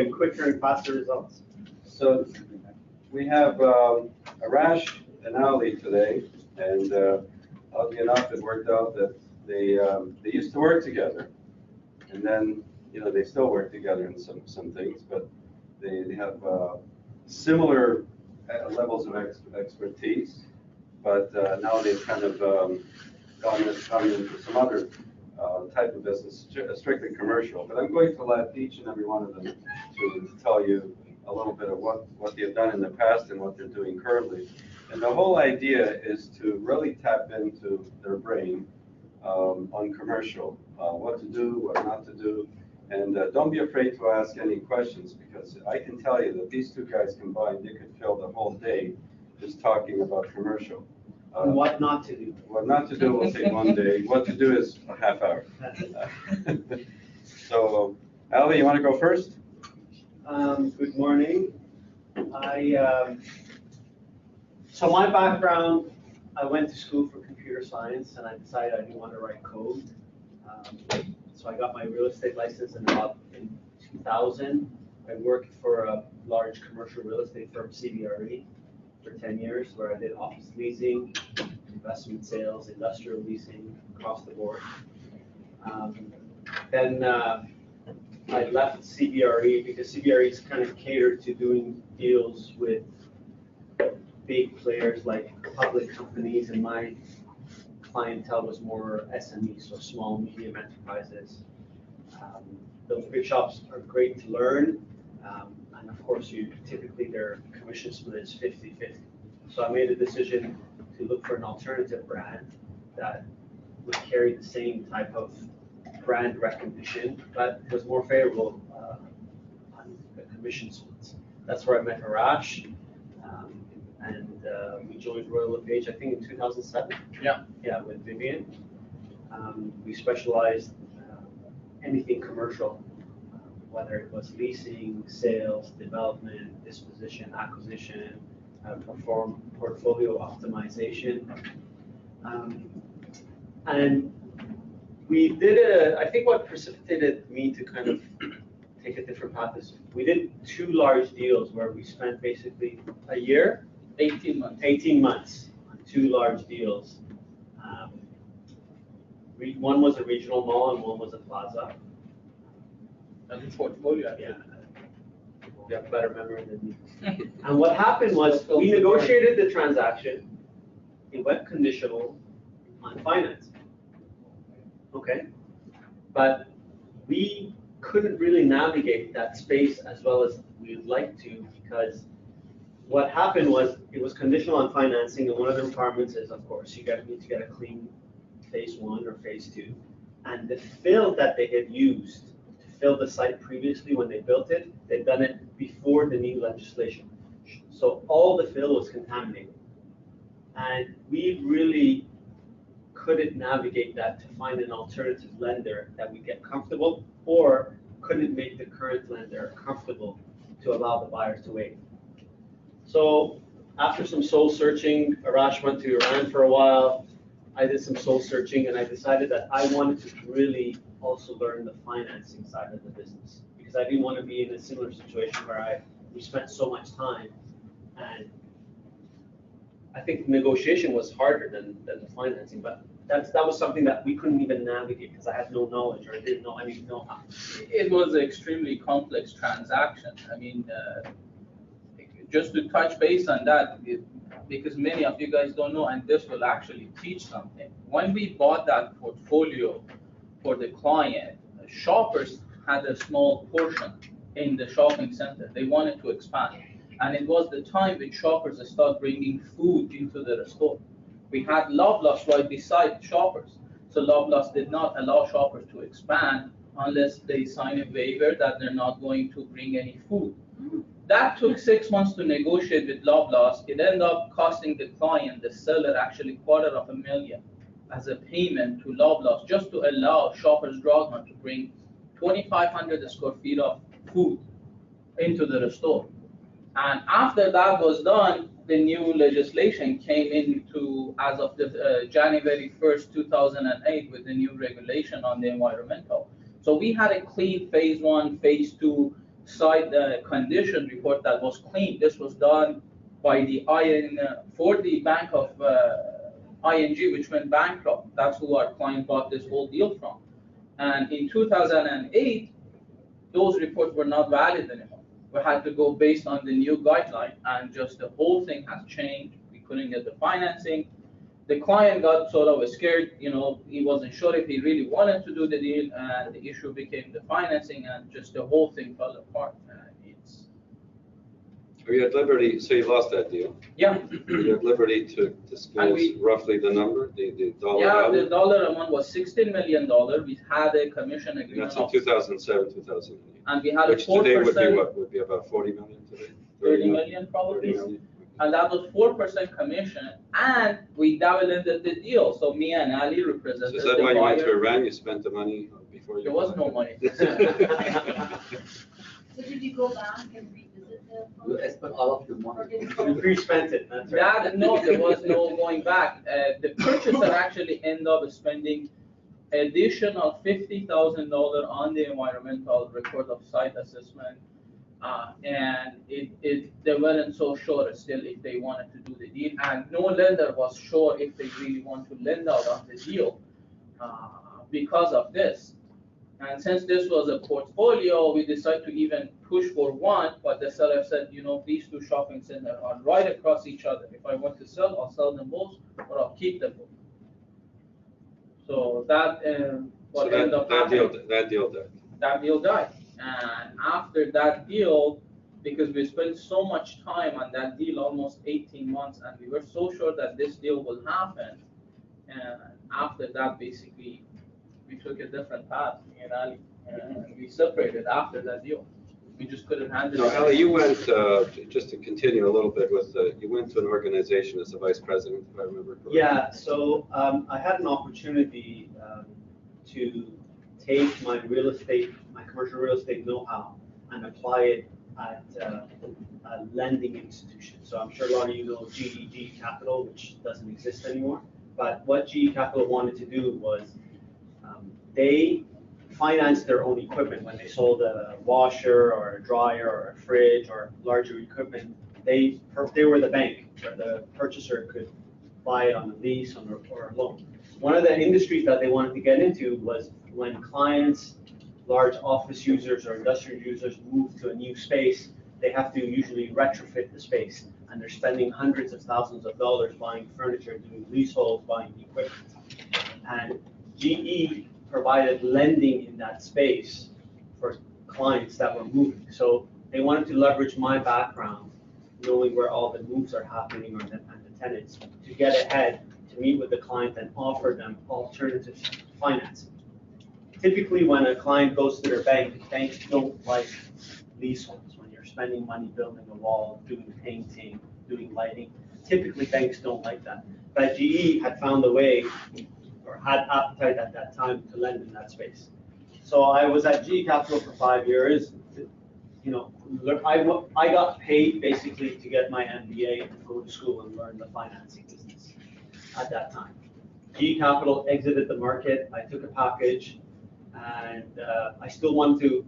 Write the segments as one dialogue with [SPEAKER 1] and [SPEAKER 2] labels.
[SPEAKER 1] quicker and faster results.
[SPEAKER 2] So we have Arash and Ali today, and oddly enough, it worked out that they used to work together, and then they still work together in some things, but they have similar levels of expertise, but now they've kind of gone into some other type of business, strictly commercial. But I'm going to let each and every one of them to tell you a little bit of what they've done in the past and what they're doing currently. And the whole idea is to really tap into their brain on commercial, what to do, what not to do. And don't be afraid to ask any questions, because I can tell you that these two guys combined, they could fill the whole day just talking about commercial.
[SPEAKER 1] What not to do.
[SPEAKER 2] What not to do will take one day. What to do is a half hour. So, Ali, you want to go first?
[SPEAKER 1] Good morning. So my background, I went to school for computer science, and I decided I didn't want to write code. So I got my real estate license in 2000. I worked for a large commercial real estate firm, CBRE, for 10 years, where I did office leasing, investment sales, industrial leasing, across the board. Then I left CBRE because CBRE is kind of catered to doing deals with big players like public companies, and my clientele was more SMEs, so small, medium enterprises. Those big shops are great to learn, and of course, typically their commission split is 50-50. So I made a decision to look for an alternative brand that would carry the same type of brand recognition, but was more favorable on the commission splits. That's where I met Arash, and we joined Royal LePage, I think, in 2007. Yeah, with Vivian. We specialized anything commercial, whether it was leasing, sales, development, disposition, acquisition, portfolio optimization. And we did I think what precipitated me to kind of take a different path is we did 2 large deals where we spent basically a year, 18 months on 2 large deals. One was a regional mall and one was a plaza.
[SPEAKER 3] And the portfolio,
[SPEAKER 1] yeah. You have better memory than me. And what happened was we negotiated the transaction. It went conditional on finance. Okay. But we couldn't really navigate that space as well as we would like to, because what happened was it was conditional on financing, and one of the requirements is, of course, you need to get a clean phase 1 or phase 2. And the fill that they had used to fill the site previously when they built it, they'd done it before the new legislation. So all the fill was contaminated. And we really couldn't navigate that to find an alternative lender that would get comfortable, or couldn't make the current lender comfortable to allow the buyers to wait. So after some soul searching, Arash went to Iran for a while. I did some soul searching, and I decided that I wanted to really also learn the financing side of the business, because I didn't want to be in a similar situation where we spent so much time, and I think negotiation was harder than the financing, but that was something that we couldn't even navigate because I had no knowledge, or I didn't know any know-how.
[SPEAKER 3] It was an extremely complex transaction. I mean, just to touch base on that, because many of you guys don't know, and this will actually teach something. When we bought that portfolio for the client, shoppers had a small portion in the shopping center. They wanted to expand. And it was the time when shoppers started bringing food into the store. We had Loblaws right beside shoppers. So Loblaws did not allow shoppers to expand unless they sign a waiver that they're not going to bring any food. That took 6 months to negotiate with Loblaws. It ended up costing the client, the seller, actually $250,000 as a payment to Loblaws just to allow Shoppers Drug Mart to bring 2,500 square feet of food into the store. And after that was done, the new legislation came into as of the January 1st, 2008, with the new regulation on the environmental. So we had a clean phase 1, phase 2, site condition report that was clean. This was done by the for the bank of ING, which went bankrupt. That's who our client bought this whole deal from. And in 2008, those reports were not valid anymore. We had to go based on the new guideline, and just the whole thing has changed. We couldn't get the financing. The client got sort of scared, he wasn't sure if he really wanted to do the deal, and the issue became the financing, and just the whole thing fell apart.
[SPEAKER 2] Are you at liberty, so you lost that deal?
[SPEAKER 3] Yeah.
[SPEAKER 2] Are you at liberty to disclose roughly the number, the dollar
[SPEAKER 3] Yeah,
[SPEAKER 2] value?
[SPEAKER 3] the dollar amount was $16 million. We had a commission agreement.
[SPEAKER 2] That's in 2007, 2008.
[SPEAKER 3] And we had
[SPEAKER 2] Which
[SPEAKER 3] a 4%.
[SPEAKER 2] today would be what? Would be about 40 million today?
[SPEAKER 3] 30 million probably.
[SPEAKER 2] 30 million.
[SPEAKER 3] And that was 4% commission, and we dividended the deal. So me and Ali represented
[SPEAKER 2] So is that
[SPEAKER 3] the
[SPEAKER 2] why you went to
[SPEAKER 3] buyer.
[SPEAKER 2] Iran? You spent the money before you?
[SPEAKER 3] There was no money.
[SPEAKER 4] So did you go back and revisit the?
[SPEAKER 5] You spent all of your money.
[SPEAKER 4] Or did you
[SPEAKER 1] We spent it, that's right.
[SPEAKER 3] No, there was no going back. The purchaser actually ended up spending additional $50,000 on the environmental record of site assessment. And they weren't so sure still if they wanted to do the deal. And no lender was sure if they really want to lend out on the deal because of this. And since this was a portfolio, we decided to even push for one, but the seller said, these two shopping centers are right across each other. If I want to sell, I'll sell them both, or I'll keep them both. So that what ended up happening.
[SPEAKER 2] That deal died.
[SPEAKER 3] That deal died. And after that deal, because we spent so much time on that deal, almost 18 months, and we were so sure that this deal will happen, and after that, basically, we took a different path, me and Ali, and we separated after that deal. We just couldn't handle
[SPEAKER 2] No,
[SPEAKER 3] it.
[SPEAKER 2] Ali, you went, just to continue a little bit with, you went to an organization as a vice president, if I remember correctly.
[SPEAKER 1] Yeah, so I had an opportunity to take my commercial real estate know-how and apply it at a lending institution. So I'm sure a lot of you know GE Capital, which doesn't exist anymore. But what GE Capital wanted to do was they financed their own equipment. When they sold a washer or a dryer or a fridge or larger equipment, they were the bank where the purchaser could buy it on a lease or a loan. One of the industries that they wanted to get into was when clients, large office users or industrial users move to a new space, they have to usually retrofit the space, and they're spending hundreds of thousands of dollars buying furniture, doing leaseholds, buying equipment. And GE provided lending in that space for clients that were moving. So they wanted to leverage my background, knowing where all the moves are happening and the tenants, to get ahead, to meet with the client and offer them alternative financing. Typically, when a client goes to their bank, banks don't like leaseholds. When you're spending money building a wall, doing painting, doing lighting, typically banks don't like that. But GE had found a way, or had appetite at that time, to lend in that space. So I was at GE Capital for 5 years. I got paid basically to get my MBA and go to school and learn the financing business at that time. GE Capital exited the market. I took a package, and I still wanted to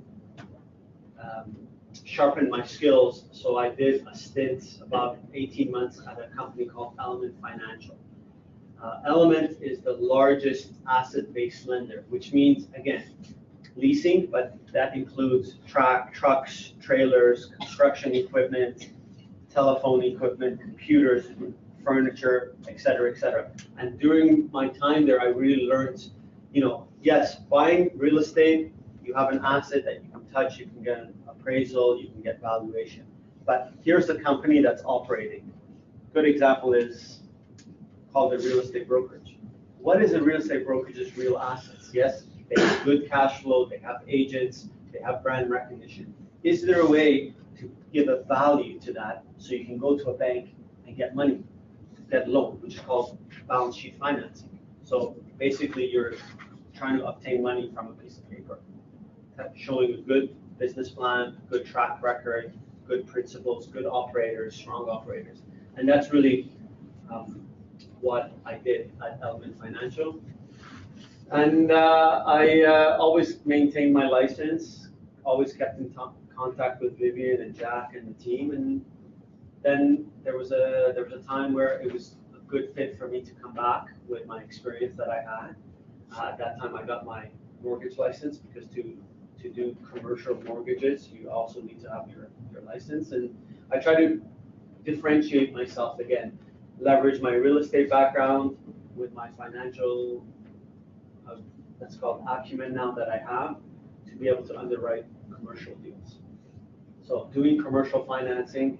[SPEAKER 1] sharpen my skills. So I did a stint about 18 months at a company called Element Financial. Element is the largest asset-based lender, which means, again, leasing, but that includes trucks, trailers, construction equipment, telephone equipment, computers, furniture, et cetera, et cetera. And during my time there, I really learned, yes, buying real estate, you have an asset that you can touch, you can get an appraisal, you can get valuation. But here's the company that's operating. Good example is called a real estate brokerage. What is a real estate brokerage's real assets? Yes, they have good cash flow, they have agents, they have brand recognition. Is there a way to give a value to that so you can go to a bank and get money, get a loan, which is called balance sheet financing? So basically you're trying to obtain money from a piece of paper, showing a good business plan, good track record, good principles, good operators, strong operators. And that's really what I did at Element Financial. And I always maintained my license, always kept in contact with Vivian and Jack and the team, and then there was a time where it was a good fit for me to come back with my experience that I had. At that time, I got my mortgage license because to do commercial mortgages, you also need to have your license. And I try to differentiate myself again, leverage my real estate background with my financial, that's called acumen now that I have, to be able to underwrite commercial deals. So doing commercial financing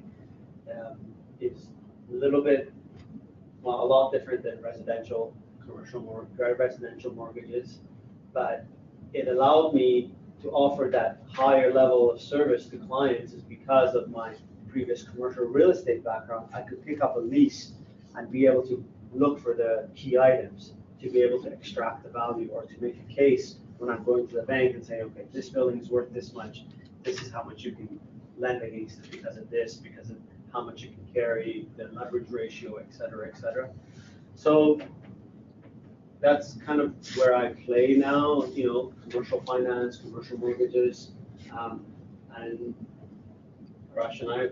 [SPEAKER 1] is a little bit, well, a lot different than residential residential mortgages, but it allowed me to offer that higher level of service to clients is because of my previous commercial real estate background. I could pick up a lease and be able to look for the key items to be able to extract the value or to make a case when I'm going to the bank and saying, okay, this building is worth this much. This is how much you can lend against it because of this, because of how much you can carry, the leverage ratio, et cetera, et cetera. So that's kind of where I play now, commercial finance, commercial mortgages, and Rush and I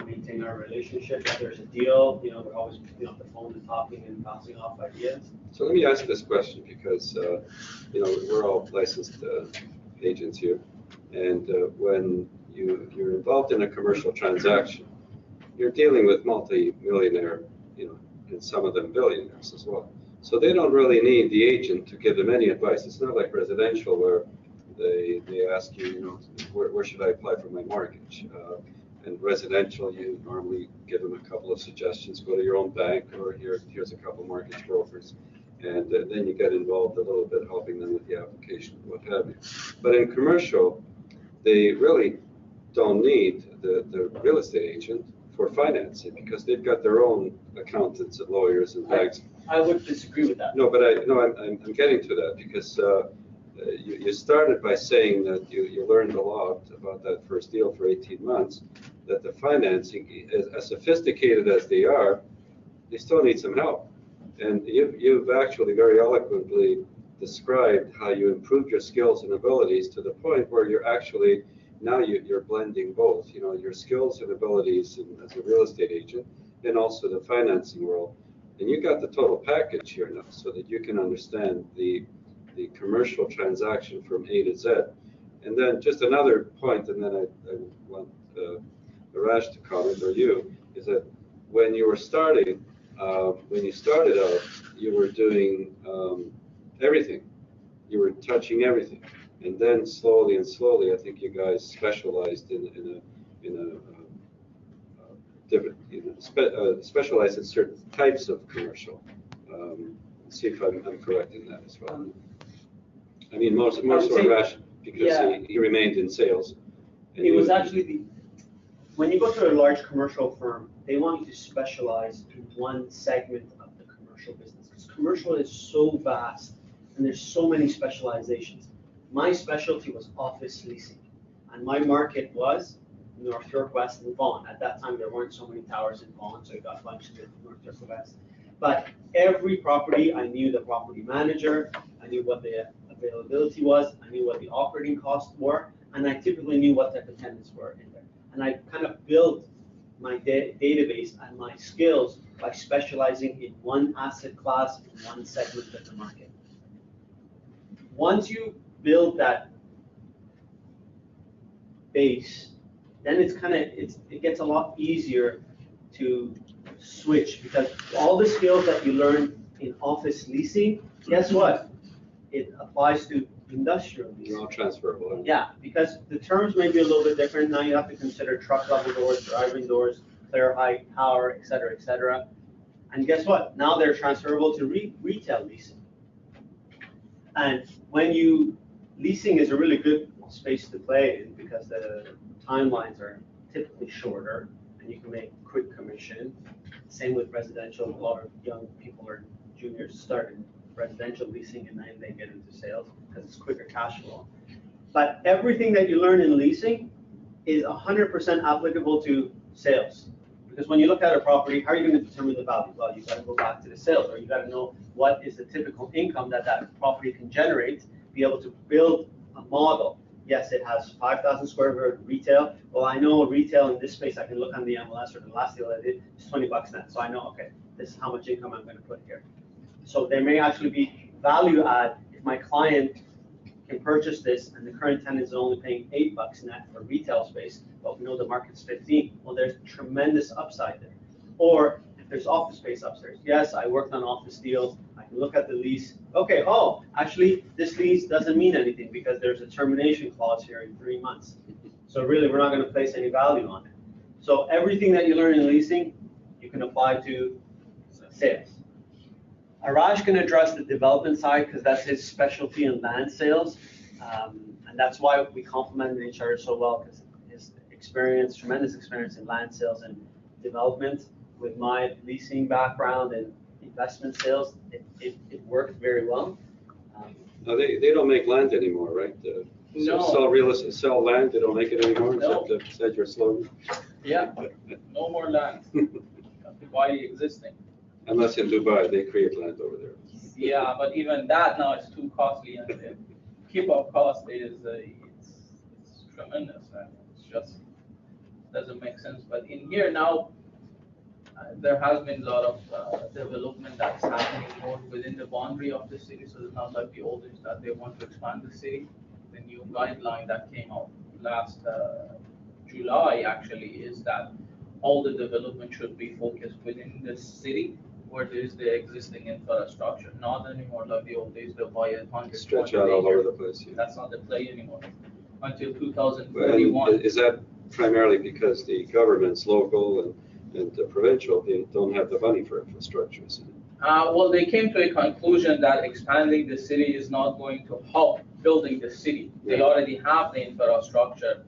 [SPEAKER 1] maintain our relationship. If there's a deal, we're always picking up the phone and talking and bouncing off ideas.
[SPEAKER 2] So let me ask this question because, we're all licensed agents here. And when you're involved in a commercial transaction, you're dealing with multi-millionaire, and some of them billionaires as well. So they don't really need the agent to give them any advice. It's not like residential where they ask you, where should I apply for my mortgage? And residential, you normally give them a couple of suggestions. Go to your own bank, or here's a couple mortgage brokers. And then you get involved a little bit helping them with the application, what have you. But in commercial, they really don't need the real estate agent for financing because they've got their own accountants and lawyers and banks.
[SPEAKER 1] I would disagree with that.
[SPEAKER 2] No, but I'm getting to that because you started by saying that you learned a lot about that first deal for 18 months, that the financing, as sophisticated as they are, they still need some help. And you've actually very eloquently described how you improved your skills and abilities to the point where you're actually, now you're blending both, your skills and abilities as a real estate agent and also the financing world. And you got the total package here now so that you can understand the commercial transaction from A to Z. And then just another point, and then I want Arash to comment, or you, is that when you were starting, when you started out, you were doing everything. You were touching everything. And then slowly and slowly, I think you guys specialized in a different, specialized in certain types of commercial. See if I'm correct in that as well. I mean, more so Arash, because he remained in sales.
[SPEAKER 1] It was actually when you go to a large commercial firm, they want you to specialize in one segment of the commercial business because commercial is so vast and there's so many specializations. My specialty was office leasing, and my market was North York-West and Vaughan. At that time, there weren't so many towers in Vaughan, so it got bunched in North York-West. But every property, I knew the property manager, I knew what the availability was, I knew what the operating costs were, and I typically knew what type of tenants were in there. And I kind of built my database and my skills by specializing in one asset class in one segment of the market. Once you build that base, then it gets a lot easier to switch because all the skills that you learn in office leasing, guess what? It applies to industrial leasing.
[SPEAKER 2] They're all transferable.
[SPEAKER 1] Yeah, because the terms may be a little bit different. Now you have to consider truck level doors, driving doors, clear height, power, et cetera, et cetera. And guess what? Now they're transferable to retail leasing. And leasing is a really good space to play in because the timelines are typically shorter and you can make quick commission. Same with residential. A lot of young people or juniors start in residential leasing and then they get into sales because it's quicker cash flow. But everything that you learn in leasing is 100% applicable to sales. Because when you look at a property, how are you going to determine the value? Well, you got to go back to the sales, or you got to know what is the typical income that property can generate, be able to build a model. yes, it has 5,000 square foot retail. Well, I know retail in this space, I can look on the MLS or the last deal I did, it's 20 bucks net. So I know, okay, this is how much income I'm gonna put here. So there may actually be value add if my client can purchase this and the current tenant is only paying 8 bucks net for retail space, but we know the market's 15. Well, there's tremendous upside there. Or if there's office space upstairs, yes, I worked on office deals. I can look at the lease. Okay, oh, actually, this lease doesn't mean anything because there's a termination clause here in 3 months. So really, we're not going to place any value on it. So everything that you learn in leasing, you can apply to sales. Arash can address the development side because that's his specialty in land sales. And that's why we complemented each other so well, because his experience, tremendous experience in land sales and development with my leasing background and investment sales, it worked very well.
[SPEAKER 2] No, they don't make land anymore, right?
[SPEAKER 3] No.
[SPEAKER 2] Sell real estate, sell land, they don't make it anymore?
[SPEAKER 3] No.
[SPEAKER 2] Is that your slogan?
[SPEAKER 3] Yeah, no more land, widely existing.
[SPEAKER 2] Unless in Dubai, they create land over there.
[SPEAKER 3] Yeah, but even that now is too costly, and the keep-up cost is it's tremendous, and it's just doesn't make sense. But in here now, there has been a lot of development that's happening more within the boundary of the city. So it's not like the old days that they want to expand the city. The new guideline that came out last July actually is that all the development should be focused within the city where there is the existing infrastructure, not anymore like the old days, they buy a 100.
[SPEAKER 2] Stretch out all over the place. Yeah.
[SPEAKER 3] That's not the play anymore. Until
[SPEAKER 2] And
[SPEAKER 3] 2041.
[SPEAKER 2] is that primarily because the governments, local and the provincial, they don't have the money for infrastructures?
[SPEAKER 3] Well, they came to a conclusion that expanding the city is not going to help building the city. They
[SPEAKER 2] Yeah.
[SPEAKER 3] already have the infrastructure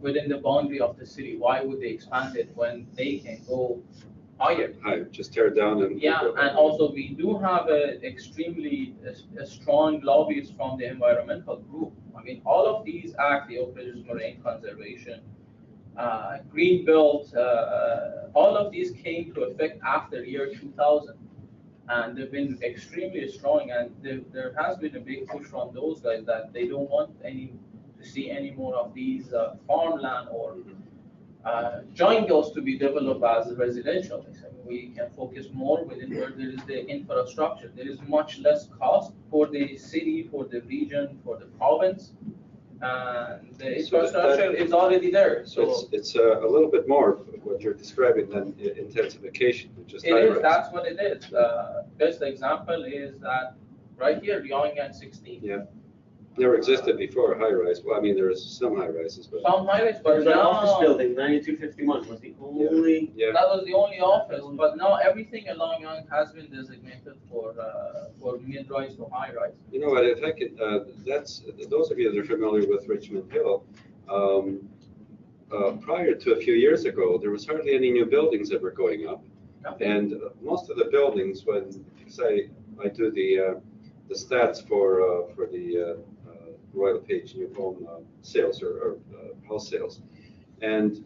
[SPEAKER 3] within the boundary of the city. Why would they expand it when they can go higher?
[SPEAKER 2] Hi, just tear it down and.
[SPEAKER 3] Yeah, and also we do have a extremely a strong lobbies from the environmental group. I mean, all of these act, the Open Marine Conservation, Green Belt, all of these came to effect after year 2000. And they've been extremely strong, and there has been a big push from those guys that they don't want to see any more of these farmland or jungles to be developed as residential. They say we can focus more within where there is the infrastructure. There is much less cost for the city, for the region, for the province. And the infrastructure is already there. So
[SPEAKER 2] it's a little bit more of what you're describing than intensification, just
[SPEAKER 3] it
[SPEAKER 2] high-rise.
[SPEAKER 3] is. That's what it is. Best example is that right here, Yonge and 16.
[SPEAKER 2] Yeah. Never existed before, high-rise. Well, I mean, there's some high-rises, but.
[SPEAKER 3] Some highways, but
[SPEAKER 1] There's an
[SPEAKER 3] now
[SPEAKER 1] office building, 9251 was the only.
[SPEAKER 2] Yeah.
[SPEAKER 3] that was the only office. But now everything along Yonge has been designated for mid-rise to high-rise.
[SPEAKER 2] You know what, if I could, that's, those of you that are familiar with Richmond Hill, prior to a few years ago, there was hardly any new buildings that were going up. And most of the buildings, when, say, I do the stats for the Royal Page New Home sales or house sales, and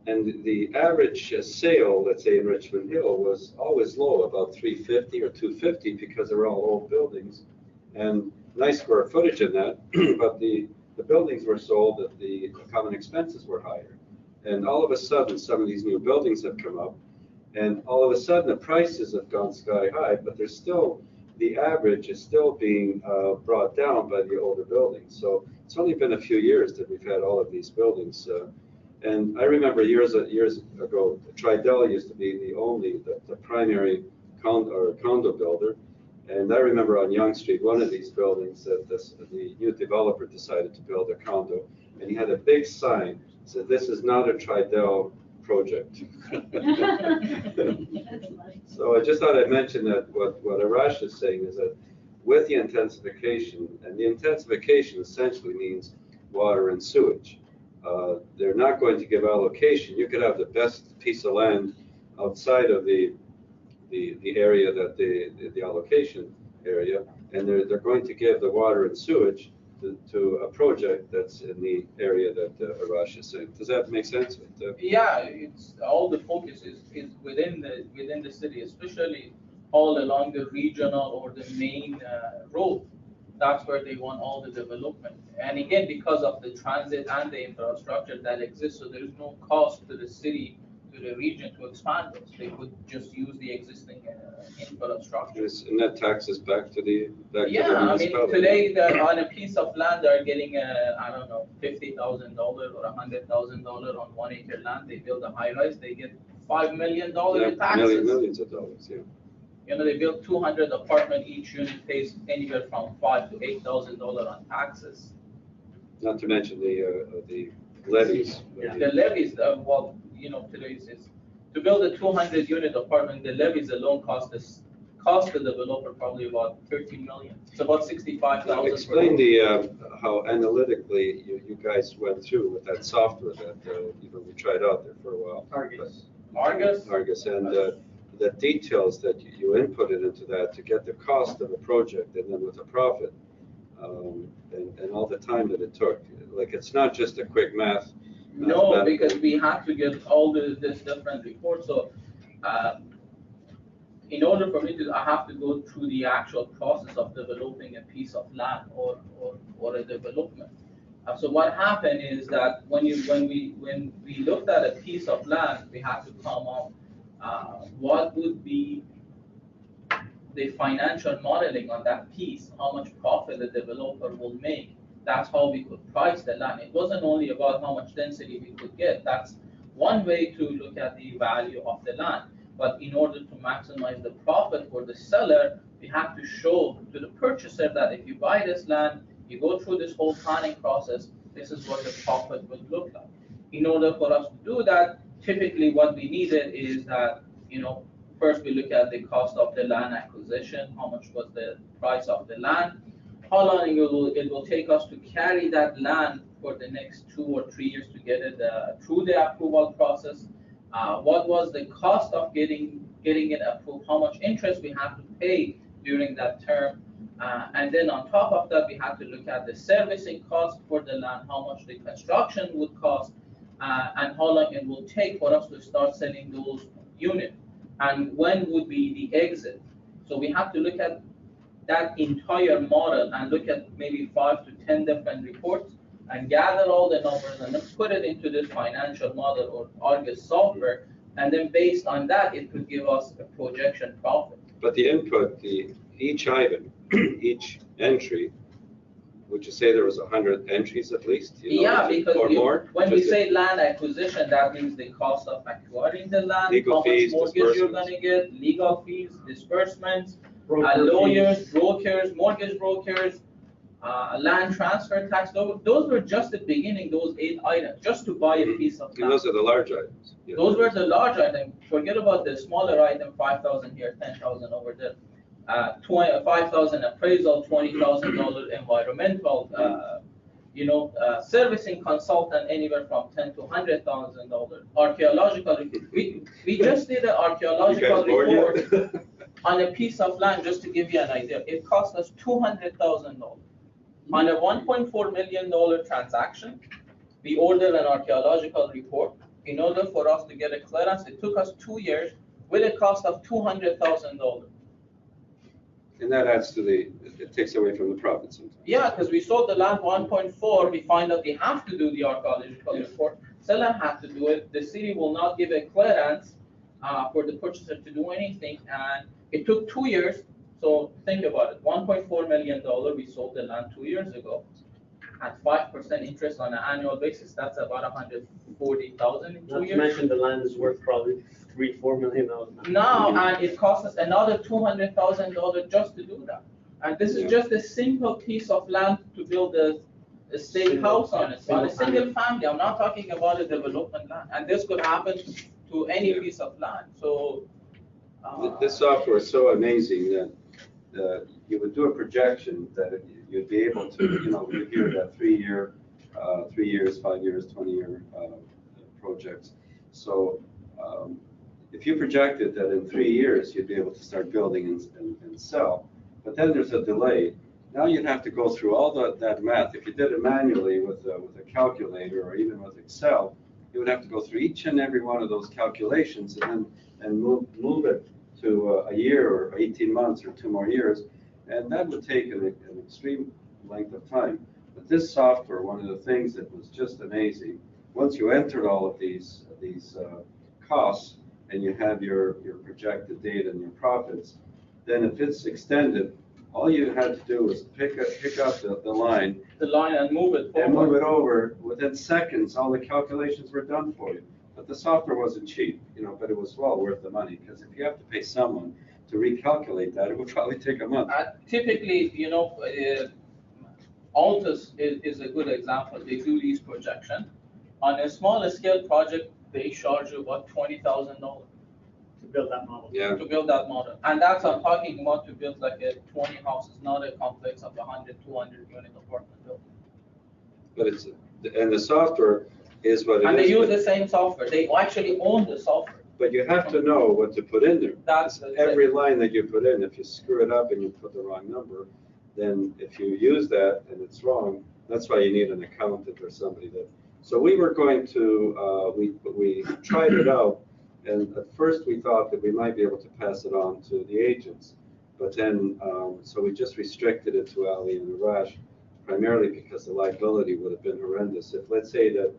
[SPEAKER 2] the average sale, let's say in Richmond Hill, was always low, about 350 or 250, because they're all old buildings and nice square footage in that, but the buildings were sold at the common expenses were higher. And all of a sudden, some of these new buildings have come up, and all of a sudden the prices have gone sky high, but there's still, the average is still being brought down by the older buildings. So it's only been a few years that we've had all of these buildings. And I remember years ago, Tridel used to be the primary condo builder. And I remember on Yonge Street, one of these buildings that the new developer decided to build a condo, and he had a big sign that said, "This is not a Tridel project." So I just thought I'd mention that what Arash is saying is that with the intensification, and the intensification essentially means water and sewage, they're not going to give allocation. You could have the best piece of land outside of the area that the allocation area, and they're going to give the water and sewage to a project that's in the area that Arash is saying. Does that make sense?
[SPEAKER 3] Yeah, it's all the focus is within the city, especially all along the regional or the main road. That's where they want all the development. And again, because of the transit and the infrastructure that exists, so there is no cost to the city, to the region to expand those. They could just use the existing infrastructure.
[SPEAKER 2] And that taxes back to the
[SPEAKER 3] Yeah, I mean,
[SPEAKER 2] municipality.
[SPEAKER 3] today they're on a piece of land, they're getting I don't know, $50,000 or $100,000 on 1 acre land. They build a high rise, they get $5 million in taxes.
[SPEAKER 2] Millions of dollars, yeah.
[SPEAKER 3] You know, they build 200 apartment, each unit pays anywhere from $5,000 to $8,000 on taxes.
[SPEAKER 2] Not to mention the levies.
[SPEAKER 1] Yeah.
[SPEAKER 3] The levies, well, you know, today's is, to build a 200 unit apartment, the levies alone cost the developer probably about 13 million. It's about 65,000.
[SPEAKER 2] Explain how analytically you guys went through with that software that we tried out there for a while.
[SPEAKER 1] Argus.
[SPEAKER 3] Argus,
[SPEAKER 2] and the details that you inputted into that to get the cost of a project and then with a profit, and all the time that it took. Like, it's not just a quick math.
[SPEAKER 3] No, because we have to get all this different reports. So, in order for me to, I have to go through the actual process of developing a piece of land or a development. So what happened is that when we looked at a piece of land, we had to come up what would be the financial modeling on that piece, how much profit the developer will make. That's how we could price the land. It wasn't only about how much density we could get. That's one way to look at the value of the land. But in order to maximize the profit for the seller, we have to show to the purchaser that if you buy this land, you go through this whole planning process, this is what the profit would look like. In order for us to do that, typically what we needed is that, first we look at the cost of the land acquisition, how much was the price of the land, how long it will take us to carry that land for the next 2 or 3 years to get it through the approval process, what was the cost of getting it approved, how much interest we have to pay during that term, and then on top of that, we have to look at the servicing cost for the land, how much the construction would cost, and how long it will take for us to start selling those units, and when would be the exit. So we have to look at that entire model and look at maybe 5 to 10 different reports and gather all the numbers and then put it into this financial model or Argus software, and then based on that, it could give us a projection profit.
[SPEAKER 2] But the input, each item, each entry, would you say there was 100 entries at least?
[SPEAKER 3] Yeah, because
[SPEAKER 2] or more?
[SPEAKER 3] When we say land acquisition, that means the cost of acquiring the land,
[SPEAKER 2] legal fees,
[SPEAKER 3] how much mortgage you're going to get, legal fees, disbursements, lawyers,
[SPEAKER 1] fees.
[SPEAKER 3] brokers, mortgage brokers, land transfer tax. Those were just the beginning, those 8 items, just to buy a piece of land.
[SPEAKER 2] And those are the large items. Yeah.
[SPEAKER 3] Those were the large items. Forget about the smaller item, 5,000 here, 10,000 over there. 5,000 appraisal, $20,000 environmental, servicing consultant anywhere from $10,000 to $100,000. Archaeological, we just did an archaeological report on a piece of land, just to give you an idea. It cost us $200,000. On a $1.4 million transaction, we ordered an archaeological report. In order for us to get a clearance, it took us 2 years with a cost of $200,000.
[SPEAKER 2] And that adds to it takes away from the profit sometimes.
[SPEAKER 3] Yeah, because we sold the land 1.4, we find out we have to do the archaeological report. Seller has to do it. The city will not give a clearance for the purchaser to do anything, and it took 2 years. So think about it, $1.4 million, we sold the land 2 years ago. At 5% interest on an annual basis, that's about $140,000 in 2
[SPEAKER 1] Not to
[SPEAKER 3] years.
[SPEAKER 1] mention the land is worth probably $3-4 million
[SPEAKER 3] Now, and it cost us another $200,000 just to do that. And this is just a simple piece of land to build a state house on it, on a single family. I'm not talking about a development land. And this could happen to any piece of land. So
[SPEAKER 2] This software is so amazing that you would do a projection that you'd be able to, you hear that 3 year, 3 years, 5 years, 20-year projects. So if you projected that in 3 years you'd be able to start building and sell, but then there's a delay. Now you'd have to go through all that math. If you did it manually with a calculator or even with Excel, you would have to go through each and every one of those calculations and move it to a year or 18 months or 2 more years. And that would take an extreme length of time. But this software, one of the things that was just amazing, once you entered all of these costs and you have your projected data and your profits, then if it's extended, all you had to do was pick up the line.
[SPEAKER 3] The line and move it forward.
[SPEAKER 2] And move it over. Within seconds, all the calculations were done for you. But the software wasn't cheap, but it was well worth the money, because if you have to pay someone to recalculate that, it would probably take a month.
[SPEAKER 3] Typically, Altus is a good example. They do these projections. On a smaller scale project, they charge you about $20,000
[SPEAKER 1] To build that model.
[SPEAKER 2] Yeah.
[SPEAKER 3] to build that model. And that's, I'm talking about to build like a 20 houses, not a complex of 100, 200 unit apartment building.
[SPEAKER 2] But and the software is what it is.
[SPEAKER 3] And they use the same software. They actually own the software.
[SPEAKER 2] But you have to know what to put in there.
[SPEAKER 3] That's
[SPEAKER 2] Every line that you put in, if you screw it up and you put the wrong number, then if you use that and it's wrong, that's why you need an accountant or somebody that. So we were going to, we tried it out, and at first we thought that we might be able to pass it on to the agents. But then, so we just restricted it to Ali and Arash, primarily because the liability would have been horrendous. If, let's say that,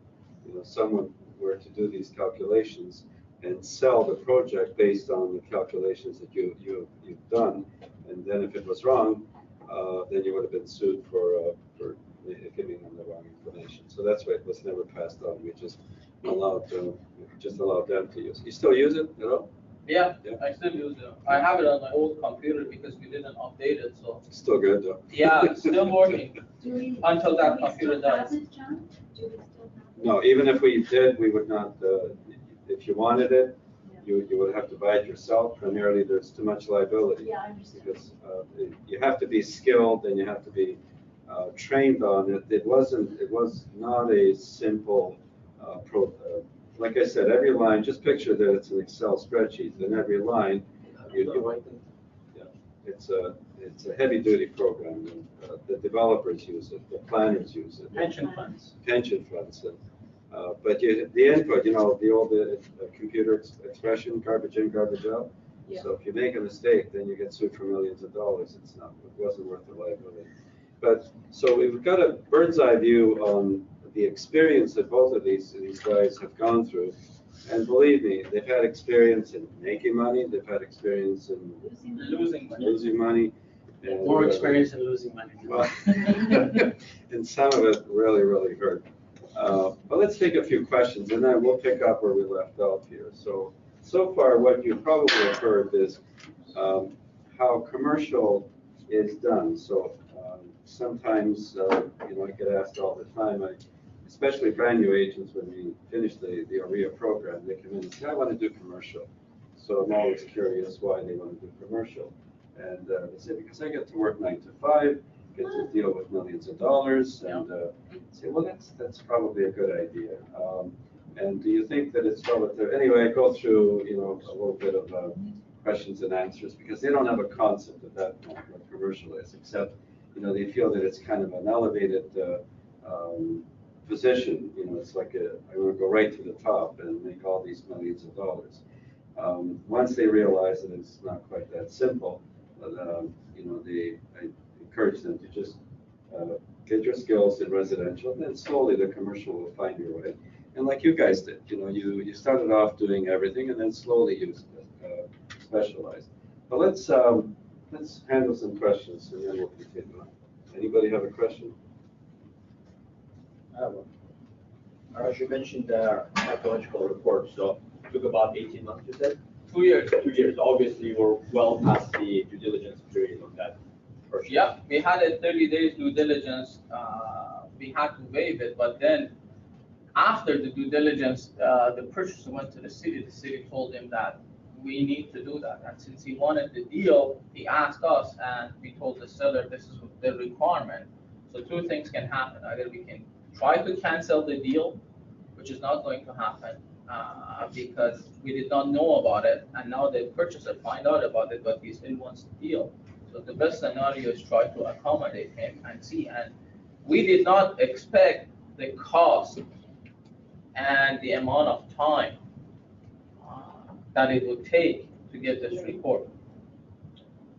[SPEAKER 2] someone were to do these calculations and sell the project based on the calculations that you've done, and then if it was wrong, then you would have been sued for giving them the wrong information. So that's why it was never passed on. We just allowed them to use. You still use it at all?
[SPEAKER 3] Yeah,
[SPEAKER 2] Yeah.
[SPEAKER 3] I still use it. I have it on my old computer because we didn't update it, so.
[SPEAKER 2] It's still good though.
[SPEAKER 3] Yeah, it's still working until that
[SPEAKER 4] Do we
[SPEAKER 3] computer
[SPEAKER 4] still have
[SPEAKER 3] dies.
[SPEAKER 4] it, John? Do we still have it?
[SPEAKER 2] No, even if we did, we would not, if you wanted it, you would have to buy it yourself. Primarily, there's too much liability.
[SPEAKER 4] Yeah, I understand.
[SPEAKER 2] Because you have to be skilled and you have to be trained on it. It was not a simple like I said, every line, just picture that it's an Excel spreadsheet, and every line, it's a heavy duty program. And, the developers use it, the planners use it.
[SPEAKER 1] Pension funds.
[SPEAKER 2] Pension funds. But the input, the old computer expression, garbage in, garbage out.
[SPEAKER 4] Yeah.
[SPEAKER 2] So if you make a mistake, then you get sued for millions of dollars. It wasn't worth the liability. But so we've got a bird's eye view on the experience that both of these guys have gone through. And believe me, they've had experience in making money. They've had experience in losing money. And,
[SPEAKER 1] More experience in losing money.
[SPEAKER 2] Well, and some of it really, really hurt. But let's take a few questions, and then we'll pick up where we left off here. So far, what you probably have heard is how commercial is done. So sometimes, I get asked all the time, especially brand new agents, when we finish the OREA program, they come in and say, I want to do commercial. So I'm always curious why they want to do commercial. And they say, because I get to work 9 to 5, get to deal with millions of dollars, and say, well, that's probably a good idea. And do you think that it's relative? Anyway, I go through, a little bit of questions and answers, because they don't have a concept of that point, what commercial is, except, they feel that it's kind of an elevated position. It's like I want to go right to the top and make all these millions of dollars. Once they realize that it's not quite that simple, but, I encourage them to just get your skills in residential, and then slowly the commercial will find your way. And like you guys did, you started off doing everything, and then slowly you specialized. But let's handle some questions, and then we'll continue on. Anybody have a question?
[SPEAKER 5] I have one. Arash, you mentioned archaeological report, so it took about 18 months, you said?
[SPEAKER 3] 2 years.
[SPEAKER 5] 2 years. Obviously, we're well past the due diligence period on that purchase.
[SPEAKER 3] Yeah, we had a 30 days due diligence. We had to waive it, but then after the due diligence, the purchaser went to the city. The city told him that we need to do that. And since he wanted the deal, he asked us, and we told the seller this is the requirement. So two things can happen. Either we can try to cancel the deal, which is not going to happen because we did not know about it, and now the purchaser find out about it, but he still wants the deal. So the best scenario is try to accommodate him and see. And we did not expect the cost and the amount of time that it would take to get this report.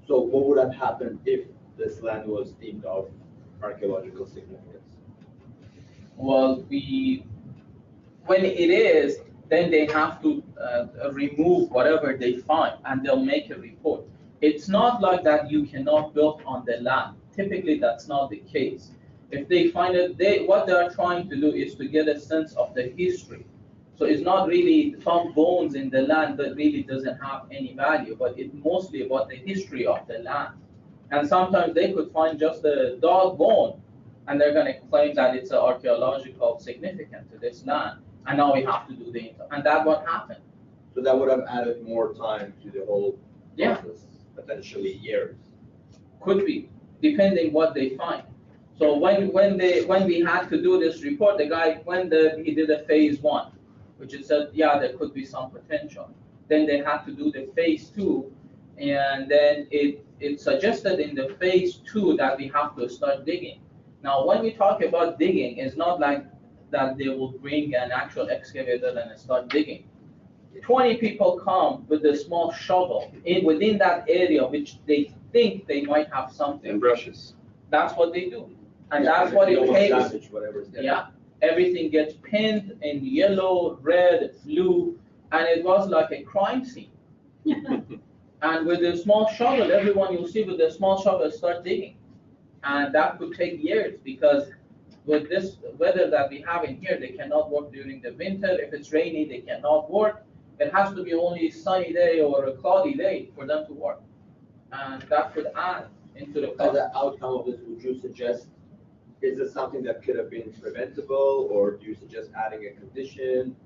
[SPEAKER 5] So what would have happened if this land was deemed of archaeological significance?
[SPEAKER 3] Well, when it is, then they have to remove whatever they find and they'll make a report. It's not like that you cannot build on the land. Typically, that's not the case. If they find it, what they are trying to do is to get a sense of the history. So it's not really found bones in the land that really doesn't have any value, but it's mostly about the history of the land. And sometimes they could find just a dog bone, and they're going to claim that it's an archaeological significance to this land. And now we have to do the info. And that's what happened.
[SPEAKER 5] So that would have added more time to the whole
[SPEAKER 3] Yeah.
[SPEAKER 5] process, potentially years.
[SPEAKER 3] Could be, depending what they find. So when we had to do this report, the guy he did a phase 1, which is said, yeah, there could be some potential. Then they had to do the phase 2, and then it suggested in the phase 2 that we have to start digging. Now, when we talk about digging, it's not like that they will bring an actual excavator and start digging. 20 people come with a small shovel within that area, which they think they might have something.
[SPEAKER 2] And brushes.
[SPEAKER 3] That's what they do. And
[SPEAKER 5] Yeah,
[SPEAKER 3] that's what it
[SPEAKER 5] almost
[SPEAKER 3] takes.
[SPEAKER 5] damage whatever's there.
[SPEAKER 3] Yeah, everything gets pinned in yellow, red, blue, and it was like a crime scene. And with a small shovel, everyone you'll see with a small shovel start digging. And that could take years because with this weather that we have in here, they cannot work during the winter. If it's rainy, they cannot work. It has to be only a sunny day or a cloudy day for them to work. And that could add into the
[SPEAKER 5] As
[SPEAKER 3] cost.
[SPEAKER 5] an outcome of this, would you suggest, is this something that could have been preventable, or do you suggest adding a condition,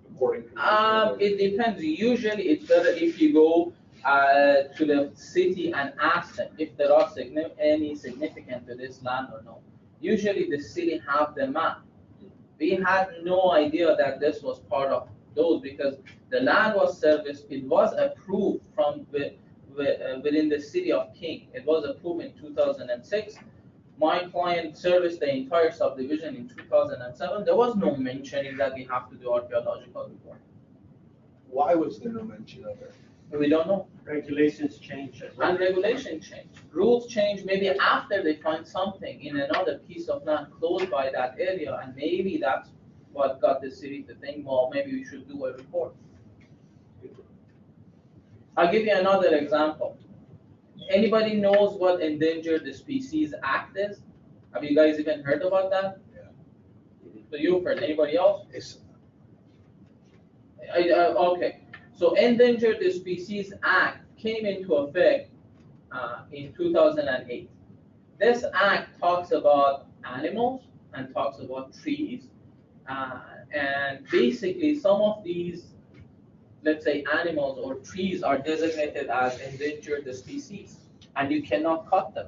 [SPEAKER 5] reporting condition?
[SPEAKER 3] It depends. Usually, it's better if you go to the city and ask them if there are any significant to this land or no. Usually, the city have the map. We had no idea that this was part of those because the land was serviced. It was approved from within the city of King. It was approved in 2006. My client serviced the entire subdivision in 2007. There was no mentioning that we have to do archaeological report.
[SPEAKER 6] Why was there no mention of it?
[SPEAKER 3] We don't know.
[SPEAKER 1] Regulations change as well.
[SPEAKER 3] And regulation change. Rules change maybe after they find something in another piece of land close by that area, and maybe that's what got the city to think, well, maybe we should do a report. I'll give you another example. Anybody knows what Endangered Species Act is? Have you guys even heard about that?
[SPEAKER 6] Yeah.
[SPEAKER 3] So you've heard. Anybody else?
[SPEAKER 6] It's,
[SPEAKER 3] Okay. So Endangered Species Act came into effect in 2008. This act talks about animals and talks about trees. And basically some of these, let's say animals or trees are designated as endangered species and you cannot cut them.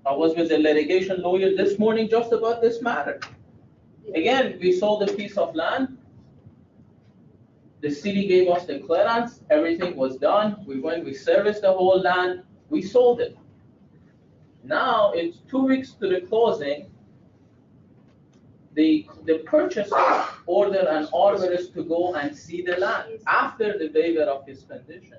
[SPEAKER 3] I was with a litigation lawyer this morning just about this matter. Again, we sold a piece of land. The city gave us the clearance, everything was done. We went, we serviced the whole land, we sold it. Now it's 2 weeks to the closing. The purchaser ordered an arborist to go and see the land after the waiver of his condition.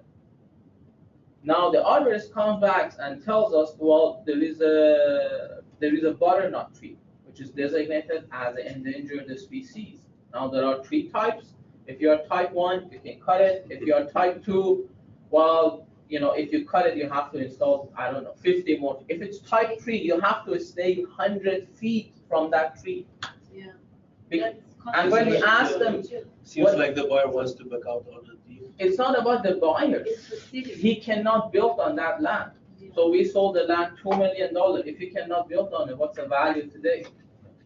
[SPEAKER 3] Now the arborist comes back and tells us, well, there is a butternut tree, which is designated as an endangered species. Now there are 3 types. If you are type 1, you can cut it. If you are type 2, well, if you cut it, you have to install, 50 more. If it's type 3, you have to stay 100 feet from that tree.
[SPEAKER 4] Yeah.
[SPEAKER 3] And when we ask them,
[SPEAKER 6] seems like the buyer wants to back out on the deal.
[SPEAKER 3] it's not about the buyer.
[SPEAKER 4] It's the city.
[SPEAKER 3] He cannot build on that land. So we sold the land $2 million. If he cannot build on it, what's the value today?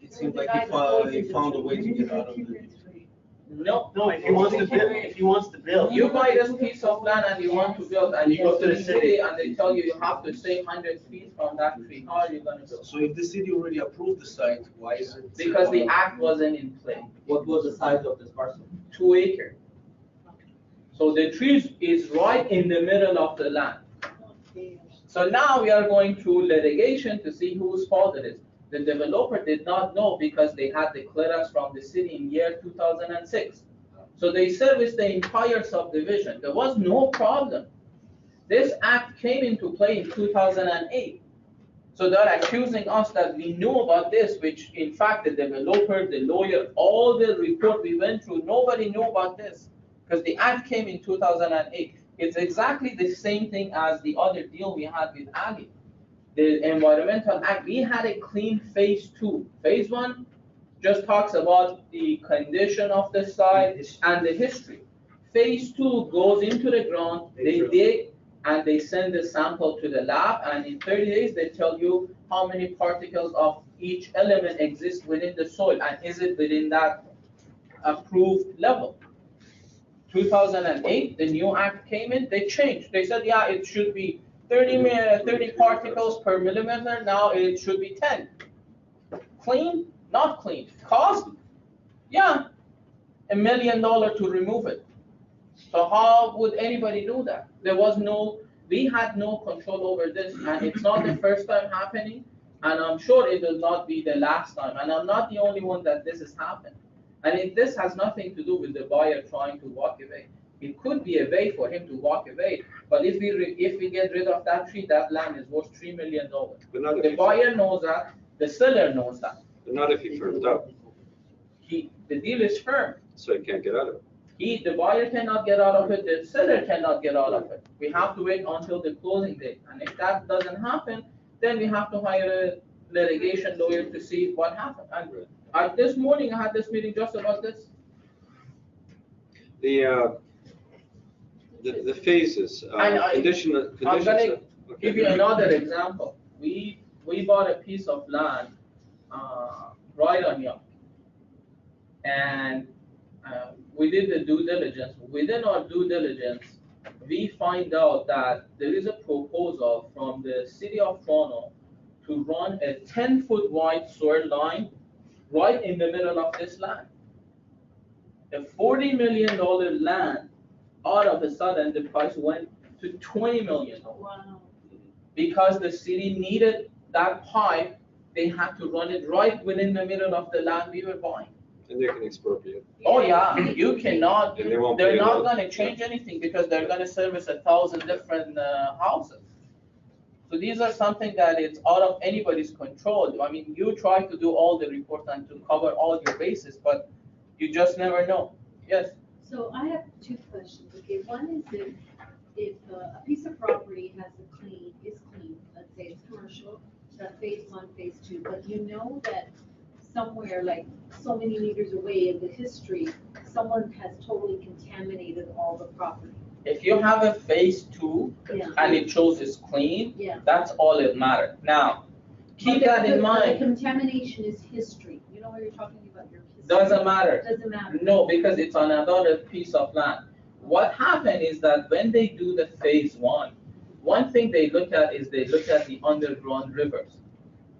[SPEAKER 6] It seems like he found a way to get out of the deal.
[SPEAKER 3] No.
[SPEAKER 1] No, if he wants to build,
[SPEAKER 3] You buy this piece of land and you want to build, and you go to the city and they tell you you have to stay 100 feet from that tree. How are you going to build?
[SPEAKER 6] So if the city already approved the site, why is it?
[SPEAKER 3] Because the act wasn't in play.
[SPEAKER 5] What was the size of this parcel?
[SPEAKER 3] 2 acre. So the tree is right in the middle of the land. So now we are going through litigation to see whose fault it is. The developer did not know because they had the clearance from the city in year 2006. So they serviced the entire subdivision. There was no problem. This act came into play in 2008. So they're accusing us that we knew about this, which in fact the developer, the lawyer, all the report we went through, nobody knew about this because the act came in 2008. It's exactly the same thing as the other deal we had with Ali. The environmental act, we had a clean phase 2. Phase 1 just talks about the condition of the site and the history. Phase 2 goes into the ground, they dig, and they send the sample to the lab, and in 30 days they tell you how many particles of each element exist within the soil, and is it within that approved level. 2008, the new act came in, they changed. They said, yeah, it should be 30 particles per millimeter, now it should be 10. Clean? Not clean. Cost? Yeah, $1 million to remove it. So how would anybody do that? We had no control over this, and it's not the first time happening, and I'm sure it will not be the last time, and I'm not the only one that this has happened. And this has nothing to do with the buyer trying to walk away. It could be a way for him to walk away, but if we get rid of that tree, that land is worth $3 million. The buyer knows that, the seller knows that.
[SPEAKER 2] But not if he firmed up,
[SPEAKER 3] The deal is firm.
[SPEAKER 2] so he can't get out of it.
[SPEAKER 3] The buyer cannot get out of it, the seller cannot get out of it. We have to wait until the closing date. And if that doesn't happen, then we have to hire a litigation lawyer to see what happened. And this morning, I had this meeting just about this.
[SPEAKER 2] The phases, conditions.
[SPEAKER 3] I'm gonna give you another example. We bought a piece of land right on Yonge. And we did the due diligence. Within our due diligence, we find out that there is a proposal from the city of Toronto to run a 10-foot wide sewer line right in the middle of this land. A $40 million land, all of a sudden the price went to $20 million.
[SPEAKER 4] Wow.
[SPEAKER 3] Because the city needed that pipe, they had to run it right within the middle of the land we were buying.
[SPEAKER 2] And they can expropriate.
[SPEAKER 3] Oh yeah, you cannot,
[SPEAKER 2] And they won't
[SPEAKER 3] they're
[SPEAKER 2] pay
[SPEAKER 3] not
[SPEAKER 2] a lot.
[SPEAKER 3] gonna change anything because they're gonna service 1,000 different houses. So these are something that it's out of anybody's control. I mean, you try to do all the reports and to cover all your bases, but you just never know. Yes?
[SPEAKER 4] So I have two questions. Okay, one is if a piece of property is clean, let's say it's commercial, that's phase 1, phase 2, but you know that somewhere like so many meters away in the history, someone has totally contaminated all the property.
[SPEAKER 3] If you have a phase 2
[SPEAKER 4] Yeah.
[SPEAKER 3] and it shows it's clean,
[SPEAKER 4] Yeah.
[SPEAKER 3] that's all that matters. Now, keep
[SPEAKER 4] But
[SPEAKER 3] that in
[SPEAKER 4] the
[SPEAKER 3] mind.
[SPEAKER 4] contamination is history. You know what you're talking about, your history.
[SPEAKER 3] Doesn't matter.
[SPEAKER 4] Doesn't matter.
[SPEAKER 3] No, because it's on another piece of land. What happened is that when they do the phase 1, one thing they look at is they look at the underground rivers.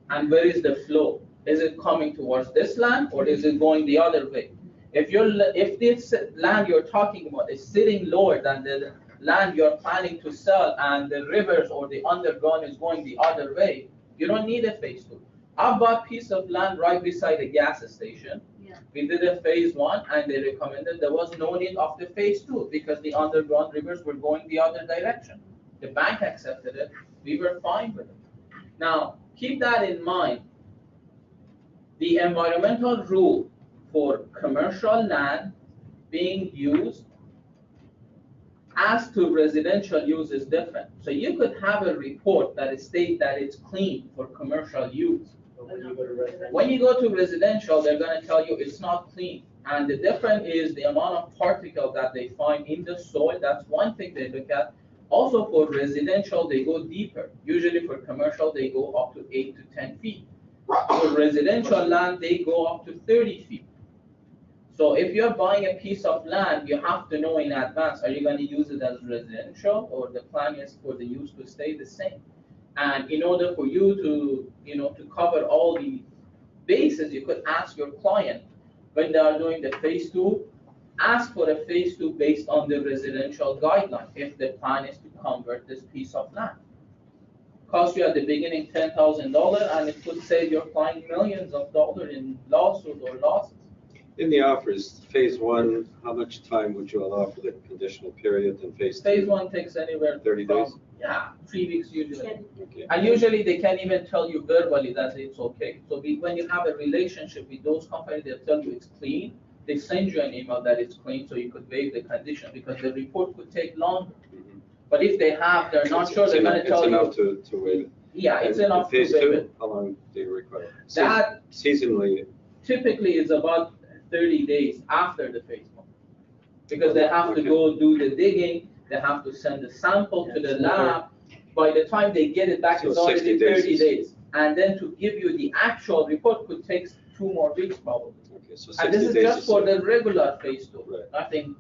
[SPEAKER 3] And where is the flow? Is it coming towards this land or is it going the other way? If this land you're talking about is sitting lower than the land you're planning to sell and the rivers or the underground is going the other way, you don't need a phase 2. I bought a piece of land right beside a gas station.
[SPEAKER 4] Yeah.
[SPEAKER 3] We did a phase 1 and they recommended there was no need of the phase 2 because the underground rivers were going the other direction. The bank accepted it. We were fine with it. Now, keep that in mind. The environmental rule for commercial land being used as to residential use is different. So you could have a report that states that it's clean for commercial use. When you go to residential, they're going to tell you it's not clean. And the difference is the amount of particles that they find in the soil. That's one thing they look at. Also for residential, they go deeper. Usually for commercial, they go up to 8 to 10 feet. For residential land, they go up to 30 feet. So if you're buying a piece of land, you have to know in advance, are you going to use it as residential or the plan is for the use to stay the same? And in order for you to, to cover all the bases, you could ask your client when they are doing the phase 2, ask for a phase 2 based on the residential guideline if the plan is to convert this piece of land. Cost you at the beginning $10,000 and it could save your client millions of dollars in lawsuits or losses.
[SPEAKER 2] In the offers, phase one, how much time would you allow for the conditional period, and phase two?
[SPEAKER 3] Phase one takes anywhere
[SPEAKER 2] 30
[SPEAKER 3] from,
[SPEAKER 2] days?
[SPEAKER 3] yeah, 3 weeks usually.
[SPEAKER 2] Okay.
[SPEAKER 3] And usually they can even tell you verbally that it's okay. So when you have a relationship with those companies, they'll tell you it's clean. They send you an email that it's clean, so you could waive the condition, because the report could take longer.
[SPEAKER 2] Mhm.
[SPEAKER 3] But if they're not sure,
[SPEAKER 2] It's
[SPEAKER 3] they're gonna
[SPEAKER 2] enough-
[SPEAKER 3] tell
[SPEAKER 2] It's
[SPEAKER 3] you.
[SPEAKER 2] enough to waive it.
[SPEAKER 3] Yeah, it's
[SPEAKER 2] And
[SPEAKER 3] enough to
[SPEAKER 2] phase
[SPEAKER 3] waive
[SPEAKER 2] two,
[SPEAKER 3] it.
[SPEAKER 2] how long do you require?
[SPEAKER 3] That
[SPEAKER 2] Seasonally,
[SPEAKER 3] typically is about 30 days after the phase one. Because they have to
[SPEAKER 2] Okay.
[SPEAKER 3] go do the digging, they have to send the sample to the lab. By the time they get it back,
[SPEAKER 2] So
[SPEAKER 3] it's already
[SPEAKER 2] 60 days
[SPEAKER 3] 30
[SPEAKER 2] is-
[SPEAKER 3] days. And then to give you the actual report could take 2 more weeks probably.
[SPEAKER 2] okay, so
[SPEAKER 3] And this
[SPEAKER 2] 60
[SPEAKER 3] is
[SPEAKER 2] days
[SPEAKER 3] just
[SPEAKER 2] is
[SPEAKER 3] for the regular phase two,
[SPEAKER 2] Right.
[SPEAKER 3] nothing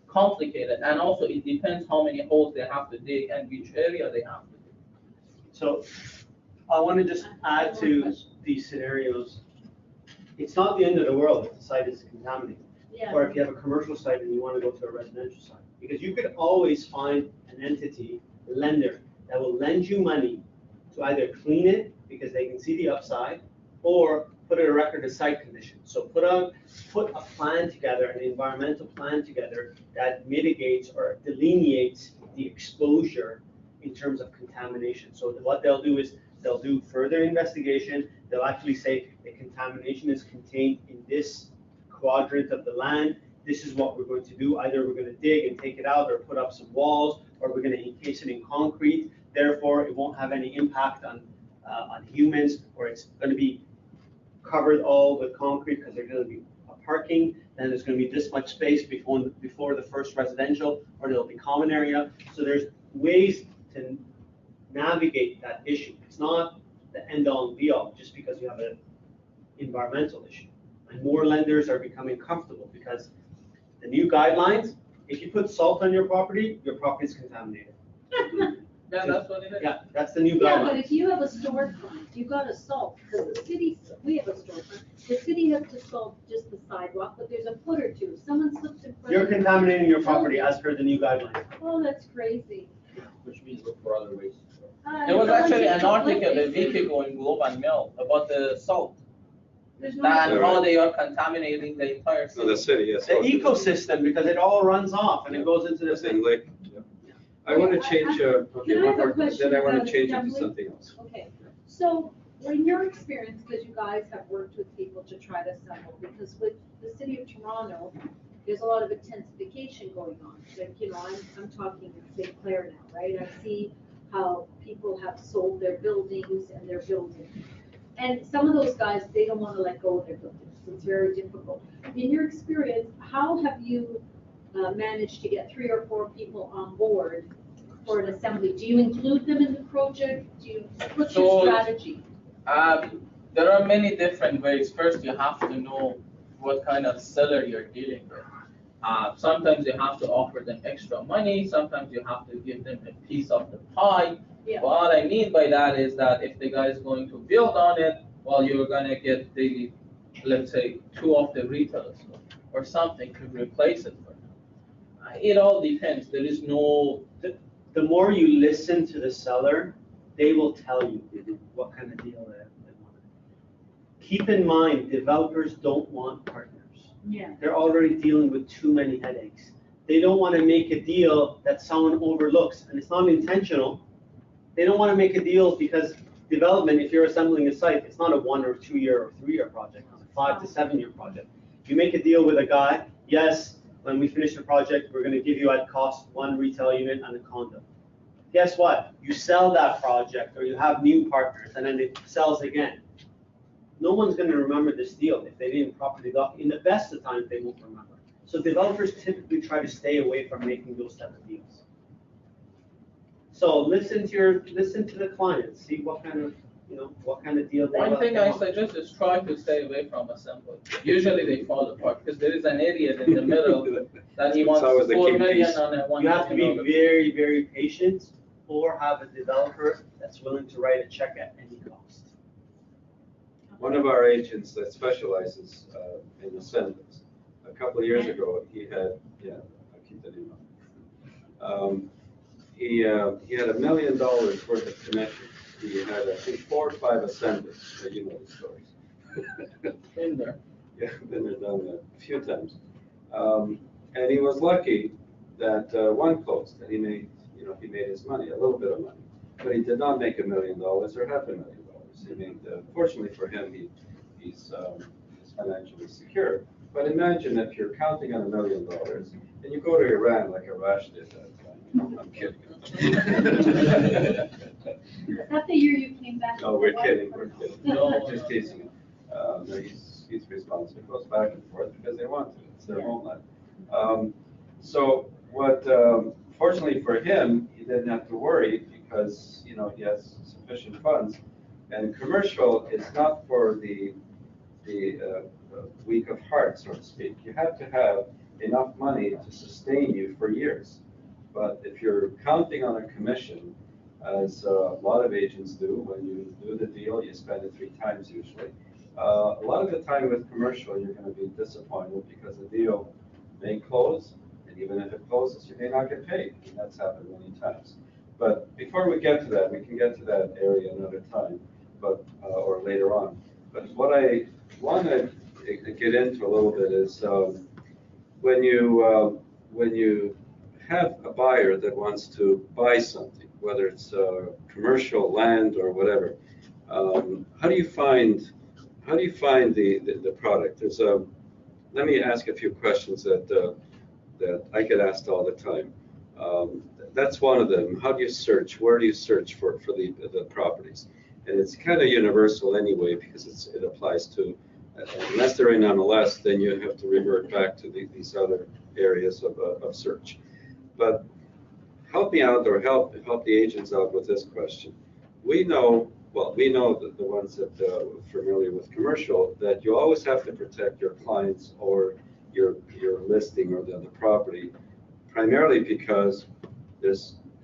[SPEAKER 3] complicated. And also it depends how many holes they have to dig and which area they have to dig.
[SPEAKER 1] So I want to just add to these scenarios. It's not the end of the world if the site is contaminated.
[SPEAKER 4] Yeah.
[SPEAKER 1] Or if you have a commercial site and you want to go to a residential site. Because you could always find an entity, a lender, that will lend you money to either clean it because they can see the upside, or put a record of site condition. So put a plan together, an environmental plan together that mitigates or delineates the exposure in terms of contamination. So what they'll do is they'll do further investigation. They'll actually say the contamination is contained in this quadrant of the land. This is what we're going to do. Either we're going to dig and take it out, or put up some walls, or we're going to encase it in concrete. Therefore, it won't have any impact on humans, or it's going to be covered all with concrete because there's going to be a parking. Then there's going to be this much space before the first residential, or there'll be common area. So there's ways to navigate that issue. It's not the end all and be all just because you have an environmental issue. And more lenders are becoming comfortable because the new guidelines, if you put salt on your property is contaminated.
[SPEAKER 3] Yeah, that's what it is.
[SPEAKER 1] Yeah, that's the new
[SPEAKER 4] Yeah, but
[SPEAKER 1] guideline.
[SPEAKER 4] if you have a storefront, you gotta salt, because the city, we have a storefront, the city has to salt just the sidewalk, but there's a foot or two, if someone slips in front
[SPEAKER 1] You're
[SPEAKER 4] of you.
[SPEAKER 1] contaminating your property as per the new guidelines.
[SPEAKER 4] Oh, that's crazy.
[SPEAKER 5] Which means look for other ways.
[SPEAKER 3] There was actually an article a
[SPEAKER 4] There's
[SPEAKER 3] week ago in Globe and Mail about the salt,
[SPEAKER 4] no.
[SPEAKER 3] and how they are contaminating the entire
[SPEAKER 2] So the
[SPEAKER 3] city.
[SPEAKER 2] city, yes.
[SPEAKER 1] The ecosystem, because it all runs off and it goes into the
[SPEAKER 2] That's in
[SPEAKER 1] thing.
[SPEAKER 2] Lake. Yeah. I want to change, okay,
[SPEAKER 4] Can I
[SPEAKER 2] one
[SPEAKER 4] have a
[SPEAKER 2] more,
[SPEAKER 4] question
[SPEAKER 2] then I want
[SPEAKER 4] about
[SPEAKER 2] to change it to
[SPEAKER 4] assembly?
[SPEAKER 2] something else.
[SPEAKER 4] Okay, so in your experience, because you guys have worked with people to try to assemble, because with the city of Toronto, there's a lot of intensification going on. Like, you know, I'm talking in St. Clair now, right? I see how people have sold their buildings and they're building. And some of those guys, they don't want to let go of their buildings. It's very difficult. In your experience, how have you managed to get 3 or 4 people on board for an assembly? Do you include them in the project? What's your
[SPEAKER 3] So-
[SPEAKER 4] strategy?
[SPEAKER 3] There are many different ways. First, you have to know what kind of seller you're dealing with. Sometimes you have to offer them extra money, sometimes you have to give them a piece of the pie.
[SPEAKER 4] Yeah.
[SPEAKER 3] What I mean by that is that if the guy is going to build on it, well, you're gonna get the, let's say, 2 of the retailers or something to replace it for them. It all depends. There is no,
[SPEAKER 1] The more you listen to the seller, they will tell you what kind of deal they want. Keep in mind, developers don't want partners.
[SPEAKER 4] Yeah.
[SPEAKER 1] They're already dealing with too many headaches. They don't want to make a deal that someone overlooks, and it's not intentional. They don't want to make a deal because development, if you're assembling a site, it's not a 1 or 2 year or 3 year project, it's a 5 to 7 year project. You make a deal with a guy, yes, when we finish the project, we're going to give you at cost 1 retail unit and a condo. Guess what? You sell that project or you have new partners and then it sells again. No one's going to remember this deal if they didn't properly document. In the best of times, they won't remember. So developers typically try to stay away from making those type of deals. So listen to the client, see what kind of, what kind of deal they
[SPEAKER 3] one
[SPEAKER 1] want.
[SPEAKER 3] thing I suggest is try to stay away from assembly. Usually they fall apart because there is an area in the middle that he
[SPEAKER 2] It's
[SPEAKER 3] wants
[SPEAKER 2] always the
[SPEAKER 3] 4
[SPEAKER 2] key
[SPEAKER 3] million
[SPEAKER 2] piece.
[SPEAKER 3] on a $1
[SPEAKER 1] You have to be
[SPEAKER 3] million.
[SPEAKER 1] very, very patient or have a developer that's willing to write a check at any cost.
[SPEAKER 2] One of our agents that specializes in assemblies, a couple of years ago, he had, I'll keep the name up. He had $1 million worth of connections. He had, I think, 4 or 5 assemblies, you know the stories.
[SPEAKER 3] In there.
[SPEAKER 2] Yeah, been there, done that a few times. And he was lucky that one closed, and he made, he made his money, a little bit of money. But he did not make $1 million or $500,000. He made, fortunately for him, he's financially secure. But imagine if you're counting on $1 million and you go to Iran like Arash did that time. I'm kidding.
[SPEAKER 4] Is that the year you came back?
[SPEAKER 2] No, we're kidding, we're kidding.
[SPEAKER 3] No.
[SPEAKER 2] Just teasing him. No, he's responsible. He goes back and forth because they want to. It's their homeland. So what, fortunately for him, he didn't have to worry because, he has sufficient funds. And commercial is not for the weak of heart, so to speak. You have to have enough money to sustain you for years. But if you're counting on a commission, as a lot of agents do, when you do the deal, you spend it 3 times usually. A lot of the time with commercial, you're going to be disappointed because the deal may close, and even if it closes, you may not get paid. And that's happened many times. But before we get to that, we can get to that area another time, but or later on. But what I want to get into a little bit is when you have a buyer that wants to buy something, whether it's commercial land or whatever, how do you find the product? Let me ask a few questions that I get asked all the time. That's one of them. How do you search? Where do you search for the properties? And it's kind of universal anyway because it applies to, unless they're in MLS, then you have to revert back to these other areas of search. But help me out, or help the agents out with this question. We know that the ones that are familiar with commercial, that you always have to protect your clients or your listing or the property, primarily because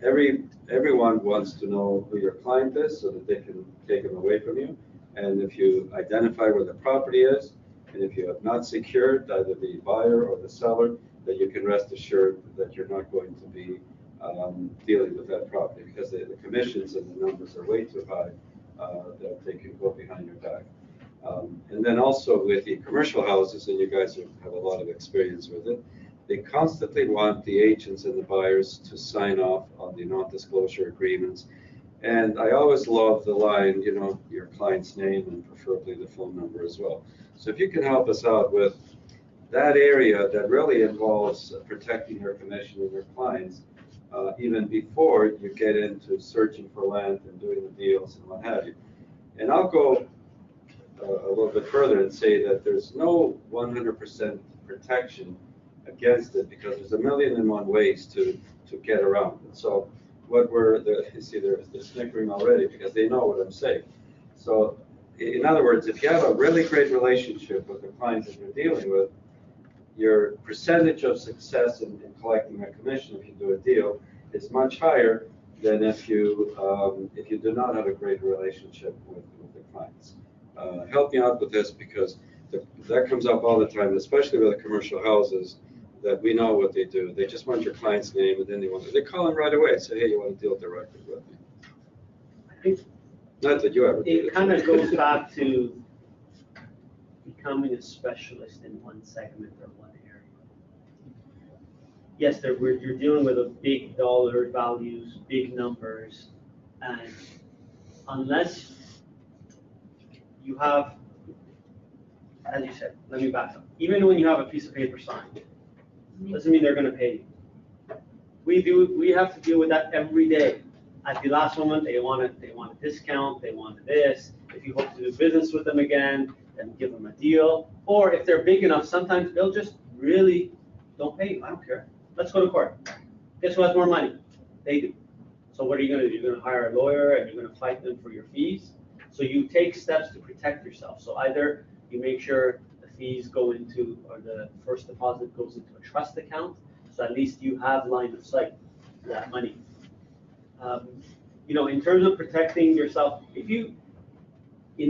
[SPEAKER 2] everyone wants to know who your client is so that they can take them away from you. And if you identify where the property is, and if you have not secured either the buyer or the seller, that you can rest assured that you're not going to be dealing with that property, because the commissions and the numbers are way too high that they can go behind your back. And then also with the commercial houses, and you guys have a lot of experience with it, they constantly want the agents and the buyers to sign off on the non-disclosure agreements. And I always love the line, your client's name and preferably the phone number as well. So if you can help us out with that area that really involves protecting your commission and your clients, even before you get into searching for land and doing the deals and what have you. And I'll go a little bit further and say that there's no 100% protection against it, because there's 1,000,001 ways to get around it. So you see they're snickering already because they know what I'm saying. So in other words, if you have a really great relationship with the clients that you're dealing with, your percentage of success in collecting a commission if you do a deal is much higher than if you do not have a great relationship with the clients. Help me out with this, because that comes up all the time, especially with the commercial houses, that we know what they do. They just want your client's name, and then they call them right away and say, hey, you want to deal directly with me.
[SPEAKER 1] I think
[SPEAKER 2] Not that you ever did
[SPEAKER 1] it kind of goes back to becoming a specialist in one segment or one area. Yes, you're dealing with a big dollar values, big numbers, and unless you have, as you said, let me back up. Even when you have a piece of paper signed, doesn't mean they're going to pay you. We have to deal with that every day. At the last moment, they want a discount, they want this. If you hope to do business with them again, then give them a deal. Or if they're big enough, sometimes they'll just really don't pay you. I don't care. Let's go to court. Guess who has more money? They do. So what are you going to do? You're going to hire a lawyer and you're going to fight them for your fees. So you take steps to protect yourself. So either you make sure the fees go into, or the first deposit goes into a trust account, so at least you have line of sight to that money. In terms of protecting yourself, in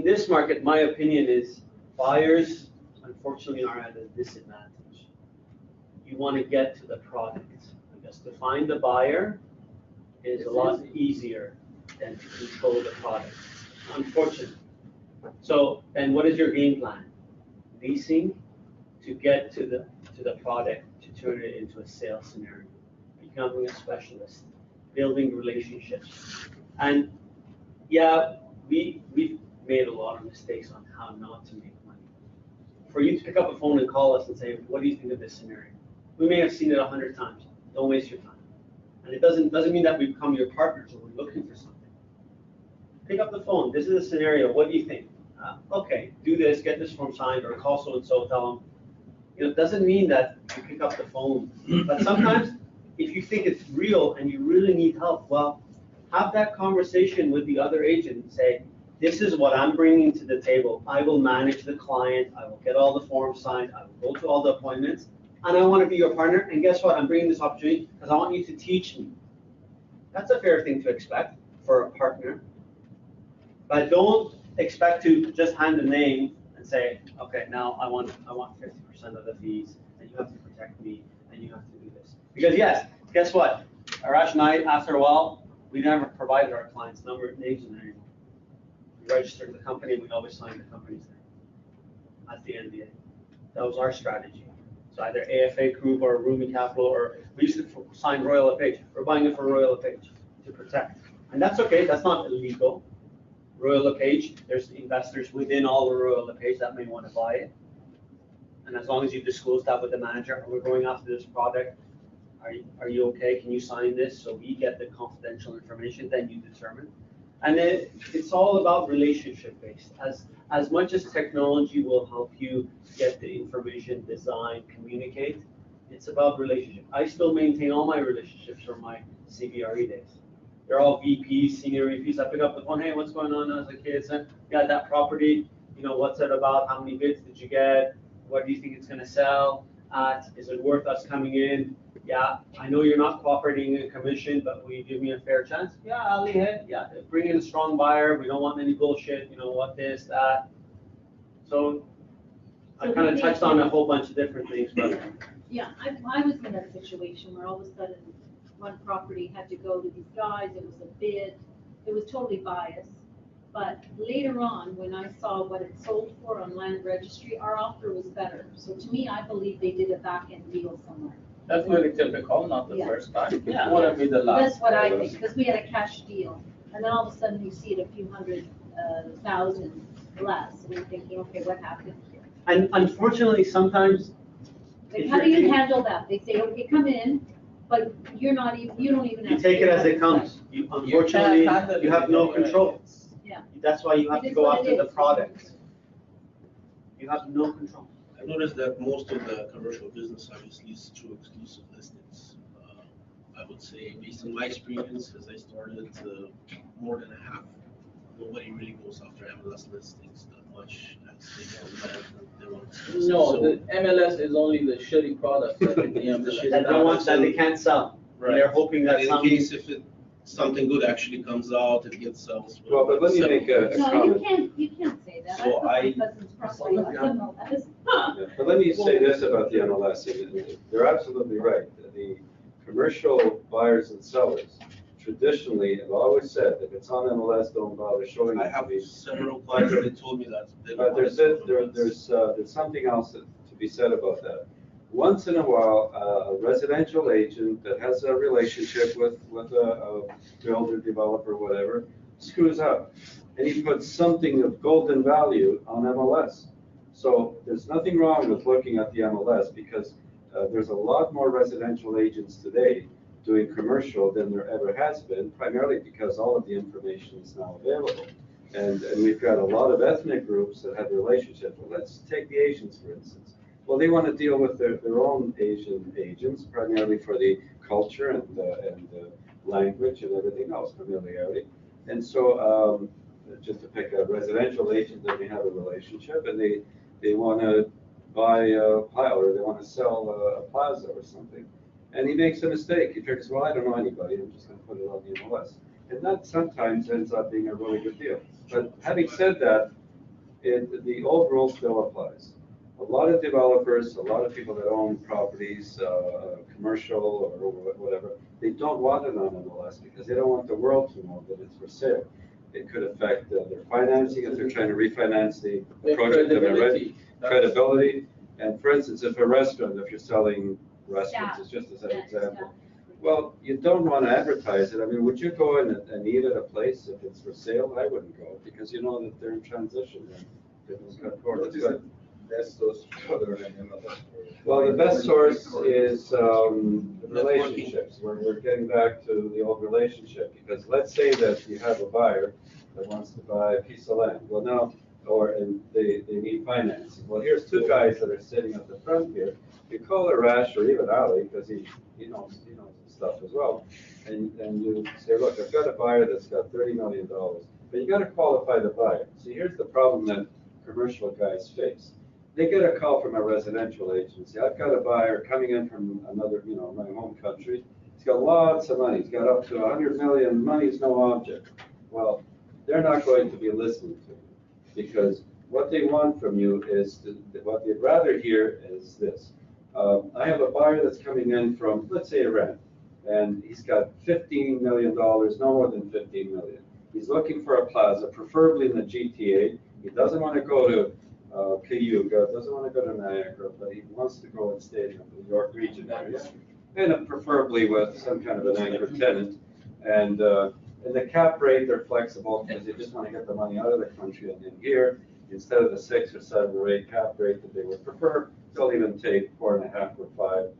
[SPEAKER 1] this market, my opinion is buyers, unfortunately, are at a disadvantage. You want to get to the product. I guess to find the buyer is a lot easier than to control the product, unfortunately. So, and what is your game plan? leasing to get to the product, to turn it into a sales scenario, becoming a specialist, building relationships. And yeah, we've made a lot of mistakes on how not to make money. For you to pick up a phone and call us and say, what do you think of this scenario? We may have seen it 100 times. Don't waste your time. And it doesn't mean that we become your partners or we're looking for something. Pick up the phone. This is a scenario. What do you think? Okay, do this, get this form signed, or call so and so, tell them. It doesn't mean that you pick up the phone. But sometimes, if you think it's real and you really need help, well, have that conversation with the other agent and say, this is what I'm bringing to the table. I will manage the client. I will get all the forms signed. I will go to all the appointments. And I want to be your partner. And guess what? I'm bringing this opportunity because I want you to teach me. That's a fair thing to expect for a partner. But don't expect to just hand the name and say, okay, now I want 50% of the fees, and you have to protect me, and you have to do this. Because yes, guess what? Arash and I, after a while, we never provided our clients' names and anymore. We registered the company, and we always signed the company's name at the NDA. That was our strategy. So either AFA Group or Rumi Capital, or we used to sign Royal LePage. We're buying it for Royal LePage to protect. And that's okay, that's not illegal. Royal LePage, there's investors within all the Royal LePage that may want to buy it. And as long as you disclose that with the manager, we're going after this product, are you okay? Can you sign this? So we get the confidential information, then you determine. And then it's all about relationship based. As much as technology will help you get the information, design, communicate, it's about relationship. I still maintain all my relationships from my CBRE days. They're all VPs, senior VPs. I pick up the phone, hey, what's going on as a kid? Yeah, that property, what's it about? How many bids did you get? What do you think it's going to sell at? Is it worth us coming in? Yeah, I know you're not cooperating in commission, but will you give me a fair chance? Yeah, Ali, hey, yeah, bring in a strong buyer. We don't want any bullshit, what this, that. So I kind of touched on a whole bunch of different things, but.
[SPEAKER 4] Yeah, I was in that situation where all of a sudden one property had to go to these guys, it was a bid, it was totally biased. But later on, when I saw what it sold for on land registry, our offer was better. So to me, I believe they did a back-end deal somewhere.
[SPEAKER 3] That's very typical, not the
[SPEAKER 4] Yeah.
[SPEAKER 3] first time.
[SPEAKER 4] Yeah.
[SPEAKER 3] It wouldn't be the last.
[SPEAKER 4] That's what I think, because we had a cash deal, and then all of a sudden you see it a few hundred thousand less, and you're thinking, okay, what happened here?
[SPEAKER 1] And unfortunately, sometimes.
[SPEAKER 4] Like, how do you handle that? They say, okay, come in, but you don't even have.
[SPEAKER 1] You take it as it comes. Unfortunately, you have no control.
[SPEAKER 4] Yeah.
[SPEAKER 1] That's why you have
[SPEAKER 4] It
[SPEAKER 1] to
[SPEAKER 4] is
[SPEAKER 1] go
[SPEAKER 4] what
[SPEAKER 1] after
[SPEAKER 4] it
[SPEAKER 1] the
[SPEAKER 4] is.
[SPEAKER 1] product. You have no control.
[SPEAKER 6] I noticed that most of the commercial business obviously is through exclusive listings. I would say, based on my experience, as I started, more than a half, nobody really goes after MLS listings that much as they want exclusive.
[SPEAKER 3] No,
[SPEAKER 6] So-
[SPEAKER 3] the MLS is only the shitty product that the MLS.
[SPEAKER 1] That no one, that they can't sell. And they're hoping that
[SPEAKER 6] And in
[SPEAKER 1] some.
[SPEAKER 6] case if something good actually comes out, it gets sold.
[SPEAKER 2] Well, but let me make a
[SPEAKER 4] No,
[SPEAKER 2] comment.
[SPEAKER 4] you can't say that.
[SPEAKER 6] So
[SPEAKER 4] I put my cousin's property on MLS.
[SPEAKER 2] Yeah, but let me say this about the MLS. They're absolutely right. The commercial buyers and sellers traditionally have always said, if it's on MLS, don't bother showing
[SPEAKER 6] I
[SPEAKER 2] it to
[SPEAKER 6] have
[SPEAKER 2] me.
[SPEAKER 6] several clients that told me that. They don't
[SPEAKER 2] But
[SPEAKER 6] want
[SPEAKER 2] there's something else to be said about that. Once in a while, a residential agent that has a relationship with a builder, developer, whatever, screws up. And he puts something of golden value on MLS. So there's nothing wrong with looking at the MLS because there's a lot more residential agents today doing commercial than there ever has been, primarily because all of the information is now available. And we've got a lot of ethnic groups that have relationships. Well, let's take the Asians, for instance. Well, they want to deal with their own Asian agents, primarily for the culture and language and everything else, familiarity. And so just to pick a residential agent that may have a relationship and they want to buy a pile or they want to sell a plaza or something. And he makes a mistake. He figures, well, I don't know anybody. I'm just going to put it on the MLS. And that sometimes ends up being a really good deal. But having said that, the old rule still applies. A lot of developers, a lot of people that own properties, commercial or whatever, they don't want it on MLS because they don't want the world to know that it's for sale. It could affect their financing if they're trying to refinance the
[SPEAKER 3] Their
[SPEAKER 2] project that they're ready.
[SPEAKER 3] credibility.
[SPEAKER 2] Credibility. And for instance, if a restaurant, if you're selling restaurants,
[SPEAKER 4] Staff.
[SPEAKER 2] it's just as an
[SPEAKER 4] Yeah,
[SPEAKER 2] example.
[SPEAKER 4] staff.
[SPEAKER 2] Well, you don't want to advertise it. I mean, would you go in and eat at a place if it's for sale? I wouldn't go because you know that they're in transition. And it's got
[SPEAKER 5] What is the best source for the MLS?
[SPEAKER 2] Well, the best source is the relationships. We're getting back to the old relationship because let's say that you have a buyer that wants to buy a piece of land. Well, now, and they need financing. Well, here's two guys that are sitting at the front here. You call Arash or even Ali because he knows his stuff as well, and you say, look, I've got a buyer that's got $30 million, but you got to qualify the buyer. So here's the problem that commercial guys face. They get a call from a residential agency. I've got a buyer coming in from another, my home country. He's got lots of money. He's got up to 100 million. Money is no object. Well, they're not going to be listening to you because what they want from you is, what they'd rather hear is this. I have a buyer that's coming in from, let's say, Iran, and he's got $15 million, no more than $15 million. He's looking for a plaza, preferably in the GTA. He doesn't want to go to Cayuga, doesn't want to go to Niagara, but he wants to go and stay in the New York region area, and preferably with some kind of an anchor tenant. And the cap rate, they're flexible because they just want to get the money out of the country and in here, instead of the 6 or 7 or 8 cap rate that they would prefer, they'll even take 4.5 or 5.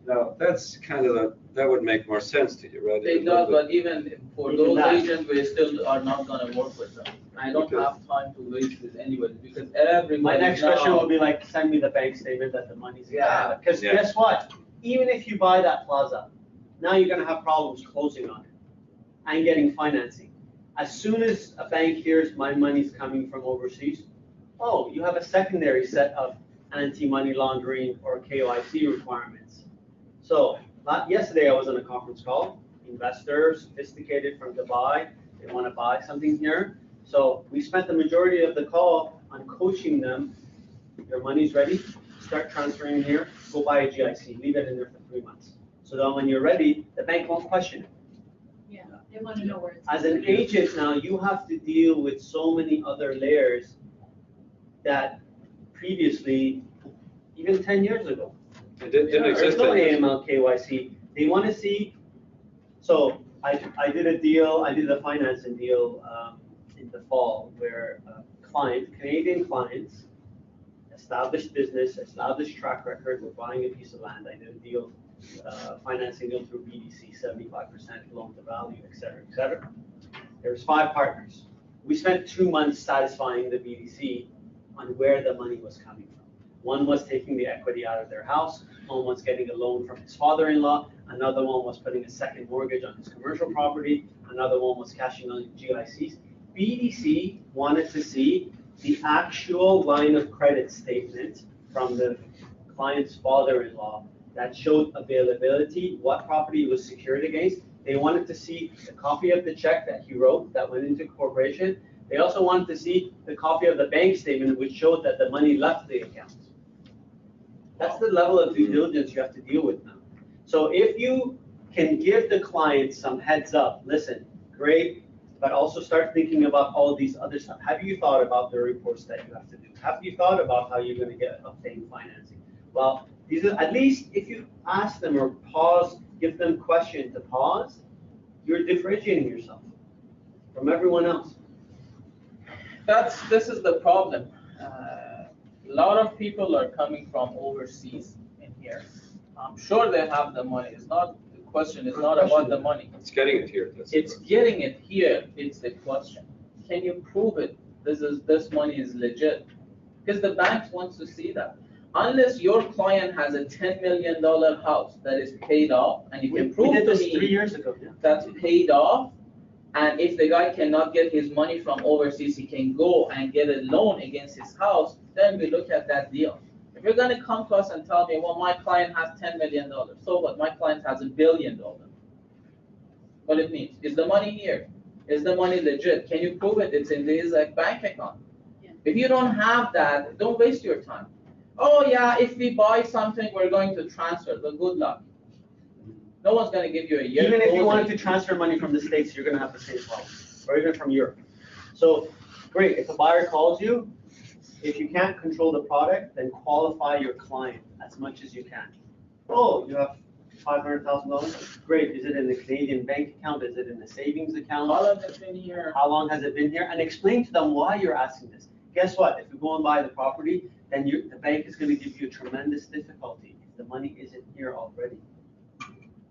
[SPEAKER 2] Now, that's kind of that would make more sense to you, right?
[SPEAKER 3] It does, but even for those agents, we still are not gonna work with them. I don't have time to waste with anybody because everybody.
[SPEAKER 1] My next
[SPEAKER 3] now-
[SPEAKER 1] question will be like, send me the bank statement that the money's in
[SPEAKER 5] Yeah.
[SPEAKER 1] Canada. Because
[SPEAKER 2] Yeah.
[SPEAKER 1] guess what? Even if you buy that plaza, now you're gonna have problems closing on it and getting financing. As soon as a bank hears my money's coming from overseas, oh, you have a secondary set of anti-money laundering or KYC requirements. So, yesterday I was on a conference call, investors, sophisticated from Dubai, they want to buy something here. So we spent the majority of the call on coaching them. Your money's ready, start transferring here, go buy a GIC, leave it in there for 3 months. So that when you're ready, the bank won't question it.
[SPEAKER 4] Yeah, they want to know where it's.
[SPEAKER 1] As an agent now, you have to deal with so many other layers that previously, even 10 years ago,
[SPEAKER 2] It didn't
[SPEAKER 1] there's
[SPEAKER 2] exist.
[SPEAKER 1] no
[SPEAKER 2] in-
[SPEAKER 1] AML KYC. They want to see, so I did a deal, I did a financing deal in the fall where Canadian clients, established business, established track record, were buying a piece of land. I did a deal, financing deal through BDC, 75% loan to value, et cetera, et cetera. There's 5 partners. We spent 2 months satisfying the BDC on where the money was coming from. One was taking the equity out of their house, one was getting a loan from his father-in-law, another one was putting a second mortgage on his commercial property, another one was cashing on GICs. BDC wanted to see the actual line of credit statement from the client's father-in-law that showed availability, what property was secured against. They wanted to see a copy of the check that he wrote that went into corporation. They also wanted to see the copy of the bank statement which showed that the money left the account. That's the level of due diligence you have to deal with now. So if you can give the client some heads up, listen, great, but also start thinking about all these other stuff. Have you thought about the reports that you have to do? Have you thought about how you're going to obtain financing? Well, these are, at least if you ask them or pause, give them question to pause, you're differentiating yourself from everyone else.
[SPEAKER 3] This is the problem. A lot of people are coming from overseas in here. I'm sure they have the money. The question is not about the money.
[SPEAKER 2] It's getting it here.
[SPEAKER 3] It's getting it here. It's the question. Can you prove it? This money is legit? Because the banks wants to see that. Unless your client has a $10 million house that is paid off, and you can prove
[SPEAKER 1] we did
[SPEAKER 3] to
[SPEAKER 1] this
[SPEAKER 3] me
[SPEAKER 1] 3 years ago. Yeah.
[SPEAKER 3] that's paid off, and if the guy cannot get his money from overseas, he can go and get a loan against his house, then we look at that deal. If you're gonna come to us and tell me, well, my client has $10 million, so what? My client has $1 billion. What it means? Is the money here? Is the money legit? Can you prove it? It's in his bank account.
[SPEAKER 4] Yeah.
[SPEAKER 3] If you don't have that, don't waste your time. Oh yeah, if we buy something, we're going to transfer. But good luck. No one's going to give you a year.
[SPEAKER 1] Even if you wanted to transfer money from the States, you're going to have the same problem, or even from Europe. So, great, if a buyer calls you, if you can't control the product, then qualify your client as much as you can. Oh, you have $500,000? Great, is it in the Canadian bank account? Is it in the savings account?
[SPEAKER 3] All of it's been here.
[SPEAKER 1] How long has it been here? And explain to them why you're asking this. Guess what? If you go and buy the property, then the bank is gonna give you a tremendous difficulty if the money isn't here already.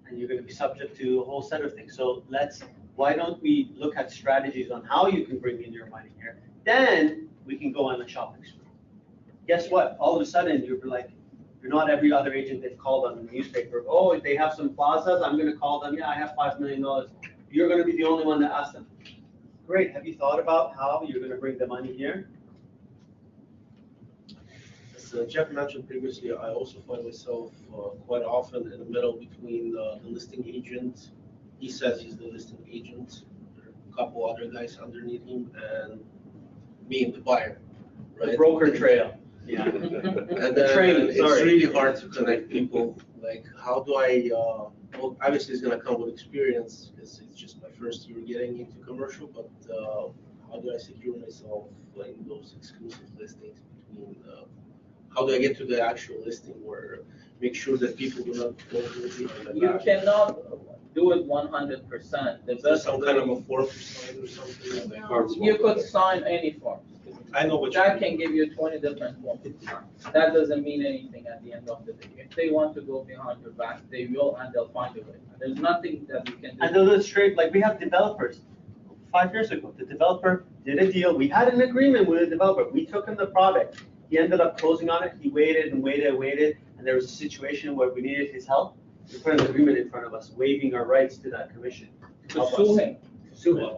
[SPEAKER 1] And you're gonna be subject to a whole set of things. So why don't we look at strategies on how you can bring in your money here? Then we can go on a shopping spree. Guess what? All of a sudden, you're not every other agent that called on the newspaper. Oh, they have some plazas, I'm gonna call them, yeah, I have $5 million. You're gonna be the only one that asks them. Great, have you thought about how you're gonna bring the money here?
[SPEAKER 6] As Jeff mentioned previously, I also find myself quite often in the middle between the listing agent. He says he's the listing agent, there are a couple other guys underneath him, and me and the buyer,
[SPEAKER 1] The
[SPEAKER 6] right?
[SPEAKER 1] broker trail. Yeah.
[SPEAKER 6] And
[SPEAKER 1] The
[SPEAKER 6] then
[SPEAKER 1] training,
[SPEAKER 6] it's
[SPEAKER 1] sorry.
[SPEAKER 6] really hard to connect people, like how do I, well, obviously it's gonna come with experience, because it's just my first year getting into commercial, but how do I secure myself in those exclusive listings between, how do I get to the actual listing where, make sure that people do not go behind the
[SPEAKER 3] You
[SPEAKER 6] back?
[SPEAKER 3] cannot do it 100%. The
[SPEAKER 6] Is there
[SPEAKER 3] best
[SPEAKER 6] some kind of
[SPEAKER 3] way,
[SPEAKER 6] a form to sign or something?
[SPEAKER 4] No.
[SPEAKER 3] you could sign any form.
[SPEAKER 6] I know what you
[SPEAKER 3] Jack
[SPEAKER 6] mean.
[SPEAKER 3] can give you 20 different forms to sign. That doesn't mean anything at the end of the day. If they want to go behind your back, they will, and they'll find a way. There's nothing that we can do.
[SPEAKER 1] And those are straight, like we have developers. 5 years ago, the developer did a deal. We had an agreement with the developer. We took him the product. He ended up closing on it. He waited and waited and waited. And there was a situation where we needed his help. We put an agreement in front of us, waiving our rights to that commission.
[SPEAKER 3] To
[SPEAKER 1] help
[SPEAKER 3] sue
[SPEAKER 1] us.
[SPEAKER 3] him.
[SPEAKER 1] Sue him.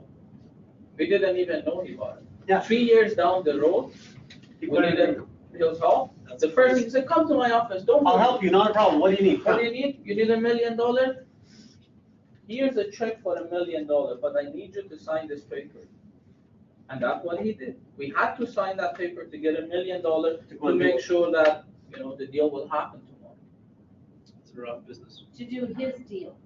[SPEAKER 3] We didn't even know he bought it.
[SPEAKER 1] Yeah.
[SPEAKER 3] 3 years down the road,
[SPEAKER 1] He
[SPEAKER 3] we
[SPEAKER 1] put an
[SPEAKER 3] needed
[SPEAKER 1] agreement.
[SPEAKER 3] his help. The first thing he said, come to my office, don't.
[SPEAKER 1] I'll
[SPEAKER 3] worry.
[SPEAKER 1] help you, not a problem. What do you need?
[SPEAKER 3] What do you need? You need $1 million? Here's a check for $1 million, but I need you to sign this paper. And that's what he did. We had to sign that paper to get $1 million
[SPEAKER 1] go
[SPEAKER 3] to
[SPEAKER 1] and do
[SPEAKER 3] make
[SPEAKER 1] it.
[SPEAKER 3] sure that, the deal will happen tomorrow.
[SPEAKER 6] It's a rough business.
[SPEAKER 4] To do his deal.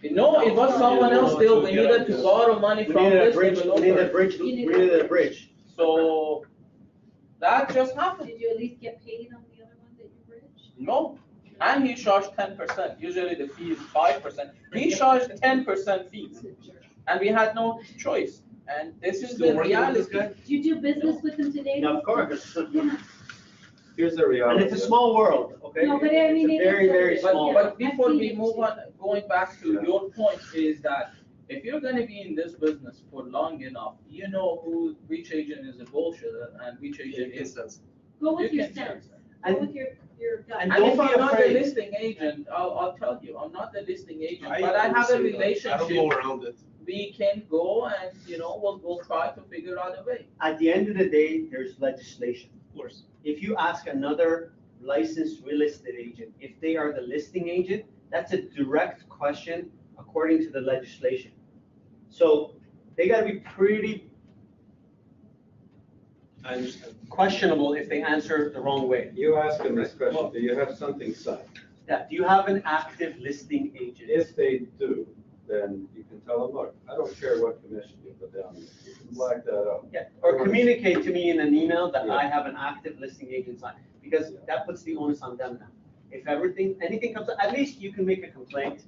[SPEAKER 3] No, it was someone else's deal. We needed to borrow money
[SPEAKER 1] We
[SPEAKER 3] from
[SPEAKER 1] needed a
[SPEAKER 3] this
[SPEAKER 1] bridge, we needed a
[SPEAKER 3] developer.
[SPEAKER 1] bridge, we needed a bridge.
[SPEAKER 3] So that just happened.
[SPEAKER 4] Did you at least get paid on the other one that you bridged?
[SPEAKER 3] No. And he charged 10%. Usually the fee is 5%. He charged 10% fees. And we had no choice. And this is
[SPEAKER 6] Still
[SPEAKER 3] the
[SPEAKER 6] working with this
[SPEAKER 3] reality.
[SPEAKER 6] guy?
[SPEAKER 4] Do you do business with him today?
[SPEAKER 1] Yeah, of course.
[SPEAKER 2] Here's the
[SPEAKER 1] And
[SPEAKER 2] reality.
[SPEAKER 1] it's a small world, okay?
[SPEAKER 4] No, but I mean,
[SPEAKER 1] It's
[SPEAKER 4] it
[SPEAKER 1] a very,
[SPEAKER 4] is what
[SPEAKER 1] very
[SPEAKER 4] it is.
[SPEAKER 1] small.
[SPEAKER 3] But
[SPEAKER 4] Yeah,
[SPEAKER 3] before
[SPEAKER 4] I've
[SPEAKER 3] we
[SPEAKER 4] seen
[SPEAKER 3] move
[SPEAKER 4] it.
[SPEAKER 3] on, going back to
[SPEAKER 2] Yeah.
[SPEAKER 3] your point is that if you're gonna be in this business for long enough, you know which agent is a bullshitter and which agent
[SPEAKER 6] Yeah,
[SPEAKER 3] is.
[SPEAKER 4] Go with
[SPEAKER 3] You
[SPEAKER 4] your
[SPEAKER 3] can
[SPEAKER 4] sense.
[SPEAKER 1] And-
[SPEAKER 4] Go with your gut.
[SPEAKER 1] and
[SPEAKER 3] And
[SPEAKER 1] don't
[SPEAKER 3] if
[SPEAKER 1] be
[SPEAKER 3] I'm not the
[SPEAKER 1] afraid.
[SPEAKER 3] listing agent, I'll tell you, I'm not the listing agent,
[SPEAKER 6] I
[SPEAKER 3] but I have a
[SPEAKER 6] understand that. I don't
[SPEAKER 3] relationship.
[SPEAKER 6] go around it.
[SPEAKER 3] We can go and, we'll try to figure out a way.
[SPEAKER 1] At the end of the day, there's legislation.
[SPEAKER 6] Of course.
[SPEAKER 1] If you ask another licensed real estate agent, if they are the listing agent, that's a direct question according to the legislation. So they gotta be pretty
[SPEAKER 6] I understand.
[SPEAKER 1] questionable if they answer the wrong way.
[SPEAKER 2] You ask them this question, do you have something signed?
[SPEAKER 1] Yeah, do you have an active listing agent?
[SPEAKER 2] If they do, then you can tell them, look, I don't care what commission you put down, you can black that out.
[SPEAKER 1] Yeah, or communicate to me in an email that
[SPEAKER 2] Yeah.
[SPEAKER 1] I have an active listing agent sign, because that puts the onus on them now. If anything comes up, at least you can make a complaint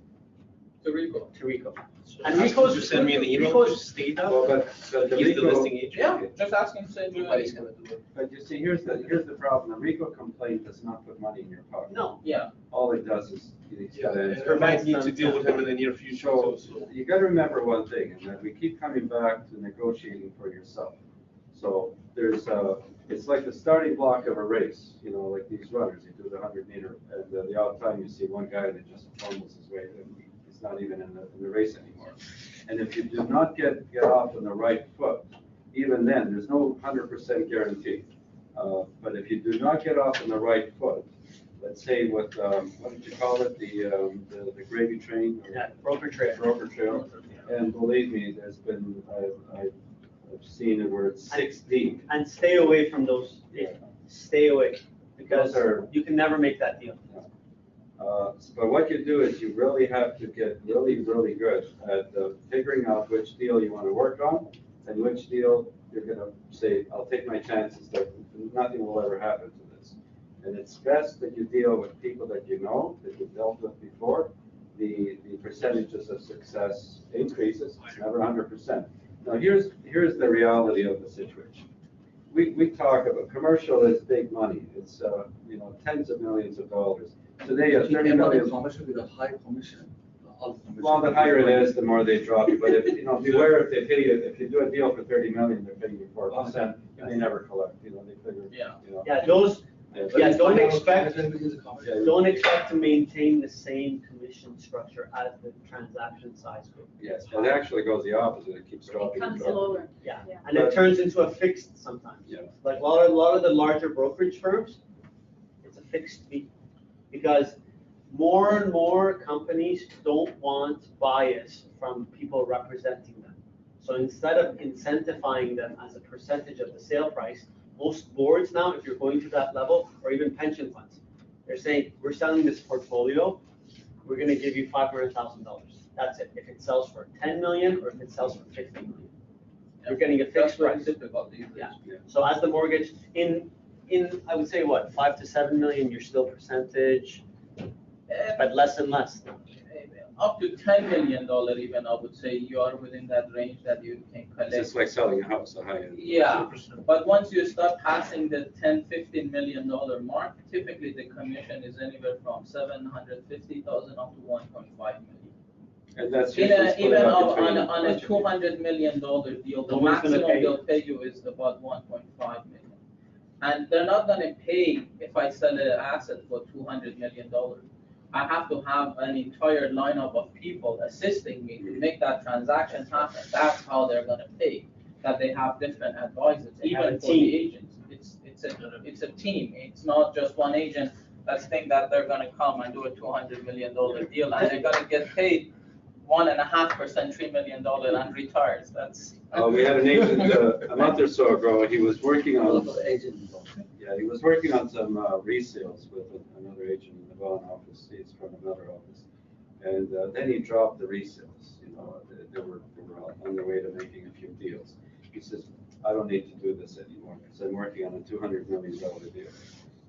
[SPEAKER 3] To Rico.
[SPEAKER 1] to Rico.
[SPEAKER 6] So
[SPEAKER 1] And
[SPEAKER 6] ask him
[SPEAKER 1] Rico's-
[SPEAKER 6] to send me an email to
[SPEAKER 1] Rico's-
[SPEAKER 6] state
[SPEAKER 2] Well,
[SPEAKER 6] that
[SPEAKER 2] but the
[SPEAKER 6] he's the
[SPEAKER 2] Rico,
[SPEAKER 6] listing agent.
[SPEAKER 3] Yeah, just ask him to send you an
[SPEAKER 6] Nobody's
[SPEAKER 3] email.
[SPEAKER 6] gonna do it.
[SPEAKER 2] but you see, here's the problem, the Rico complaint does not put money in your pocket.
[SPEAKER 1] No,
[SPEAKER 3] Yeah,
[SPEAKER 2] All it does is, it's
[SPEAKER 6] Yeah,
[SPEAKER 2] gotta-
[SPEAKER 6] and I might need to deal with him in the near future
[SPEAKER 2] So,
[SPEAKER 6] too, so.
[SPEAKER 2] you gotta remember one thing, and that we keep coming back to negotiating for yourself. So there's it's like the starting block of a race, like these runners, you do the 100 meter, and the odd time you see one guy that just fumbles his way, and he's not even in the race anymore. And if you do not get off on the right foot, even then, there's no 100% guarantee. But if you do not get off on the right foot, let's say what did you call it, the gravy train? Or
[SPEAKER 1] yeah, broker trail.
[SPEAKER 2] broker trail, and believe me, there's been, I've seen it where it's 6 deep.
[SPEAKER 1] And stay away from those, stay away, because
[SPEAKER 2] Those are-
[SPEAKER 1] you can never make that deal.
[SPEAKER 2] But what you do is you really have to get really, really good at figuring out which deal you want to work on and which deal you're gonna say, I'll take my chances that nothing will ever happen to this. And it's best that you deal with people that you know, that you've dealt with before. The percentages of success increases, it's never 100%. Now, here's the reality of the situation. We talk about commercial is big money. It's tens of millions of dollars. Today, a 30 million.
[SPEAKER 7] Commercial with a high commission.
[SPEAKER 2] Well, the higher it is, the more they drop you. But beware if they pay you, if you do a deal for 30 million, they're paying you 4%. And they never collect. They figure.
[SPEAKER 3] Yeah.
[SPEAKER 1] Yeah, those,
[SPEAKER 2] Yeah,
[SPEAKER 1] don't expect
[SPEAKER 2] Yeah.
[SPEAKER 1] don't expect to maintain the same commission structure as the transaction size group.
[SPEAKER 2] Yes, it actually goes the opposite. It keeps
[SPEAKER 4] It
[SPEAKER 2] dropping and
[SPEAKER 4] comes
[SPEAKER 2] dropping.
[SPEAKER 4] lower.
[SPEAKER 1] Yeah,
[SPEAKER 4] Yeah.
[SPEAKER 1] and it turns into a fixed sometimes.
[SPEAKER 2] Yeah.
[SPEAKER 1] Like a lot of the larger brokerage firms, it's a fixed fee. Because more and more companies don't want bias from people representing them. So instead of incentivizing them as a percentage of the sale price, most boards now, if you're going to that level, or even pension funds, they're saying, we're selling this portfolio, we're gonna give you $500,000. That's it. If it sells for 10 million or if it sells for 50 million. You're getting a fixed price.
[SPEAKER 3] Typical these days.
[SPEAKER 1] Yeah.
[SPEAKER 2] Yeah.
[SPEAKER 1] So as the mortgage, in I would say what, 5 to 7 million, you're still percentage, but less and less.
[SPEAKER 3] Up to $10 million even, I would say you are within that range that you can
[SPEAKER 2] It's
[SPEAKER 3] collect.
[SPEAKER 2] just like selling a house, a high end.
[SPEAKER 3] Yeah, but once you start passing the $10-15 million mark, typically the commission is anywhere from $750,000 up to $1.5 million.
[SPEAKER 2] And that's
[SPEAKER 3] Even
[SPEAKER 2] usually split up between
[SPEAKER 3] on a
[SPEAKER 2] bunch of
[SPEAKER 3] $200 million deal, the
[SPEAKER 1] No one's gonna
[SPEAKER 3] maximum
[SPEAKER 1] pay you.
[SPEAKER 3] they'll pay you is about $1.5 million. And they're not gonna pay if I sell an asset for $200 million. I have to have an entire lineup of people assisting me to make that transaction happen. That's how they're gonna pay, that they have different advisors,
[SPEAKER 1] They have a
[SPEAKER 3] even for
[SPEAKER 1] team.
[SPEAKER 3] the agents. It's a team. It's not just one agent that's think that they're gonna come and do a $200 million deal and they're gonna get paid 1.5%, $3 million and retires. That's.
[SPEAKER 2] We had an agent a month or so ago, he was working on,
[SPEAKER 7] Agent.
[SPEAKER 2] he was working on some resales with another agent in the Vaughan office, he's from another office. And then he dropped the resales, they were on their way to making a few deals. He says, I don't need to do this anymore, because I'm working on a $200 million deal.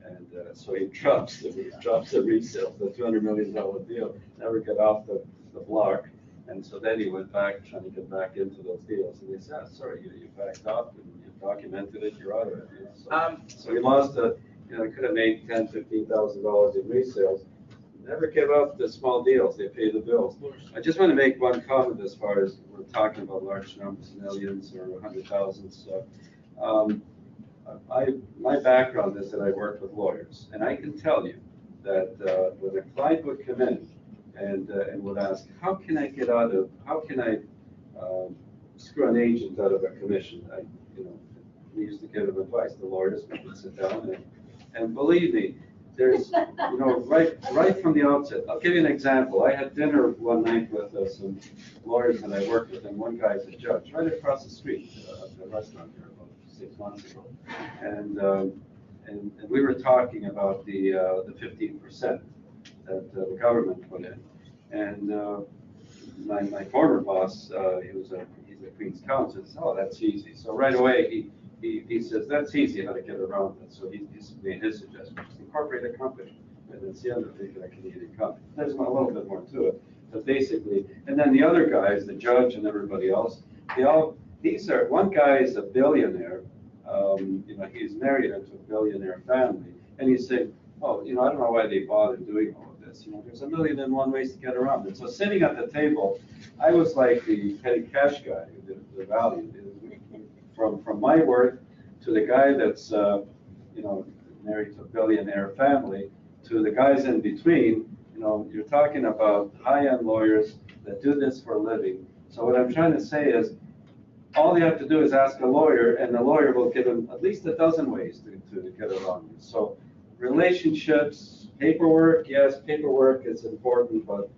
[SPEAKER 2] And so he drops the resales, the $200 million deal, never got off the block. And so then he went back, trying to get back into those deals. And they said, sorry, you backed up and you documented it, you're out of it. So he lost he could have made $10,000, $15,000 in resales. Never give up the small deals, they pay the bills. I just want to make one comment as far as we're talking about large numbers, millions or 100,000. My background is that I worked with lawyers. And I can tell you that when a client would come in, and would ask, how can I screw an agent out of a commission? We used to give them advice, the lawyers, we would sit down and believe me, there's, right from the outset, I'll give you an example. I had dinner one night with some lawyers that I worked with, and one guy's a judge, right across the street at the restaurant here about 6 months ago. And we were talking about the 15% that the government put in. And my former boss, he's a Queen's Counsel, says, oh, that's easy. So right away, he says, that's easy how to get around it. So he's made his suggestion, just incorporate a company, and it's the other thing, a Canadian company. There's a little bit more to it, but basically, and then the other guys, the judge and everybody else, one guy is a billionaire, he's married into a billionaire family, and he's saying, oh, I don't know why they bother doing all of this. There's 1,001 ways to get around it. So sitting at the table, I was like the petty cash guy, the value. From my work to the guy that's, married to a billionaire family, to the guys in between, you're talking about high-end lawyers that do this for a living. So what I'm trying to say is, all you have to do is ask a lawyer, and the lawyer will give him at least a dozen ways to get around it. So relationships, paperwork, yes, paperwork is important, but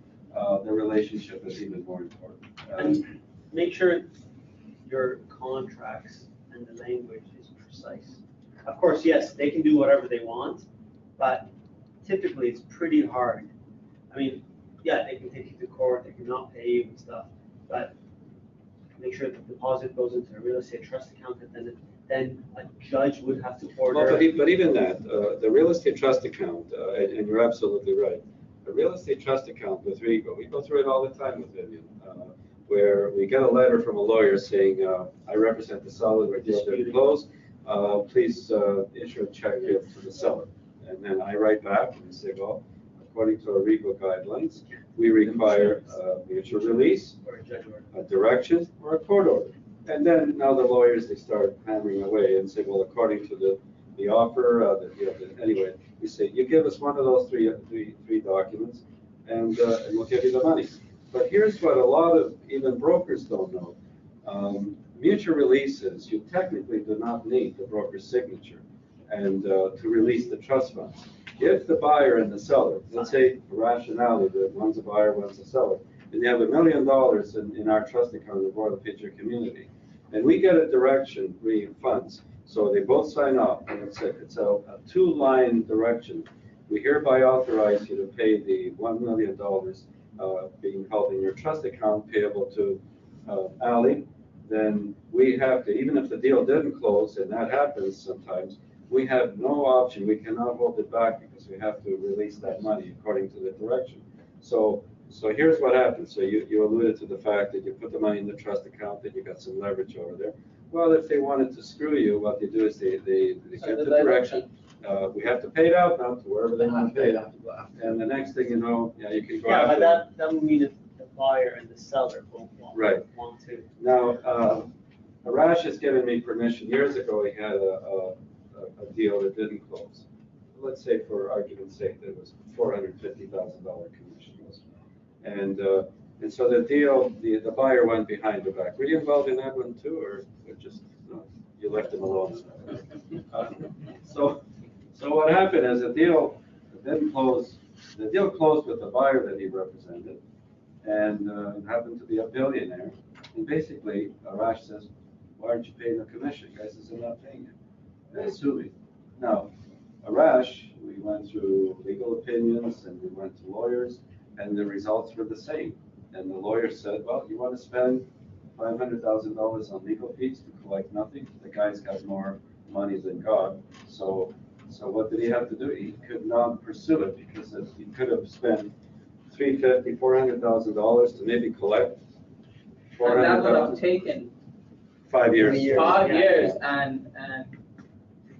[SPEAKER 2] the relationship is even more important.
[SPEAKER 1] And make sure your contracts and the language is precise. Of course, yes, they can do whatever they want, but typically it's pretty hard. I mean, yeah, they can take you to court, they can not pay you and stuff, but make sure that the deposit goes into a real estate trust account, and then a judge would have to order.
[SPEAKER 2] Well, but even that, the real estate trust account, and you're absolutely right. The real estate trust account with REGO, we go through it all the time with Vivian, where we get a letter from a lawyer saying, I represent the seller, we're disputing close, please issue a check to the seller. And then I write back and say, well, according to our REGO guidelines, we require a mutual release,
[SPEAKER 1] Or a judge order.
[SPEAKER 2] a direction, or a court order. And then now the lawyers, they start hammering away and say, well, according to the offer, anyway, we say, you give us one of those three documents, and we'll give you the money. But here's what a lot of even brokers don't know. Mutual releases, you technically do not need the broker's signature and to release the trust funds. If the buyer and the seller, let's say a rationale that one's a buyer, one's a seller, and you have $1 million in our trust account in the Royal Pitcher community, and we get a direction, funds, so they both sign off, and it's a two-line direction. We hereby authorize you to pay the $1 million being held in your trust account payable to Ali. Then we have to, even if the deal didn't close, and that happens sometimes, we have no option. We cannot hold it back because we have to release that money according to the direction. So here's what happens. So you alluded to the fact that you put the money in the trust account, that you got some leverage over there. Well, if they wanted to screw you, what they do is they get the direction. We have to pay it out now to wherever they want to pay it. And the next thing you know, you can go
[SPEAKER 1] Yeah,
[SPEAKER 2] after
[SPEAKER 1] but that would mean that the buyer and the seller both want to.
[SPEAKER 2] Now, Arash has given me permission. Years ago, he had a deal that didn't close. Let's say, for argument's sake, there was $450,000 commission. And so the deal, the buyer went behind the back. Were you involved in that one too, or just no, you left him alone? So what happened is the deal didn't close. The deal closed with the buyer that he represented, and happened to be a billionaire. And basically, Arash says, "Why aren't you paying the commission?" The guy says, "I'm not paying it." And sue me. Now, Arash, we went through legal opinions and we went to lawyers, and the results were the same. And the lawyer said, well, you want to spend $500,000 on legal fees to collect nothing? The guy's got more money than God. So what did he have to do? He could not pursue it because he could have spent $350,000, $400,000 to maybe collect $400,000.
[SPEAKER 3] And that would have taken
[SPEAKER 2] 5 years.
[SPEAKER 3] 5 years, and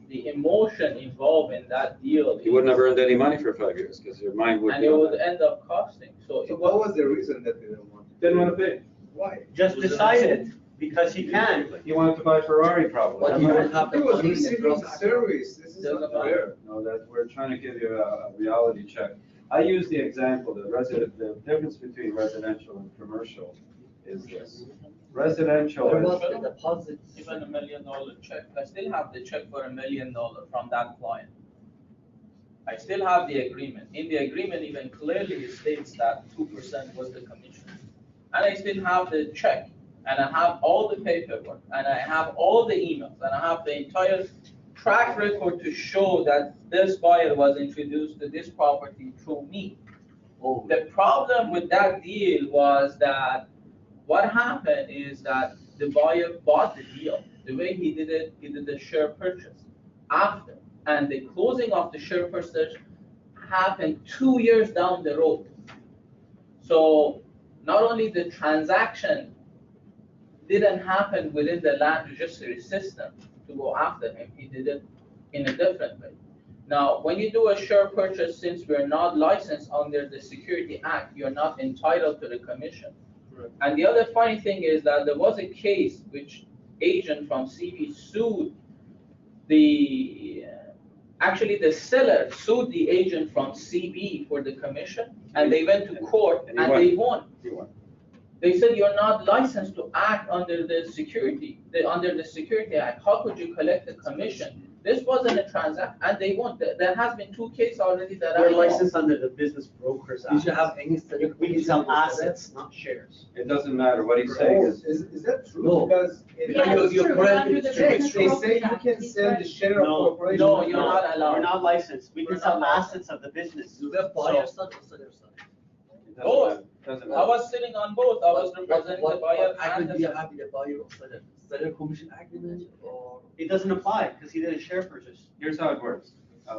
[SPEAKER 3] the emotion involved in that deal.
[SPEAKER 2] He wouldn't have earned any money for 5 years because your mind would.
[SPEAKER 3] And it would end up costing. So
[SPEAKER 5] what was the reason that they didn't want to?
[SPEAKER 2] Didn't want to pay.
[SPEAKER 5] Why?
[SPEAKER 1] Just decided, because he can.
[SPEAKER 2] He wanted to buy Ferrari probably.
[SPEAKER 5] But you don't have the money receiving service. This is not fair.
[SPEAKER 2] No, that we're trying to give you a reality check. I use the example, the difference between residential and commercial is this. Residential
[SPEAKER 7] What
[SPEAKER 2] is.
[SPEAKER 7] about the deposits?
[SPEAKER 3] even $1 million check, I still have the check for $1 million from that client. I still have the agreement. In the agreement, even clearly states that 2% was the commission. And I still have the check, and I have all the paperwork, and I have all the emails, and I have the entire track record to show that this buyer was introduced to this property through me.
[SPEAKER 7] Oh,
[SPEAKER 3] The problem with that deal was that what happened is that the buyer bought the deal. The way he did it, he did the share purchase after. And the closing of the share purchase happened 2 years down the road. So not only the transaction didn't happen within the land registry system to go after him, he did it in a different way. Now, when you do a share purchase, since we're not licensed under the Security Act, you're not entitled to the commission.
[SPEAKER 6] Correct.
[SPEAKER 3] And the other funny thing is that there was a case which agent from CB sued actually the seller sued the agent from CB for the commission, and they went to court and they won. They said you're not licensed to act under the Security Act. How could you collect the commission? This wasn't a transaction, and they won. There has been 2 cases already that
[SPEAKER 1] We're
[SPEAKER 3] I know.
[SPEAKER 1] licensed under the Business Brokers
[SPEAKER 7] you
[SPEAKER 1] Act.
[SPEAKER 7] should have any.
[SPEAKER 1] We can sell assets, not shares.
[SPEAKER 2] It doesn't matter what he's saying is.
[SPEAKER 5] Is that true?
[SPEAKER 7] No.
[SPEAKER 5] Because
[SPEAKER 4] Yeah, it's
[SPEAKER 7] your
[SPEAKER 4] true,
[SPEAKER 7] brand
[SPEAKER 4] under
[SPEAKER 7] is
[SPEAKER 4] the
[SPEAKER 7] true.
[SPEAKER 4] Business
[SPEAKER 5] they say
[SPEAKER 4] Brokers
[SPEAKER 5] you
[SPEAKER 4] Act,
[SPEAKER 5] can
[SPEAKER 4] he's
[SPEAKER 5] sell
[SPEAKER 4] right.
[SPEAKER 5] the share of
[SPEAKER 1] No.
[SPEAKER 5] corporation.
[SPEAKER 3] No, you're not allowed.
[SPEAKER 1] We're not licensed. We
[SPEAKER 7] We're
[SPEAKER 1] can sell
[SPEAKER 7] not allowed.
[SPEAKER 1] assets of the business.
[SPEAKER 7] You have buyer side or seller side?
[SPEAKER 2] It doesn't
[SPEAKER 3] Both.
[SPEAKER 2] matter. Doesn't
[SPEAKER 3] I
[SPEAKER 2] matter.
[SPEAKER 3] was sitting on both, I was representing the buyer
[SPEAKER 7] What
[SPEAKER 3] and
[SPEAKER 7] agreement do you
[SPEAKER 3] the.
[SPEAKER 7] have with the buyer or seller? Seller commission agreement or?
[SPEAKER 1] It doesn't apply because he did a share purchase.
[SPEAKER 2] Here's how it works.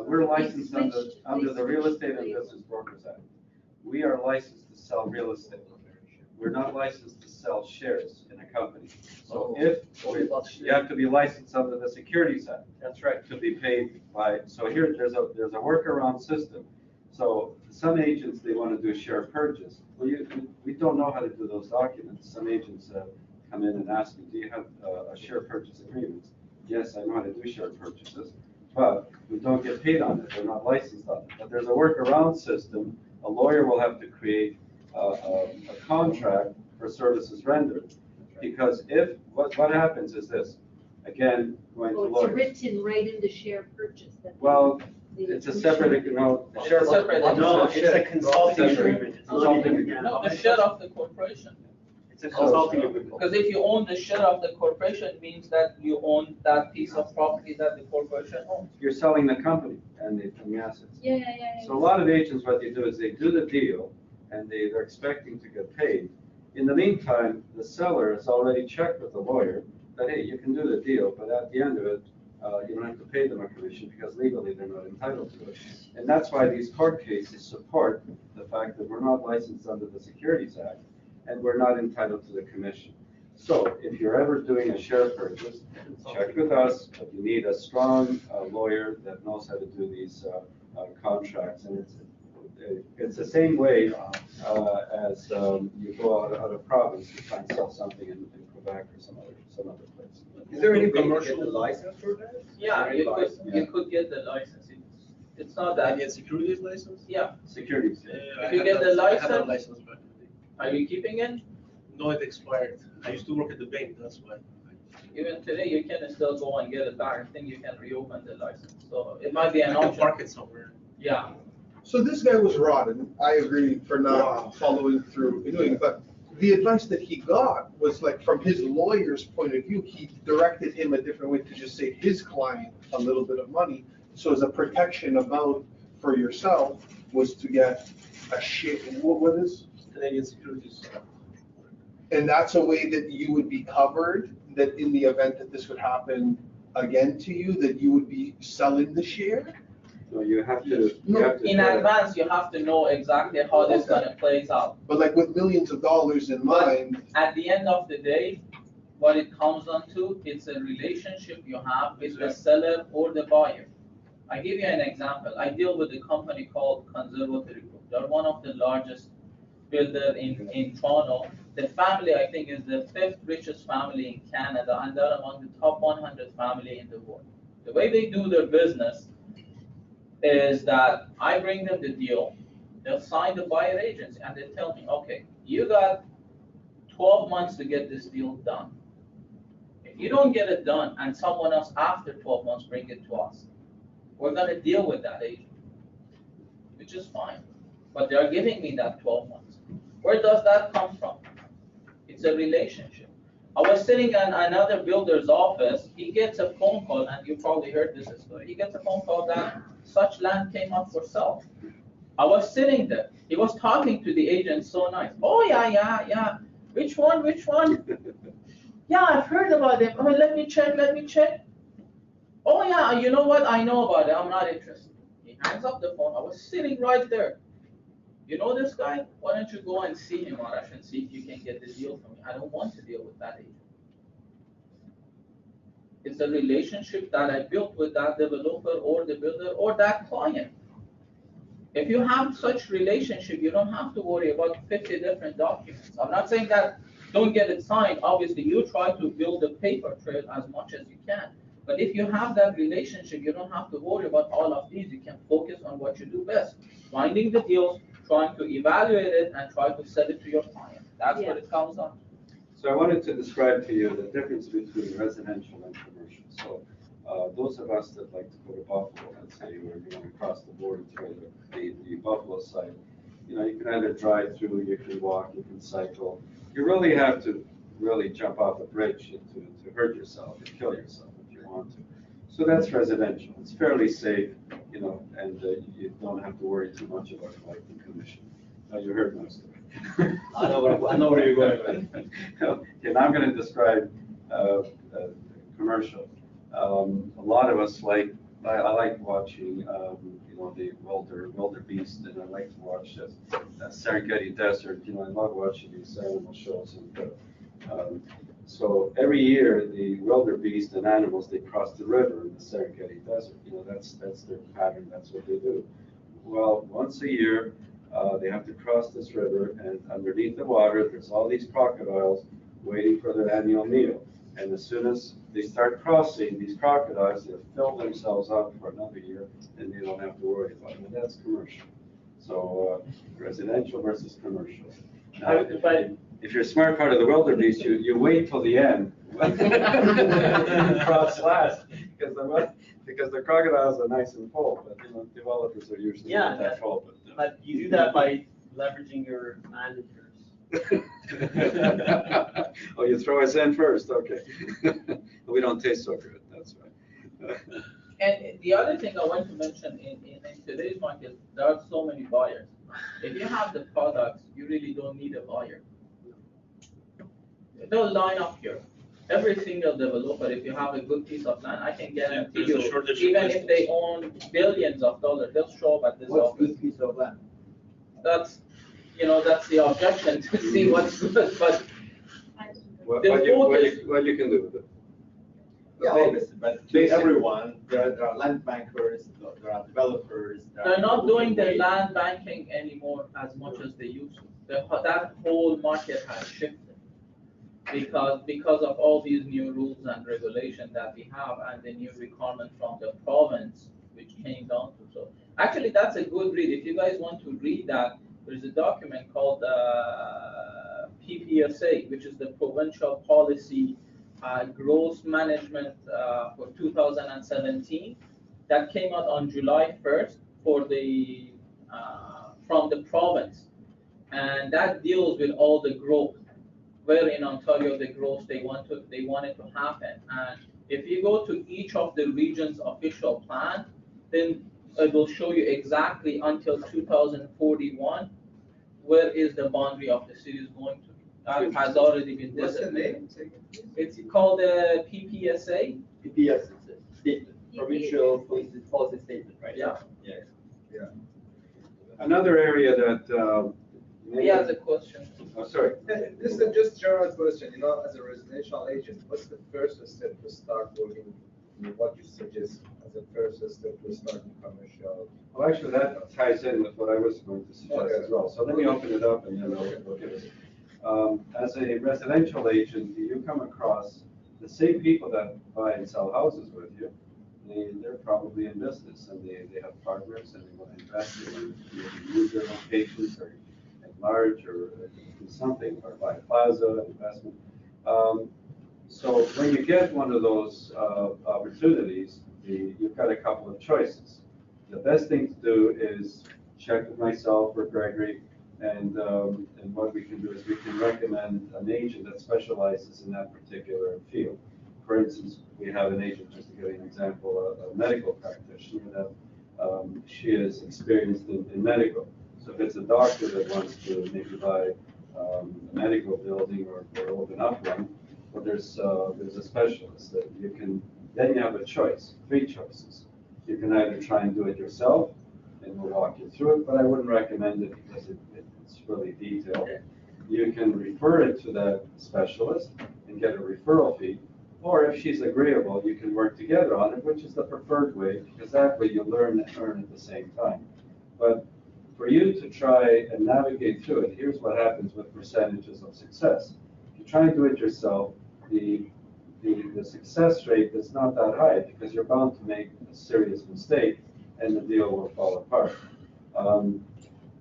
[SPEAKER 2] We're licensed under,
[SPEAKER 4] switched-
[SPEAKER 2] under
[SPEAKER 4] they
[SPEAKER 2] the Real
[SPEAKER 4] switched
[SPEAKER 2] Estate and
[SPEAKER 4] the-
[SPEAKER 2] Business Brokers Act. We are licensed to sell real estate. We're not licensed to sell shares in a company. So if, you have to be licensed under the Securities Act.
[SPEAKER 1] That's right.
[SPEAKER 2] To be paid by, so here, there's a workaround system. So some agents, they want to do a share purchase. Well, we don't know how to do those documents. Some agents come in and ask me, do you have a share purchase agreement? Yes, I know how to do share purchases, but we don't get paid on it. They're not licensed on it. But there's a workaround system. A lawyer will have to create a contract for services rendered. Because what happens is this, again, going to
[SPEAKER 4] Oh, it's
[SPEAKER 2] lawyers.
[SPEAKER 4] written right in the share purchase. that
[SPEAKER 2] Well,
[SPEAKER 4] the
[SPEAKER 2] it's a separate,
[SPEAKER 1] No,
[SPEAKER 3] Separate.
[SPEAKER 1] it's a consulting agreement. It's
[SPEAKER 2] Consulting
[SPEAKER 1] not-
[SPEAKER 2] agreement.
[SPEAKER 3] No, the share of the corporation.
[SPEAKER 1] It's a consulting agreement.
[SPEAKER 3] Because if you own the share of the corporation, it means that you own that piece of property that the corporation owns.
[SPEAKER 2] You're selling the company and the assets.
[SPEAKER 4] Yeah.
[SPEAKER 2] So a lot of agents, what they do is they do the deal and they're expecting to get paid. In the meantime, the seller has already checked with the lawyer that, hey, you can do the deal, but at the end of it, you don't have to pay them a commission because legally they're not entitled to it. And that's why these court cases support the fact that we're not licensed under the Securities Act and we're not entitled to the commission. So if you're ever doing a share purchase, check with us, but you need a strong lawyer that knows how to do these contracts. And it's the same way as you go out of province to try and sell something in Quebec or some other place.
[SPEAKER 5] Is there any way to get the license for that?
[SPEAKER 3] Yeah,
[SPEAKER 5] Is there
[SPEAKER 3] you
[SPEAKER 5] any
[SPEAKER 3] could,
[SPEAKER 5] license?
[SPEAKER 3] you could get the license. It's not
[SPEAKER 6] I
[SPEAKER 3] that,
[SPEAKER 6] get securities license?
[SPEAKER 3] yeah.
[SPEAKER 2] Securities.
[SPEAKER 3] If you get the
[SPEAKER 6] I had a
[SPEAKER 3] license-
[SPEAKER 6] license back in the day.
[SPEAKER 3] Are you keeping it?
[SPEAKER 6] No, it expired. I used to work at the bank, that's why.
[SPEAKER 3] Even today, you can still go and get it back. I think you can reopen the license. So it might be
[SPEAKER 6] I
[SPEAKER 3] an
[SPEAKER 6] can
[SPEAKER 3] option.
[SPEAKER 6] park it somewhere.
[SPEAKER 3] Yeah.
[SPEAKER 8] So this guy was rotten. I agree for not following through and doing, but the advice that he got was like, from his lawyer's point of view, he directed him a different way to just save his client a little bit of money. So as a protection amount for yourself was to get a share, what is?
[SPEAKER 6] Canadian securities.
[SPEAKER 8] And that's a way that you would be covered, that in the event that this would happen again to you, that you would be selling the share?
[SPEAKER 2] So you have to.
[SPEAKER 3] In advance, you have to know exactly how this gonna plays out.
[SPEAKER 8] But like with millions of dollars in mind,
[SPEAKER 3] At the end of the day, what it comes down to, it's a relationship you have with the seller or the buyer. I give you an example. I deal with a company called Conservatory Group. They're one of the largest builder in Toronto. The family, I think, is the 5th richest family in Canada, and they're among the top 100 family in the world. The way they do their business is that I bring them the deal, they'll sign the buyer agency, and they tell me, okay, you got 12 months to get this deal done. If you don't get it done and someone else after 12 months bring it to us, we're gonna deal with that agent, which is fine. But they're giving me that 12 months. Where does that come from? It's a relationship. I was sitting in another builder's office, he gets a phone call, and you probably heard this story, he gets a phone call that such land came up for sale. I was sitting there, he was talking to the agent so nice, oh yeah, which one? Yeah, I've heard about it, oh, let me check. Oh yeah, you know what, I know about it, I'm not interested. He hangs up the phone, I was sitting right there. You know this guy? Why don't you go and see him, Arash, and see if you can get the deal for me? I don't want to deal with that agent. It's a relationship that I built with that developer or the builder or that client. If you have such relationship, you don't have to worry about 50 different documents. I'm not saying that don't get it signed. Obviously, you try to build a paper trail as much as you can. But if you have that relationship, you don't have to worry about all of these. You can focus on what you do best. Finding the deals, trying to evaluate it, and try to sell it to your client. That's what it comes on.
[SPEAKER 2] So I wanted to describe to you the difference between residential and commercial. So those of us that like to go to Buffalo, let's say, or you want to cross the border to the Buffalo side, you know, you can either drive through, you can walk, you can cycle. You really have to jump off a bridge to hurt yourself and kill yourself if you want to. So that's residential. It's fairly safe, you know, and you don't have to worry too much about collecting commission. You heard most of it.
[SPEAKER 5] I know where you're going with it.
[SPEAKER 2] Okay, now I'm gonna describe, commercial. A lot of us like, I like watching, the wildebeest, and I like to watch the Serengeti Desert, I love watching these animal shows. And so every year, the wildebeest and animals, they cross the river in the Serengeti Desert, that's their pattern, that's what they do. Well, once a year, they have to cross this river, and underneath the water, there's all these crocodiles waiting for their annual meal. And as soon as they start crossing, these crocodiles, they'll fill themselves up for another year, and they don't have to worry about it. And that's commercial. So residential versus commercial. Now, if you're a smart part of the wildebeest, you wait till the end. Cross last, because the crocodiles are nice and full, but developers are usually not that full.
[SPEAKER 1] But you do that by leveraging your managers.
[SPEAKER 2] Oh, you throw us in first, okay. We don't taste so good, that's right.
[SPEAKER 3] And the other thing I want to mention in today's market, there are so many buyers. If you have the products, you really don't need a buyer. They'll line up here. Every single developer, if you have a good piece of land, I can guarantee you, even if they own billions of dollars, they'll show up at this
[SPEAKER 5] What's
[SPEAKER 3] office.
[SPEAKER 5] good piece of land?
[SPEAKER 3] That's the objection to see what's good, but
[SPEAKER 2] What
[SPEAKER 3] The
[SPEAKER 2] you can do with it?
[SPEAKER 5] Yeah, obviously, but to
[SPEAKER 2] Basic-
[SPEAKER 5] everyone, there are land bankers, there are developers.
[SPEAKER 3] they're not doing the land banking anymore as much as they used to. That whole market has shifted because of all these new rules and regulations that we have and the new requirement from the province, which came down to. So actually, that's a good read. If you guys want to read that, there's a document called PPSA, which is the Provincial Policy Growth Management for 2017. That came out on July 1st for the from the province, and that deals with all the growth. Where in Ontario the growth they want it to happen, and if you go to each of the region's official plan, then it will show you exactly until 2041 where is the boundary of the city is going to be. That has already been
[SPEAKER 5] What's the
[SPEAKER 3] designated.
[SPEAKER 5] name?
[SPEAKER 3] It's called the PPSA.
[SPEAKER 5] PPS, statement, provincial policy statement, right?
[SPEAKER 3] Yeah.
[SPEAKER 5] Yeah.
[SPEAKER 2] Another area that.
[SPEAKER 3] He has a question.
[SPEAKER 2] Oh, sorry.
[SPEAKER 9] This is just general question, as a residential agent, what's the first step to start working? What you suggest as a first step to start in commercial?
[SPEAKER 2] Well, actually, that ties in with what I was going to suggest as well. So let me open it up and then we'll get it. As a residential agent, you come across the same people that buy and sell houses with you. They're probably in business and they have partners and they want to invest in use their locations or enlarge or do something or buy a plaza investment. So when you get one of those opportunities, you've got a couple of choices. The best thing to do is check with myself or Gregory, and what we can do is we can recommend an agent that specializes in that particular field. For instance, we have an agent, just to give you an example, a medical practitioner that she is experienced in medical. So if it's a doctor that wants to maybe buy a medical building or open up one, well, there's a specialist that then you have a choice, 3 choices. You can either try and do it yourself, and we'll walk you through it, but I wouldn't recommend it because it's really detailed. You can refer it to that specialist and get a referral fee, or if she's agreeable, you can work together on it, which is the preferred way, because that way you learn and earn at the same time. But for you to try and navigate through it, here's what happens with percentages of success. If you try and do it yourself, the success rate is not that high because you're bound to make a serious mistake and the deal will fall apart.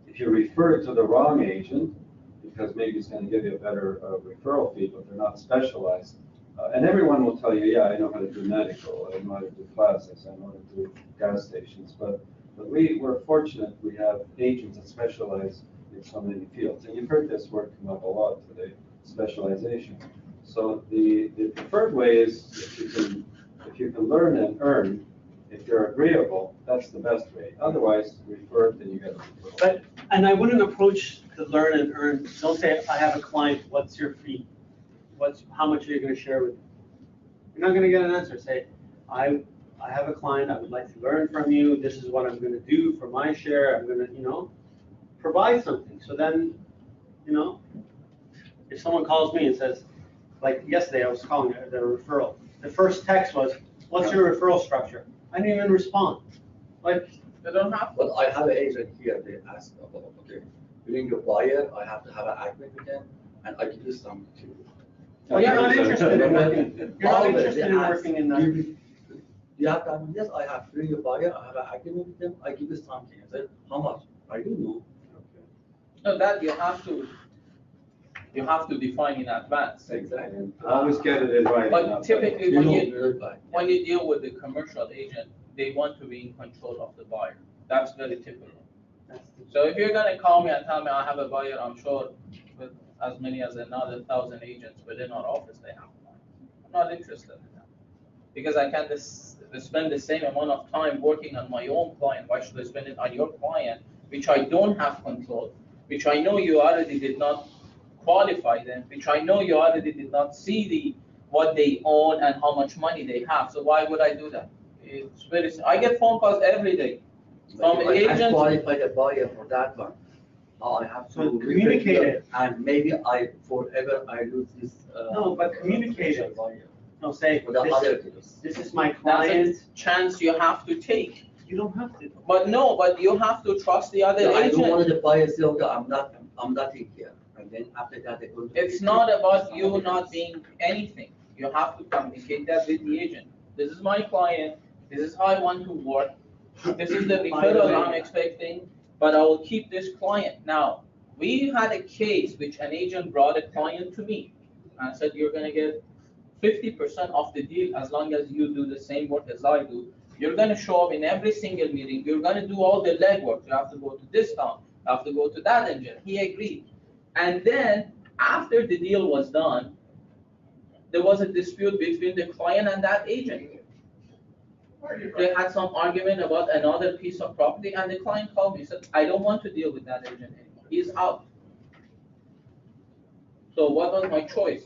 [SPEAKER 2] If you refer it to the wrong agent, because maybe it's going to give you a better referral fee, but they're not specialized, and everyone will tell you, yeah, I know how to do medical, I know how to do plastics, I know how to do gas stations, but we're fortunate we have agents that specialize in so many fields. And you've heard this word come up a lot today, specialization. So the preferred way is if you can learn and earn, if you're agreeable, that's the best way. Otherwise, refer it and you get a referral.
[SPEAKER 1] But And I wouldn't approach the learn and earn, don't say, I have a client, what's your fee? How much are you gonna share with me? You're not gonna get an answer, say, I have a client, I would like to learn from you, this is what I'm gonna do for my share, I'm gonna, provide something, so then, if someone calls me and says, like yesterday, I was calling the referral, the first text was, what's your referral structure? I didn't even respond, like,
[SPEAKER 3] They don't have.
[SPEAKER 7] But I have an agent here, they ask about, okay, bring your buyer, I have to have an agreement with them, and I give you some to.
[SPEAKER 1] oh, you're not interested in working, you're not
[SPEAKER 7] Always
[SPEAKER 1] interested
[SPEAKER 7] they
[SPEAKER 1] in
[SPEAKER 7] ask,
[SPEAKER 1] working in
[SPEAKER 7] do
[SPEAKER 1] that.
[SPEAKER 7] you have time? Yes, I have, bring your buyer, I have an agreement with them, I give you something. I said, how much? I don't know.
[SPEAKER 3] No, that you have to define in advance.
[SPEAKER 2] Exactly. Always get it in writing.
[SPEAKER 3] But
[SPEAKER 2] not
[SPEAKER 3] typically,
[SPEAKER 7] You
[SPEAKER 3] when
[SPEAKER 7] know,
[SPEAKER 3] you,
[SPEAKER 7] verify.
[SPEAKER 3] when you deal with the commercial agent, they want to be in control of the buyer. That's very typical. So if you're gonna call me and tell me I have a buyer, I'm sure with as many as another 1,000 agents within our office, they have one. I'm not interested in that. Because I can't spend the same amount of time working on my own client. Why should I spend it on your client, which I don't have control, which I know you already did not qualify them, which I know you already did not see what they own and how much money they have. So why would I do that? It's very, I get phone calls every day from
[SPEAKER 7] But if I can't
[SPEAKER 3] agents.
[SPEAKER 7] qualify the buyer for that one. I have to.
[SPEAKER 1] So communicate it.
[SPEAKER 7] And maybe forever I lose this.
[SPEAKER 1] No, but communicate it.
[SPEAKER 7] buyer.
[SPEAKER 1] No, say,
[SPEAKER 7] For the other deals.
[SPEAKER 1] this is my
[SPEAKER 3] That's
[SPEAKER 1] client,
[SPEAKER 3] a chance you have to take.
[SPEAKER 1] you don't have to.
[SPEAKER 3] But you have to trust the other
[SPEAKER 7] I don't want
[SPEAKER 3] agent.
[SPEAKER 7] the buyer to say, okay, I'm not in here. And then after that, they go.
[SPEAKER 3] It's not about you not being anything. You have to communicate that with the agent. This is my client, this is how I want to work, this is the referral I'm expecting, but I will keep this client. Now, we had a case which an agent brought a client to me and said, you're gonna get 50% of the deal as long as you do the same work as I do. You're gonna show up in every single meeting, you're gonna do all the legwork, you have to go to this town, you have to go to that engine. He agreed. And then, after the deal was done, there was a dispute between the client and that agent. They had some argument about another piece of property, and the client called me and said, I don't want to deal with that agent anymore. He's out. So what was my choice?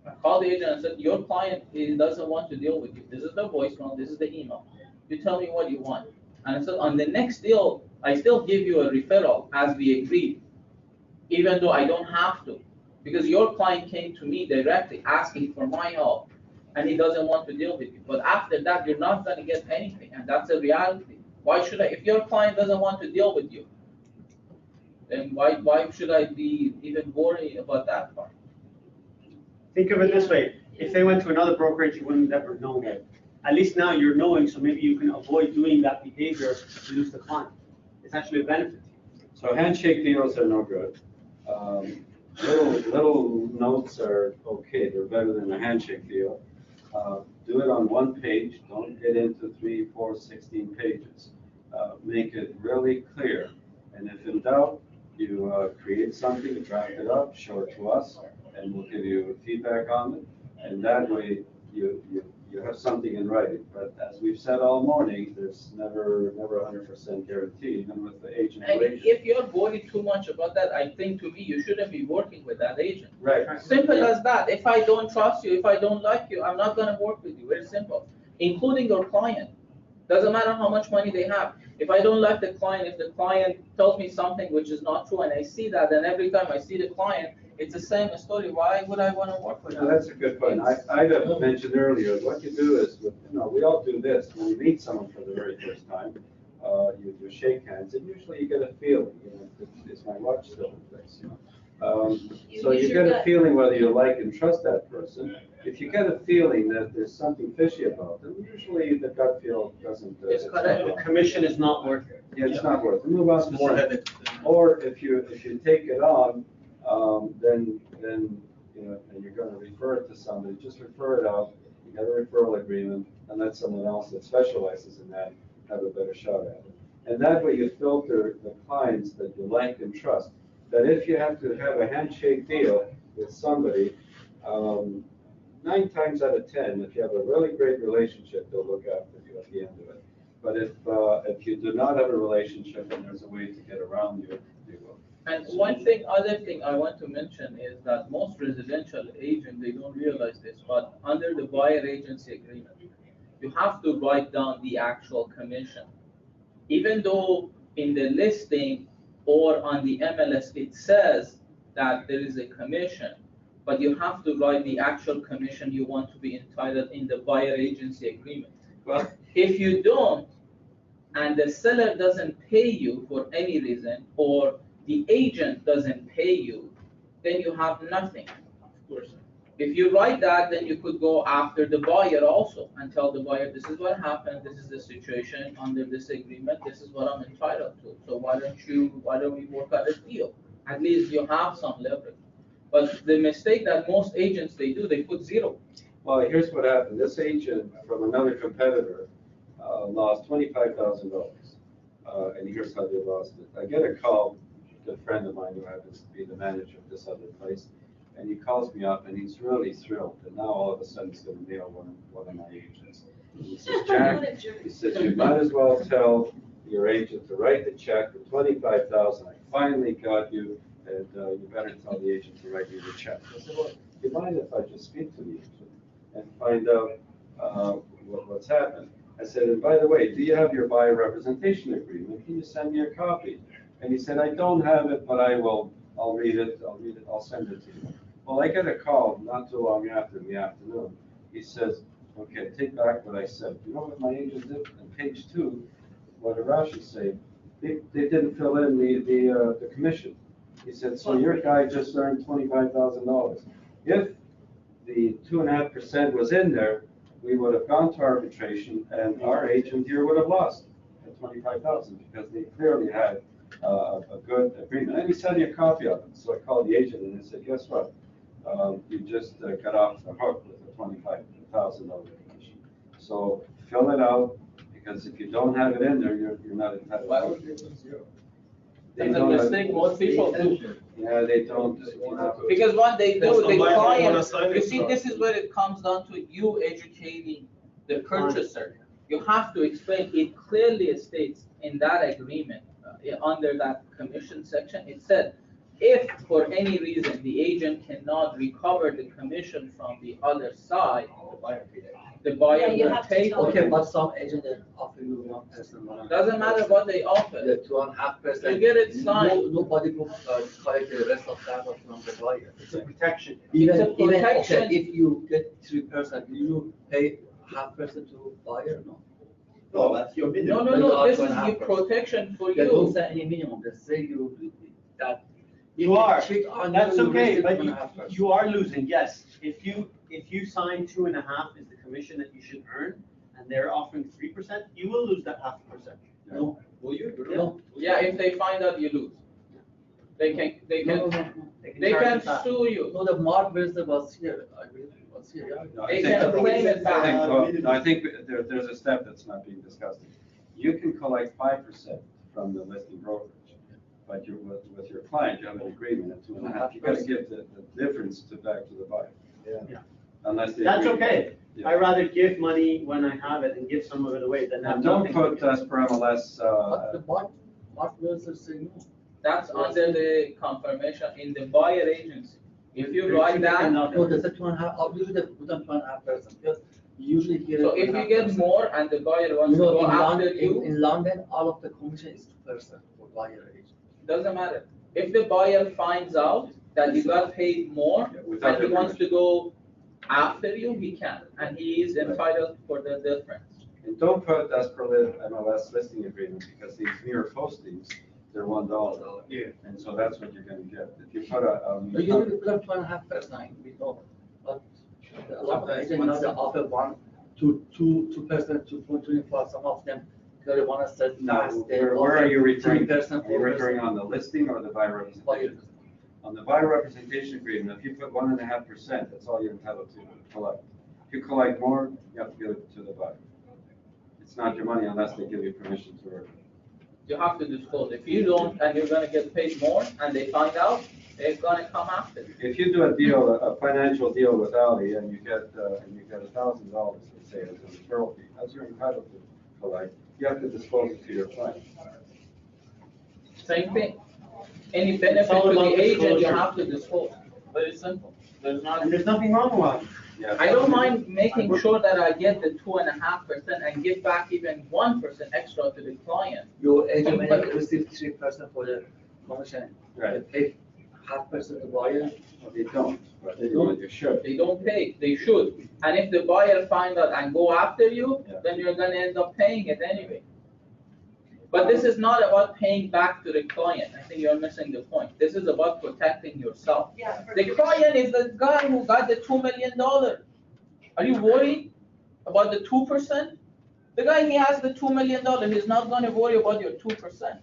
[SPEAKER 3] I called the agent and said, your client he doesn't want to deal with you. This is the voicemail, this is the email. You tell me what you want. And I said, on the next deal, I still give you a referral as we agreed, even though I don't have to. Because your client came to me directly asking for my help, and he doesn't want to deal with you. But after that, you're not gonna get anything, and that's a reality. Why should I, if your client doesn't want to deal with you, then why should I be even worried about that part?
[SPEAKER 1] Think of it this way, if they went to another brokerage, you wouldn't ever know it. At least now you're knowing, so maybe you can avoid doing that behavior to lose the client. It's actually a benefit to you.
[SPEAKER 2] So handshake deals are no good. Little notes are okay, they're better than a handshake deal. Do it on one page, don't get into 3, 4, 16 pages. Make it really clear, and if in doubt, you create something, draft it up, show it to us, and we'll give you feedback on it. And that way, you have something in writing. But as we've said all morning, there's never 100% guarantee, even with the agent.
[SPEAKER 3] And if you're worried too much about that, I think to me, you shouldn't be working with that agent.
[SPEAKER 2] Right.
[SPEAKER 3] Simple as that. If I don't trust you, if I don't like you, I'm not gonna work with you. Very simple. Including your client. Doesn't matter how much money they have. If I don't like the client, if the client tells me something which is not true, and I see that, and every time I see the client, it's the same story. Why would I want to work with them?
[SPEAKER 2] That's a good point. I mentioned earlier, what you do is, we all do this, when you meet someone for the very first time, you shake hands, and usually you get a feeling, is my watch still in place, So you get a feeling whether you like and trust that person. If you get a feeling that there's something fishy about them, usually the gut feel doesn't.
[SPEAKER 3] It's correct.
[SPEAKER 1] The commission is not worth it.
[SPEAKER 2] Yeah, it's not worth it. Move on to
[SPEAKER 6] More
[SPEAKER 2] something.
[SPEAKER 6] headache.
[SPEAKER 2] Or if you take it on, then and you're gonna refer it to somebody, just refer it out, you get a referral agreement, and let someone else that specializes in that have a better shot at it. And that way you filter the clients that you like and trust. That if you have to have a handshake deal with somebody, 9 times out of 10, if you have a really great relationship, they'll look after you at the end of it. But if you do not have a relationship and there's a way to get around you, they will.
[SPEAKER 3] And other thing I want to mention is that most residential agents, they don't realize this, but under the buyer agency agreement, you have to write down the actual commission. Even though in the listing or on the MLS, it says that there is a commission, but you have to write the actual commission you want to be entitled in the buyer agency agreement.
[SPEAKER 2] Well,
[SPEAKER 3] If you don't, and the seller doesn't pay you for any reason, or the agent doesn't pay you, then you have nothing.
[SPEAKER 6] Of course.
[SPEAKER 3] If you write that, then you could go after the buyer also and tell the buyer, this is what happened, this is the situation under this agreement, this is what I'm entitled to. So why don't we work out a deal? At least you have some leverage. But the mistake that most agents they do, they put zero.
[SPEAKER 2] well, here's what happened. This agent from another competitor lost $25,000. And here's how they lost it. I get a call, a friend of mine who happens to be the manager of this other place, and he calls me up and he's really thrilled that now all of a sudden he's going to nail one of my agents. And he says, Jack, he says, you might as well tell your agent to write the check for $25,000. I finally got you, and you better tell the agent to write you the check. I said, well, do you mind if I just speak to the agent and find out what's happened? I said, and by the way, do you have your buyer representation agreement? Can you send me a copy? And he said, I don't have it, but I'll read it, I'll send it to you. Well, I get a call not too long after in the afternoon. He says, okay, take back what I said. You know what my agent did? On page 2, what Arash is saying, they didn't fill in the commission. He said, so your guy just earned $25,000. If the 2.5% was in there, we would have gone to arbitration and our agent here would have lost at $25,000 because they clearly had a good agreement. And we sent you a copy of it. So I called the agent and I said, guess what? You just got off the hook with a $25,000 commission. So fill it out because if you don't have it in there, you're not entitled.
[SPEAKER 9] Why would they put zero?
[SPEAKER 2] They
[SPEAKER 3] That's a
[SPEAKER 2] don't have-
[SPEAKER 3] mistake most people do.
[SPEAKER 2] Yeah, they don't.
[SPEAKER 3] Because what they do, the
[SPEAKER 6] Somebody wanna
[SPEAKER 3] client,
[SPEAKER 6] sign
[SPEAKER 3] you
[SPEAKER 6] it,
[SPEAKER 3] see,
[SPEAKER 6] so-
[SPEAKER 3] this is where it comes down to you educating the purchaser. You have to explain, it clearly states in that agreement, under that commission section, it said, if for any reason the agent cannot recover the commission from the other side, the
[SPEAKER 4] Yeah,
[SPEAKER 3] buyer
[SPEAKER 4] you
[SPEAKER 3] will
[SPEAKER 4] have to
[SPEAKER 3] pay
[SPEAKER 4] tell
[SPEAKER 3] for
[SPEAKER 7] Okay,
[SPEAKER 3] it.
[SPEAKER 7] but some agent that offer you 1%.
[SPEAKER 3] Doesn't matter what they offer,
[SPEAKER 7] The 2.5%.
[SPEAKER 3] You get it signed.
[SPEAKER 7] Nobody will collect the rest of that from the buyer.
[SPEAKER 1] It's a protection.
[SPEAKER 7] Even,
[SPEAKER 3] It's a
[SPEAKER 7] even,
[SPEAKER 3] protection.
[SPEAKER 7] okay, if you get 3%, do you pay 0.5% to buyer? No.
[SPEAKER 5] No, that's your minimum.
[SPEAKER 3] no, this is the
[SPEAKER 7] 2.5%.
[SPEAKER 3] protection for
[SPEAKER 7] They don't
[SPEAKER 3] you.
[SPEAKER 7] say any minimum, they say you, that.
[SPEAKER 1] You are.
[SPEAKER 7] Cheat on
[SPEAKER 1] That's
[SPEAKER 7] you,
[SPEAKER 1] okay,
[SPEAKER 7] receive
[SPEAKER 1] but
[SPEAKER 7] 2.5%.
[SPEAKER 1] you are losing, yes. If you sign 2.5 is the commission that you should earn, and they're offering 3%, you will lose that 0.5%.
[SPEAKER 7] No,
[SPEAKER 5] Will you?
[SPEAKER 7] no.
[SPEAKER 3] Yeah, if they find out you lose. They can,
[SPEAKER 7] No, no,
[SPEAKER 3] they
[SPEAKER 1] charge
[SPEAKER 3] can
[SPEAKER 1] us that.
[SPEAKER 3] sue you.
[SPEAKER 7] no, the Mark Wisdom was here, I believe, was here, yeah.
[SPEAKER 2] No, I
[SPEAKER 3] They
[SPEAKER 2] think-
[SPEAKER 3] can claim it back.
[SPEAKER 2] No, I think there's a step that's not being discussed. You can collect 5% from the listing brokerage, but with your client, you have an agreement at 2.5. You gotta give the difference back to the buyer.
[SPEAKER 5] Yeah.
[SPEAKER 2] Unless they.
[SPEAKER 1] That's
[SPEAKER 2] agree.
[SPEAKER 1] okay.
[SPEAKER 2] Yeah.
[SPEAKER 1] I'd rather give money when I have it and give some of it away than have
[SPEAKER 2] And don't
[SPEAKER 1] nothing.
[SPEAKER 2] put as per MLS,
[SPEAKER 7] But the Mark Wisdom say no.
[SPEAKER 3] That's under the confirmation in the buyer agency. If you write that,
[SPEAKER 7] No, they said 2.5, usually they put on 2.5%, because usually here.
[SPEAKER 3] so if you get
[SPEAKER 7] 2.5%.
[SPEAKER 3] more and the buyer
[SPEAKER 7] You
[SPEAKER 3] wants to
[SPEAKER 7] know,
[SPEAKER 3] go
[SPEAKER 7] in
[SPEAKER 3] after
[SPEAKER 7] London,
[SPEAKER 3] you,
[SPEAKER 7] in London, all of the commission is 2% for buyer agent.
[SPEAKER 3] doesn't matter. If the buyer finds out that you got paid more
[SPEAKER 2] without
[SPEAKER 3] and he wants to
[SPEAKER 2] agreement.
[SPEAKER 3] go after you, he can, and he is entitled for the difference.
[SPEAKER 2] And don't put as per MLS listing agreement, because these mere postings, they're $1.
[SPEAKER 1] Yeah.
[SPEAKER 2] And so that's what you're gonna get. If you put
[SPEAKER 7] So usually put on 2.5%, we know, but a lot of agents now they offer 1% to 2% to 2.25, some of them, they wanna set
[SPEAKER 2] No,
[SPEAKER 7] fast. they
[SPEAKER 2] where are you
[SPEAKER 7] offer
[SPEAKER 2] referring?
[SPEAKER 7] 3%,
[SPEAKER 2] Are you referring
[SPEAKER 7] 4%.
[SPEAKER 2] on the listing or the buyer representation? On the buyer representation agreement, if you put 1.5%, that's all you're entitled to collect. If you collect more, you have to give it to the buyer. It's not your money unless they give you permission to work.
[SPEAKER 3] You have to disclose. If you don't, and you're gonna get paid more, and they find out, they're gonna come after you.
[SPEAKER 2] If you do a deal, a financial deal with Ali, and you get $1,000, let's say, as a referral fee, as you're entitled to collect, you have to disclose it to your client.
[SPEAKER 3] Same thing. any benefit
[SPEAKER 1] It's all
[SPEAKER 3] to the
[SPEAKER 1] about
[SPEAKER 3] agent, you
[SPEAKER 1] disclosure.
[SPEAKER 3] have to disclose. Very simple. There's not.
[SPEAKER 10] And there's nothing wrong with that.
[SPEAKER 2] Yeah.
[SPEAKER 3] I don't mind making sure that I get the 2.5% and give back even 1% extra to the client.
[SPEAKER 7] Your agent may receive 3% for the commission.
[SPEAKER 2] Right.
[SPEAKER 7] They pay 0.5% to buyer.
[SPEAKER 2] Well, they don't, but they should.
[SPEAKER 3] They don't pay, they should. And if the buyer find out and go after you,
[SPEAKER 2] Yeah.
[SPEAKER 3] then you're gonna end up paying it anyway. But this is not about paying back to the client. I think you're missing the point. This is about protecting yourself.
[SPEAKER 4] Yeah.
[SPEAKER 3] The client is the guy who got the $2 million. Are you worried about the 2%? The guy, he has the $2 million, he's not gonna worry about your 2%.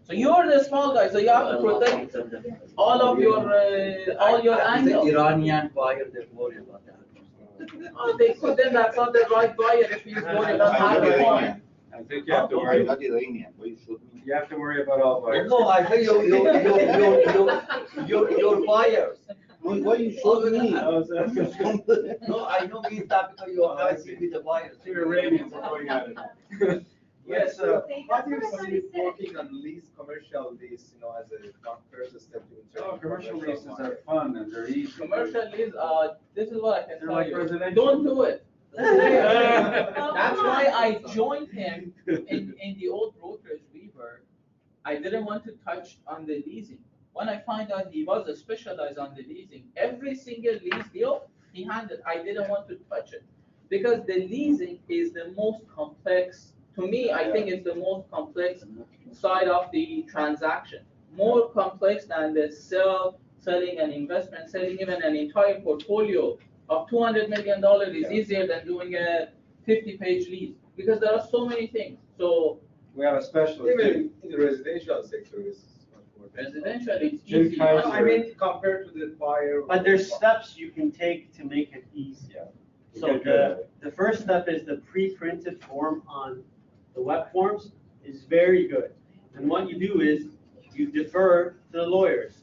[SPEAKER 3] So you're the small guy, so you have to protect all of your, all your
[SPEAKER 7] The
[SPEAKER 3] angles.
[SPEAKER 7] Iranian buyer, they worry about that.
[SPEAKER 3] Oh, they could, then that's not the right buyer if he's worried about half the point.
[SPEAKER 2] I think you have to worry,
[SPEAKER 11] Not Iranian, why you shoot me?
[SPEAKER 2] you have to worry about all buyers.
[SPEAKER 7] No, I think your buyers.
[SPEAKER 11] Why you shoot me?
[SPEAKER 7] No, I know means that because you are guys with the buyers.
[SPEAKER 2] Two Iranians are going at it.
[SPEAKER 9] Yes,
[SPEAKER 4] Okay,
[SPEAKER 9] how
[SPEAKER 4] that's
[SPEAKER 9] do you
[SPEAKER 4] what I
[SPEAKER 9] see
[SPEAKER 4] said.
[SPEAKER 9] working on lease, commercial lease, as a first step to enter?
[SPEAKER 2] Oh, commercial leases are fun and they're easy.
[SPEAKER 3] Commercial lease, this is what I can
[SPEAKER 2] They're
[SPEAKER 3] tell
[SPEAKER 2] like
[SPEAKER 3] you.
[SPEAKER 2] residential.
[SPEAKER 3] Don't do it. That's why I joined him in the old brokerage we were. I didn't want to touch on the leasing. When I find out he was specialized on the leasing, every single lease deal he handled, I didn't want to touch it. Because the leasing is the most complex, to me, I think it's the most complex side of the transaction. More complex than the selling an investment, selling even an entire portfolio of $200 million is easier than doing a 50-page lease, because there are so many things. So
[SPEAKER 2] We have a specialist.
[SPEAKER 9] Even in the residential sector is much more.
[SPEAKER 3] residential, it's
[SPEAKER 2] Jim
[SPEAKER 3] easy.
[SPEAKER 2] Kaiser-
[SPEAKER 9] I mean, compared to the buyer.
[SPEAKER 10] But there's steps you can take to make it easy.
[SPEAKER 2] Yeah.
[SPEAKER 10] So
[SPEAKER 2] Get good at
[SPEAKER 10] the first step is the pre-printed form on the web forms is very good. And what you do is you defer to the lawyers.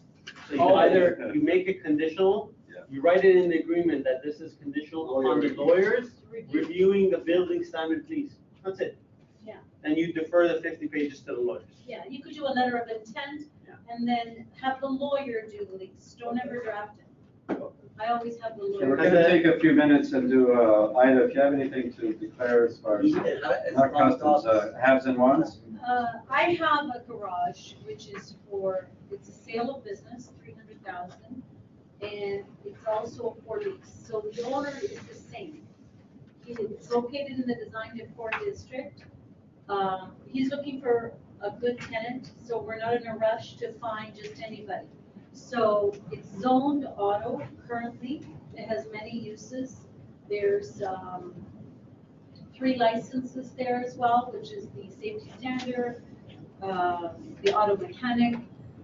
[SPEAKER 10] So you
[SPEAKER 3] Oh.
[SPEAKER 10] either, you make it conditional,
[SPEAKER 2] Yeah.
[SPEAKER 10] you write it in the agreement that this is conditional upon the lawyers reviewing the building standard please. That's it.
[SPEAKER 4] Yeah.
[SPEAKER 10] And you defer the 50 pages to the lawyers.
[SPEAKER 4] Yeah, you could do a letter of intent
[SPEAKER 10] Yeah.
[SPEAKER 4] and then have the lawyer do the lease. Don't ever draft it. I always have the
[SPEAKER 2] So we're
[SPEAKER 4] lawyer.
[SPEAKER 2] gonna take a few minutes and do, Ida, if you have anything to declare as far as, not customs, haves and wants?
[SPEAKER 4] I have a garage, which is it's a sale of business, 300,000. And it's also for lease. So the owner is the same. It's located in the design decor district. He's looking for a good tenant, so we're not in a rush to find just anybody. So it's zoned auto currently. It has many uses. There's 3 licenses there as well, which is the safety standard, the auto mechanic.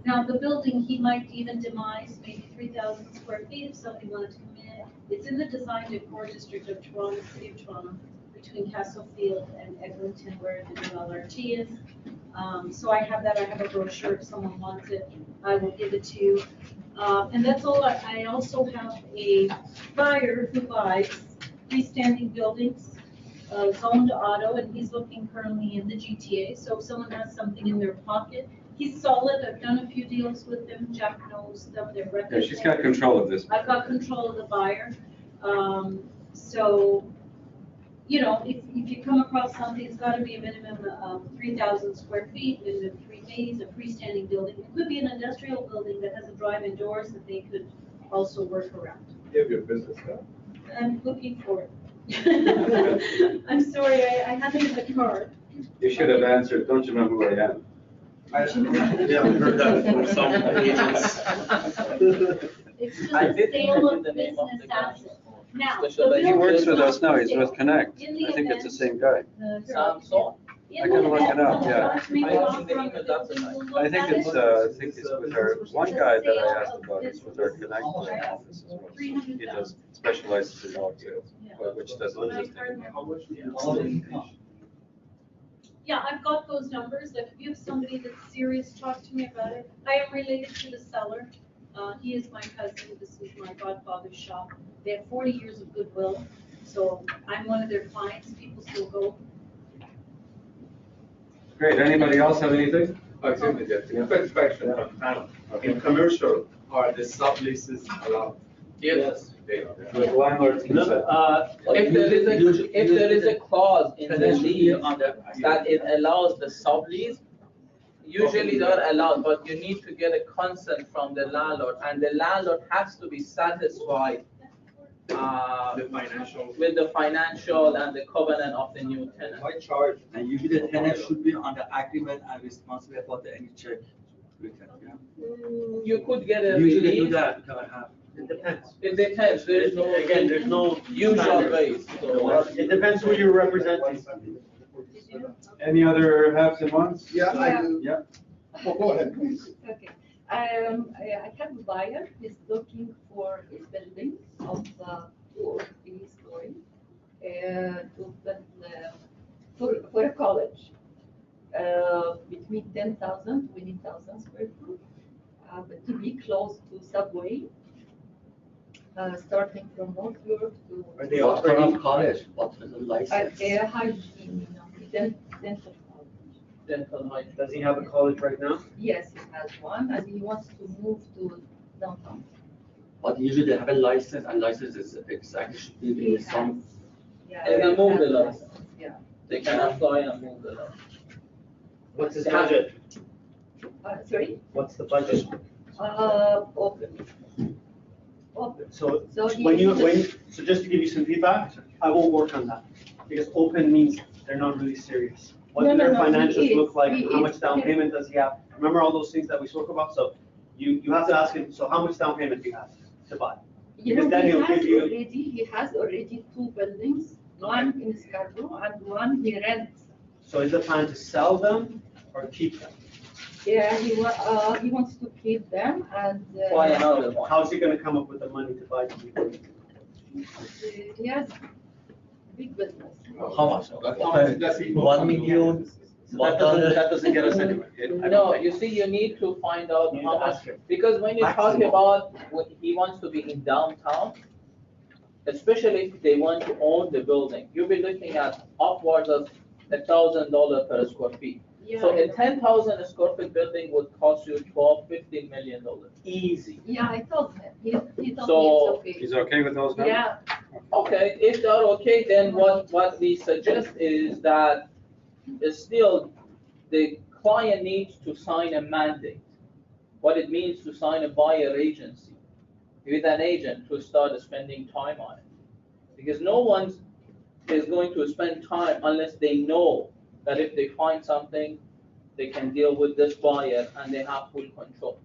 [SPEAKER 4] Now, the building, he might even demise maybe 3,000 square feet if somebody wanted to come in. It's in the design decor district of Toronto, City of Toronto, between Castlefield and Eglinton, where the new LRT is. So I have that, I have a brochure, if someone wants it, I will give it to you. And that's all, I also have a buyer who buys freestanding buildings, zoned auto, and he's looking currently in the GTA, so if someone has something in their pocket, he's solid, I've done a few deals with him, Jack knows them, they're
[SPEAKER 2] Yeah,
[SPEAKER 4] recommended.
[SPEAKER 2] she's got control of this.
[SPEAKER 4] I've got control of the buyer. So, if you come across something, it's gotta be a minimum of 3,000 square feet, minimum 3 bays, a freestanding building. It could be an industrial building that has a drive-in doors that they could also work around.
[SPEAKER 9] You have your business now?
[SPEAKER 4] I'm looking for it. I'm sorry, I have it in the card.
[SPEAKER 2] You should have answered, don't you know who I am?
[SPEAKER 6] Yeah, we heard that from some agents.
[SPEAKER 4] It's just
[SPEAKER 3] I
[SPEAKER 4] a
[SPEAKER 3] did
[SPEAKER 4] sale
[SPEAKER 3] give
[SPEAKER 4] of
[SPEAKER 3] the name of
[SPEAKER 4] business
[SPEAKER 3] the guy.
[SPEAKER 4] asset. Now,
[SPEAKER 3] Special
[SPEAKER 4] the
[SPEAKER 3] ed.
[SPEAKER 2] He works
[SPEAKER 4] building
[SPEAKER 2] with
[SPEAKER 4] is
[SPEAKER 2] us now,
[SPEAKER 4] not
[SPEAKER 2] he's
[SPEAKER 4] for
[SPEAKER 2] with
[SPEAKER 4] sale.
[SPEAKER 2] Connect.
[SPEAKER 4] In the
[SPEAKER 2] I think it's the
[SPEAKER 4] event-
[SPEAKER 2] same guy.
[SPEAKER 3] Sam Saul?
[SPEAKER 4] In
[SPEAKER 2] I
[SPEAKER 4] the
[SPEAKER 2] can look
[SPEAKER 4] event
[SPEAKER 2] it up,
[SPEAKER 4] someone
[SPEAKER 2] yeah.
[SPEAKER 4] wants me to
[SPEAKER 3] I
[SPEAKER 4] offer
[SPEAKER 3] think the
[SPEAKER 4] on
[SPEAKER 3] email,
[SPEAKER 4] the
[SPEAKER 3] that's
[SPEAKER 4] building,
[SPEAKER 3] the
[SPEAKER 4] we'll
[SPEAKER 3] guy.
[SPEAKER 4] look
[SPEAKER 2] I think
[SPEAKER 4] at
[SPEAKER 2] it's,
[SPEAKER 4] it.
[SPEAKER 2] with our, one guy that I asked about is with our Connect office as well. He does, specializes in auto sales, which doesn't exist anymore.
[SPEAKER 4] Yeah, I've got those numbers. If you have somebody that's serious, talk to me about it. I am related to the seller. He is my cousin. This is my godfather's shop. They have 40 years of goodwill. So I'm one of their clients. People still go.
[SPEAKER 2] Great, anybody else have anything?
[SPEAKER 9] Oh, excuse me, just a quick question from panel. In commercial, are the subleases allowed?
[SPEAKER 3] Yes.
[SPEAKER 9] They are.
[SPEAKER 2] With landlords
[SPEAKER 10] No,
[SPEAKER 2] consent.
[SPEAKER 3] If there is a clause in the
[SPEAKER 7] Tenants should be
[SPEAKER 3] lease
[SPEAKER 7] on the.
[SPEAKER 3] that it allows the sublease, usually they're allowed, but you need to get a consent from the landlord, and the landlord has to be satisfied
[SPEAKER 9] The financial.
[SPEAKER 3] with the financial and the covenant of the new tenant.
[SPEAKER 5] Why charge?
[SPEAKER 7] And usually the tenant should be on the agreement and responsible for any check written, yeah.
[SPEAKER 3] You could get a
[SPEAKER 7] Usually they do
[SPEAKER 3] release.
[SPEAKER 7] that, because I have.
[SPEAKER 10] it depends.
[SPEAKER 3] It depends, there is no.
[SPEAKER 10] Again, there's no
[SPEAKER 3] Usual
[SPEAKER 10] standard.
[SPEAKER 3] ways, so.
[SPEAKER 10] It depends who you're representing.
[SPEAKER 2] Any other haves and wants?
[SPEAKER 8] Yeah, I do.
[SPEAKER 2] Yeah.
[SPEAKER 8] Well, go ahead, please.
[SPEAKER 12] Okay, I have a buyer, he's looking for a building of 2 or 3 story, to build, for a college, between 10,000, 20,000 square foot, but to be close to subway, starting from North York to.
[SPEAKER 10] Are they
[SPEAKER 7] What kind
[SPEAKER 10] operating?
[SPEAKER 7] of college, what is the license?
[SPEAKER 12] Hygiene, dental college.
[SPEAKER 3] Dental hygiene.
[SPEAKER 10] Does he have a college right now?
[SPEAKER 12] Yes, he has one, and he wants to move to downtown.
[SPEAKER 7] But usually they have a license, and license is exactly should be
[SPEAKER 12] He
[SPEAKER 7] in some.
[SPEAKER 12] Yeah.
[SPEAKER 3] They can move the license.
[SPEAKER 12] Yeah.
[SPEAKER 3] They can apply and move the license.
[SPEAKER 10] What's his budget?
[SPEAKER 12] Sorry?
[SPEAKER 10] What's the budget?
[SPEAKER 12] Open. Open.
[SPEAKER 10] So
[SPEAKER 12] So he-
[SPEAKER 10] so just to give you some feedback, I won't work on that. Because open means they're not really serious. What
[SPEAKER 12] No,
[SPEAKER 10] do
[SPEAKER 12] no,
[SPEAKER 10] their
[SPEAKER 12] no, he
[SPEAKER 10] financials
[SPEAKER 12] is.
[SPEAKER 10] look like?
[SPEAKER 12] He
[SPEAKER 10] How
[SPEAKER 12] is.
[SPEAKER 10] much down payment does he have? Remember all those things that we spoke about? So you have to ask him, so how much down payment do you have to buy?
[SPEAKER 12] You
[SPEAKER 10] Because
[SPEAKER 12] know,
[SPEAKER 10] then he'll give you-
[SPEAKER 12] he has already 2 buildings, one in Scarborough and one he rents.
[SPEAKER 10] So is the plan to sell them or keep them?
[SPEAKER 12] Yeah, he wants to keep them and.
[SPEAKER 3] Buy another one.
[SPEAKER 10] How's he gonna come up with the money to buy them?
[SPEAKER 12] He has big business.
[SPEAKER 7] How much?
[SPEAKER 9] That's
[SPEAKER 7] 1 million?
[SPEAKER 10] That doesn't get us anywhere.
[SPEAKER 3] No, you see, you need to find out
[SPEAKER 10] You need
[SPEAKER 3] how
[SPEAKER 10] to
[SPEAKER 3] much,
[SPEAKER 10] ask him.
[SPEAKER 3] because when you talk
[SPEAKER 10] Maximum.
[SPEAKER 3] about what he wants to be in downtown, especially if they want to own the building, you'll be looking at upwards of $1,000 per square feet.
[SPEAKER 12] Yeah,
[SPEAKER 3] So
[SPEAKER 12] I
[SPEAKER 3] a
[SPEAKER 12] know.
[SPEAKER 3] 10,000 square foot building would cost you $12-15 million, easy.
[SPEAKER 12] Yeah, I told him, he told
[SPEAKER 3] So-
[SPEAKER 12] me it's okay.
[SPEAKER 2] He's okay with those numbers?
[SPEAKER 12] Yeah,
[SPEAKER 3] Okay, if they're okay, then what we suggest is that still the client needs to sign a mandate. What it means to sign a buyer agency with an agent to start spending time on it. Because no one is going to spend time unless they know that if they find something, they can deal with this buyer and they have full control.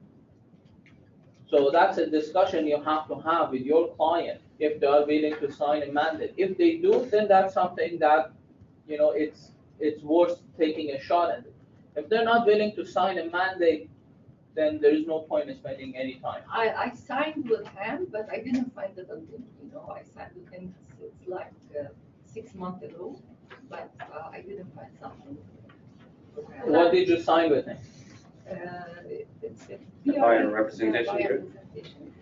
[SPEAKER 3] So that's a discussion you have to have with your client if they are willing to sign a mandate. If they do, then that's something that, it's worth taking a shot at it. If they're not willing to sign a mandate, then there is no point in spending any time.
[SPEAKER 12] I signed with him, but I didn't find the building, I signed with him, it's like 6 months ago, but I didn't find something.
[SPEAKER 3] What did you sign with him?
[SPEAKER 12] It's a
[SPEAKER 2] The buyer
[SPEAKER 12] PR,
[SPEAKER 2] representation
[SPEAKER 12] buyer
[SPEAKER 2] agreement?
[SPEAKER 12] representation.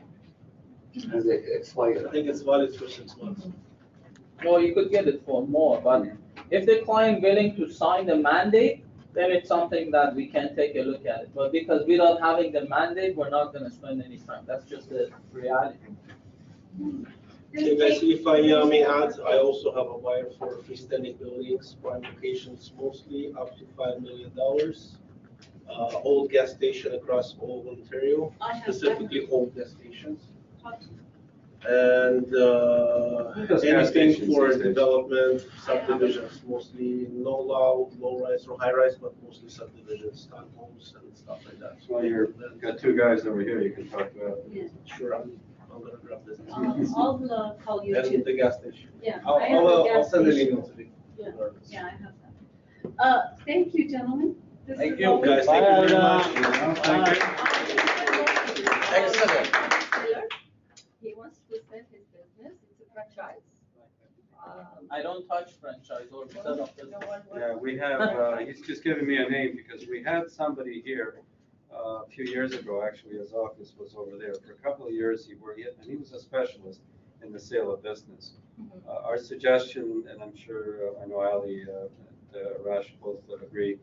[SPEAKER 7] Has it expired?
[SPEAKER 6] I think it's valid for 6 months.
[SPEAKER 3] Well, you could get it for more, but if the client willing to sign the mandate, then it's something that we can take a look at it. But because without having the mandate, we're not gonna spend any time. That's just the reality.
[SPEAKER 6] Okay, guys, if I may add, I also have a buyer for freestanding buildings, prime locations, mostly up to $5 million. Old gas station across all of Ontario,
[SPEAKER 4] I have
[SPEAKER 6] specifically old gas stations.
[SPEAKER 4] that.
[SPEAKER 6] And
[SPEAKER 2] Those gas
[SPEAKER 6] anything
[SPEAKER 2] stations
[SPEAKER 6] for
[SPEAKER 2] these days.
[SPEAKER 6] development, subdivisions, mostly no low rise or high rise, but mostly subdivisions, townhomes and stuff like that.
[SPEAKER 2] Well, you've got 2 guys over here you can talk about.
[SPEAKER 6] Sure, I'm gonna grab this.
[SPEAKER 4] I'll call you
[SPEAKER 6] And
[SPEAKER 4] too.
[SPEAKER 6] the gas station.
[SPEAKER 4] Yeah.
[SPEAKER 6] I'll,
[SPEAKER 4] I have a
[SPEAKER 6] I'll
[SPEAKER 4] gas
[SPEAKER 6] send an
[SPEAKER 4] station.
[SPEAKER 6] email to the.
[SPEAKER 4] Yeah. Yeah, I have that. Thank you, gentlemen. This
[SPEAKER 6] Thank
[SPEAKER 4] is
[SPEAKER 6] you,
[SPEAKER 4] always-
[SPEAKER 6] guys, thank you very much.
[SPEAKER 2] Thank you.
[SPEAKER 7] Excellent.
[SPEAKER 12] He wants to sell his business, it's a franchise.
[SPEAKER 3] I don't touch franchise or sell of business.
[SPEAKER 2] Yeah, we have, he's just giving me a name because we had somebody here a few years ago, actually, his office was over there. For a couple of years, he worked, and he was a specialist in the sale of business. Our suggestion, and I'm sure, I know Ali and Rash both agree,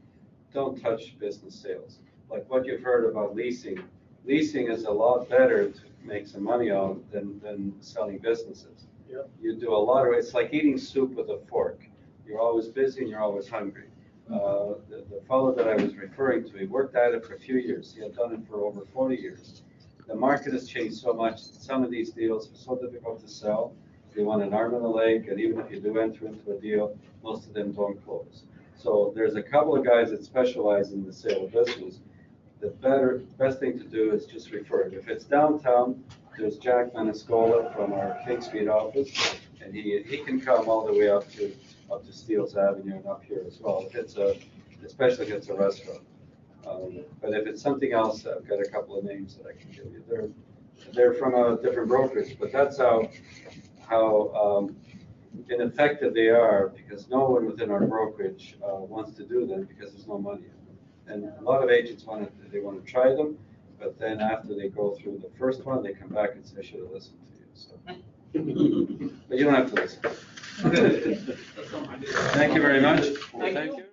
[SPEAKER 2] don't touch business sales. Like what you've heard about leasing. Leasing is a lot better to make some money on than selling businesses.
[SPEAKER 10] Yep.
[SPEAKER 2] You do a lot of, it's like eating soup with a fork. You're always busy and you're always hungry. The fellow that I was referring to, he worked at it for a few years. He had done it for over 40 years. The market has changed so much. Some of these deals are so difficult to sell. They want an arm and a leg, and even if you do enter into a deal, most of them don't close. So there's a couple of guys that specialize in the sale of business. The best thing to do is just refer it. If it's downtown, there's Jack Maniscola from our King Street office, and he can come all the way up to Steeles Avenue and up here as well, especially if it's a restaurant. But if it's something else, I've got a couple of names that I can give you. They're from a different brokerage, but that's how ineffective they are, because no one within our brokerage wants to do them because there's no money in them. And a lot of agents want to try them, but then after they go through the first one, they come back and say, I should have listened to you. So, but you don't have to listen. Thank you very much.
[SPEAKER 3] Thank you.